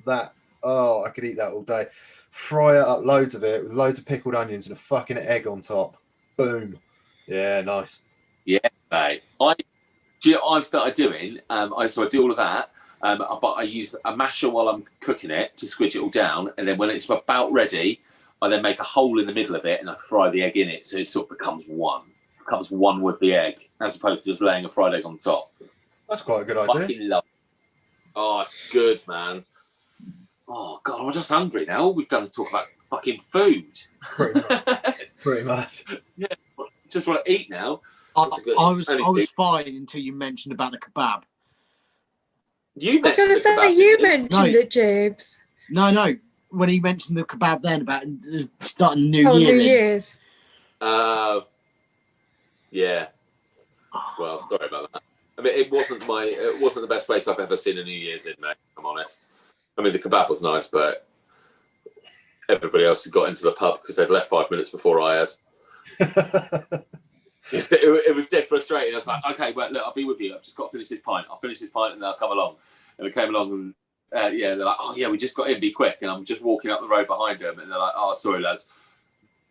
I could eat that all day. Fry it up, loads of it, with loads of pickled onions and a fucking egg on top. Boom. Yeah, nice. Yeah, mate. I've started doing, so I do all of that, but I use a masher while I'm cooking it to squidge it all down, and then when it's about ready, I then make a hole in the middle of it and I fry the egg in it, so it sort of becomes one with the egg, as opposed to just laying a fried egg on top. That's quite a good idea. Fucking love it. Oh, it's good, man. Oh, God, I'm just hungry now. All we've done is talk about fucking food. Pretty much. Yeah, just want to eat now. I was fine until you mentioned about the kebab. I was going to say, you mentioned it, Jibs. No. When he mentioned the kebab then about starting New Year. New Year's. Yeah. Well, sorry about that. I mean, it wasn't the best place I've ever seen a New Year's in, mate, if I'm honest. I mean, the kebab was nice, but everybody else had got into the pub because they'd left 5 minutes before I had. It was dead frustrating. I was like, okay, well, look, I'll be with you. I've just got to finish this pint. I'll finish this pint and then I'll come along. And I came along and, they're like, oh, yeah, we just got in, be quick. And I'm just walking up the road behind them. And they're like, oh, sorry, lads,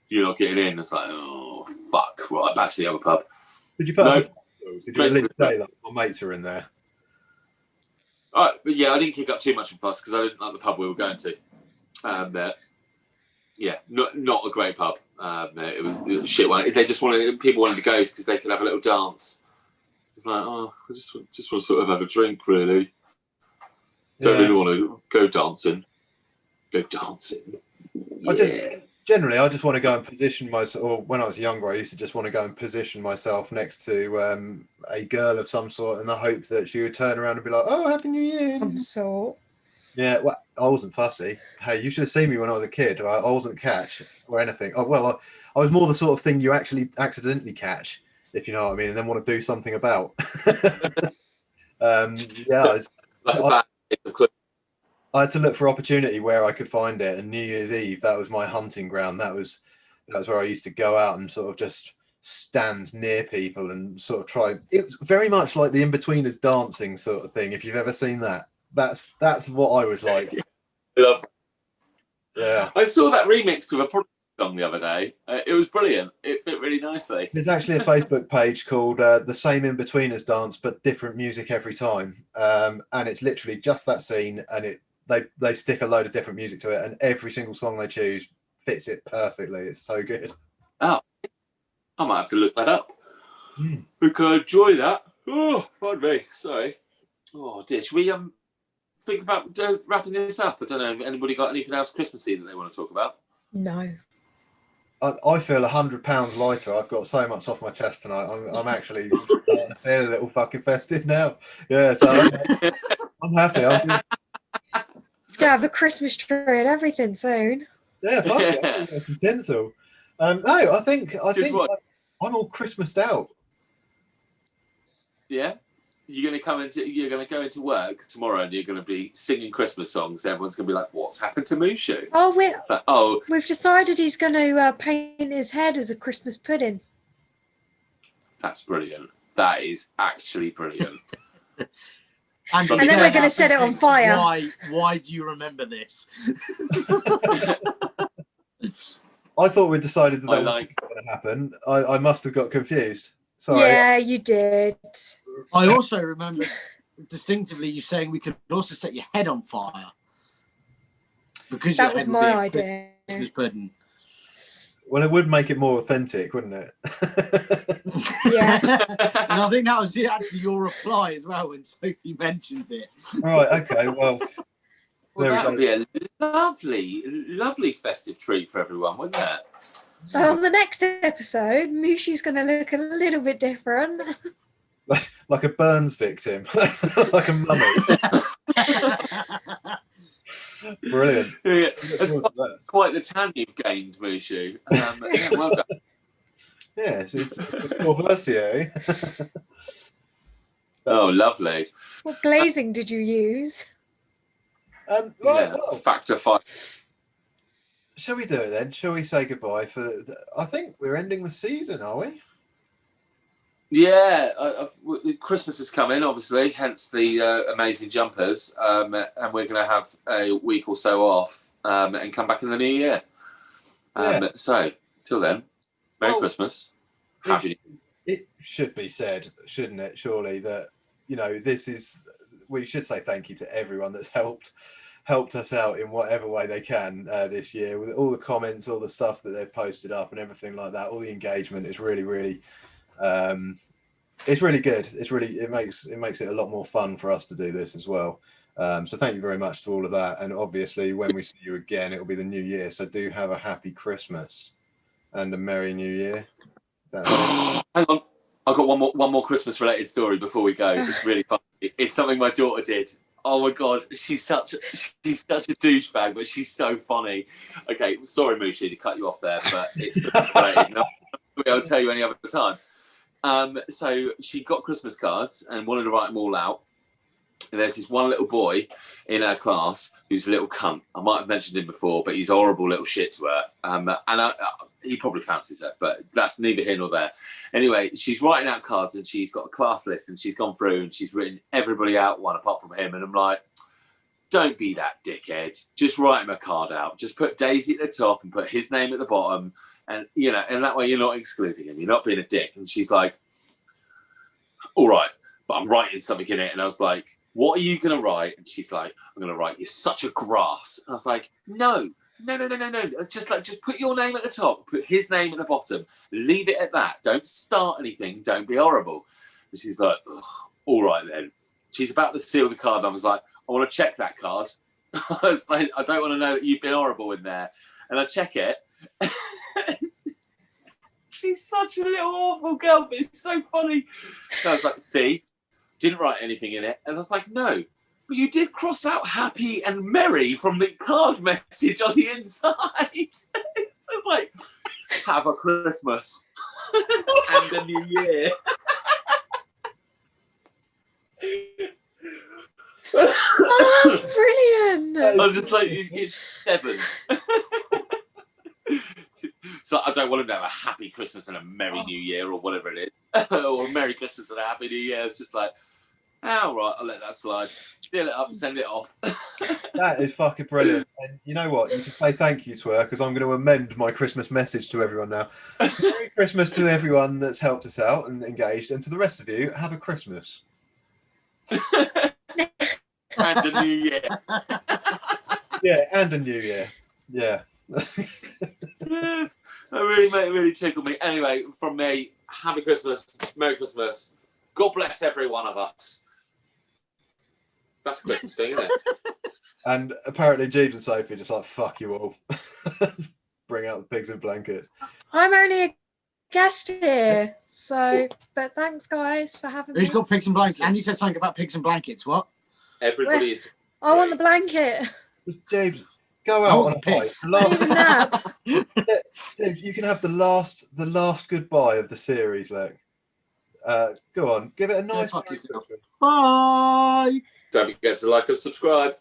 you're not getting in. It's like, oh, fuck. Right, back to the other pub. Did you put no, Did you at least say, like, my mates are in there? But yeah, I didn't kick up too much of a fuss because I didn't like the pub we were going to. Yeah, not a great pub. It was a shit one. People wanted to go because they could have a little dance. It's like, oh, I just want to sort of have a drink, really. Don't really want to go dancing. Yeah. I just want to go and position myself. Or when I was younger, I used to just want to go and position myself next to a girl of some sort, in the hope that she would turn around and be like, "Oh, Happy New Year!" Some sort. Yeah, well, I wasn't fussy. Hey, you should have seen me when I was a kid. Right? I wasn't catch or anything. Oh, well, I was more the sort of thing you actually accidentally catch, if you know what I mean, and then want to do something about. I had to look for opportunity where I could find it, and New Year's Eve, that was my hunting ground. That was where I used to go out and sort of just stand near people and sort of try. It was very much like the In-Betweeners dancing sort of thing. If you've ever seen that, that's what I was like. Yeah, I saw that remixed with a Prodigy song the other day. It was brilliant. It fit really nicely. There's actually a Facebook page called The Same In-Betweeners Dance, but different music every time. And it's literally just that scene, and they stick a load of different music to it, and every single song they choose fits it perfectly. It's so good. Oh, I might have to look that up. We could enjoy that. Oh, pardon me. Sorry. Oh, dear. Should we think about wrapping this up? I don't know. Have anybody got anything else Christmassy that they want to talk about? No. I feel 100 pounds lighter. I've got so much off my chest tonight. I'm actually starting to feel a little fucking festive now. Yeah, so I'm happy. It's gonna have a Christmas tree and everything soon. Yeah, fuck it. Some tinsel. No, I think I'm all Christmased out. Yeah, you're gonna go into work tomorrow and you're gonna be singing Christmas songs. Everyone's gonna be like, "What's happened to Mushu?" We've decided he's going to paint his head as a Christmas pudding. That's brilliant. That is actually brilliant. And then we're going to set it on fire. Why do you remember this? I thought we decided that I that like. wasn't going to happen. I must have got confused. Sorry. Yeah, you did. I also remember distinctively you saying we could also set your head on fire because That your was head would my be a idea. Christmas pudding. Well, it would make it more authentic, wouldn't it? Yeah. And I think that was actually your reply as well when Sophie mentioned it. Right. Okay. Well, Well, there that we would be a lovely festive treat for everyone, wouldn't it? So on the next episode, Mushu's going to look a little bit different. like a Burns victim, like a mummy. Brilliant. Yeah, that's quite the tan you've gained, Mushu. Yeah, well done. Yes, it's a Courvoisier. Oh, lovely. What glazing did you use? Right, Yeah, well, factor 5. shall we do it then? Shall we say goodbye for? I think we're ending the season, are we? Yeah, Christmas is coming, obviously, hence the amazing jumpers, and we're going to have a week or so off and come back in the new year. So, till then, Merry Christmas. Happy. It should be said, shouldn't it? Surely that we should say thank you to everyone that's helped us out in whatever way they can this year, with all the comments, all the stuff that they've posted up, and everything like that. All the engagement is really, really. It's really good. It makes it a lot more fun for us to do this as well. So thank you very much to all of that. And obviously, when we see you again, it will be the new year. So do have a happy Christmas and a merry new year. Hang on, I've got one more Christmas related story before we go. It's really funny. It's something my daughter did. Oh my god, she's such a douchebag, but she's so funny. Okay, sorry, Mushu, to cut you off there, but it's related. I'll tell you any other time. So she got Christmas cards and wanted to write them all out. And there's this one little boy in her class who's a little cunt. I might have mentioned him before, but he's a horrible little shit to her. He probably fancies her, but that's neither here nor there. Anyway, she's writing out cards and she's got a class list and she's gone through and she's written everybody out, one apart from him. And I'm like, don't be that dickhead. Just write him a card out. Just put Daisy at the top and put his name at the bottom. And, and that way you're not excluding him. You're not being a dick. And she's like, all right, but I'm writing something in it. And I was like, what are you going to write? And she's like, I'm going to write, you're such a grass. And I was like, no. Just put your name at the top, put his name at the bottom. Leave it at that. Don't start anything. Don't be horrible. And she's like, all right then. She's about to seal the card. And I was like, I want to check that card. I was like, I don't want to know that you've been horrible in there. And I check it. She's such a little awful girl, but it's so funny. So I was like, see, didn't write anything in it. And I was like, no, but you did cross out happy and merry from the card message on the inside. It's like, have a Christmas and a new year. Oh, that's brilliant. I was just like, it's 7. So I don't want him to have a happy Christmas and a merry new year or whatever it is. Or a merry Christmas and a happy new year. It's just like, all right, I'll let that slide. Seal it up and send it off. That is fucking brilliant. And you know what? You can say thank you to her because I'm going to amend my Christmas message to everyone now. Merry Christmas to everyone that's helped us out and engaged. And to the rest of you, have a Christmas. And a new year. Yeah, and a new year. Yeah. That really tickled me. Anyway, from me, happy Christmas, Merry Christmas. God bless every one of us. That's a Christmas thing, isn't it? And apparently Jeeves and Sophie just like, fuck you all. Bring out the pigs in blankets. I'm only a guest here, but thanks guys for having me. Who's got pigs and blankets? And you said something about pigs and blankets. What? Everybody is. I want the blanket. Just James, go out on a pig. hike. I need a nap. James, you can have the last goodbye of the series, look. Go on, give it a nice Bye. Don't forget to like and subscribe.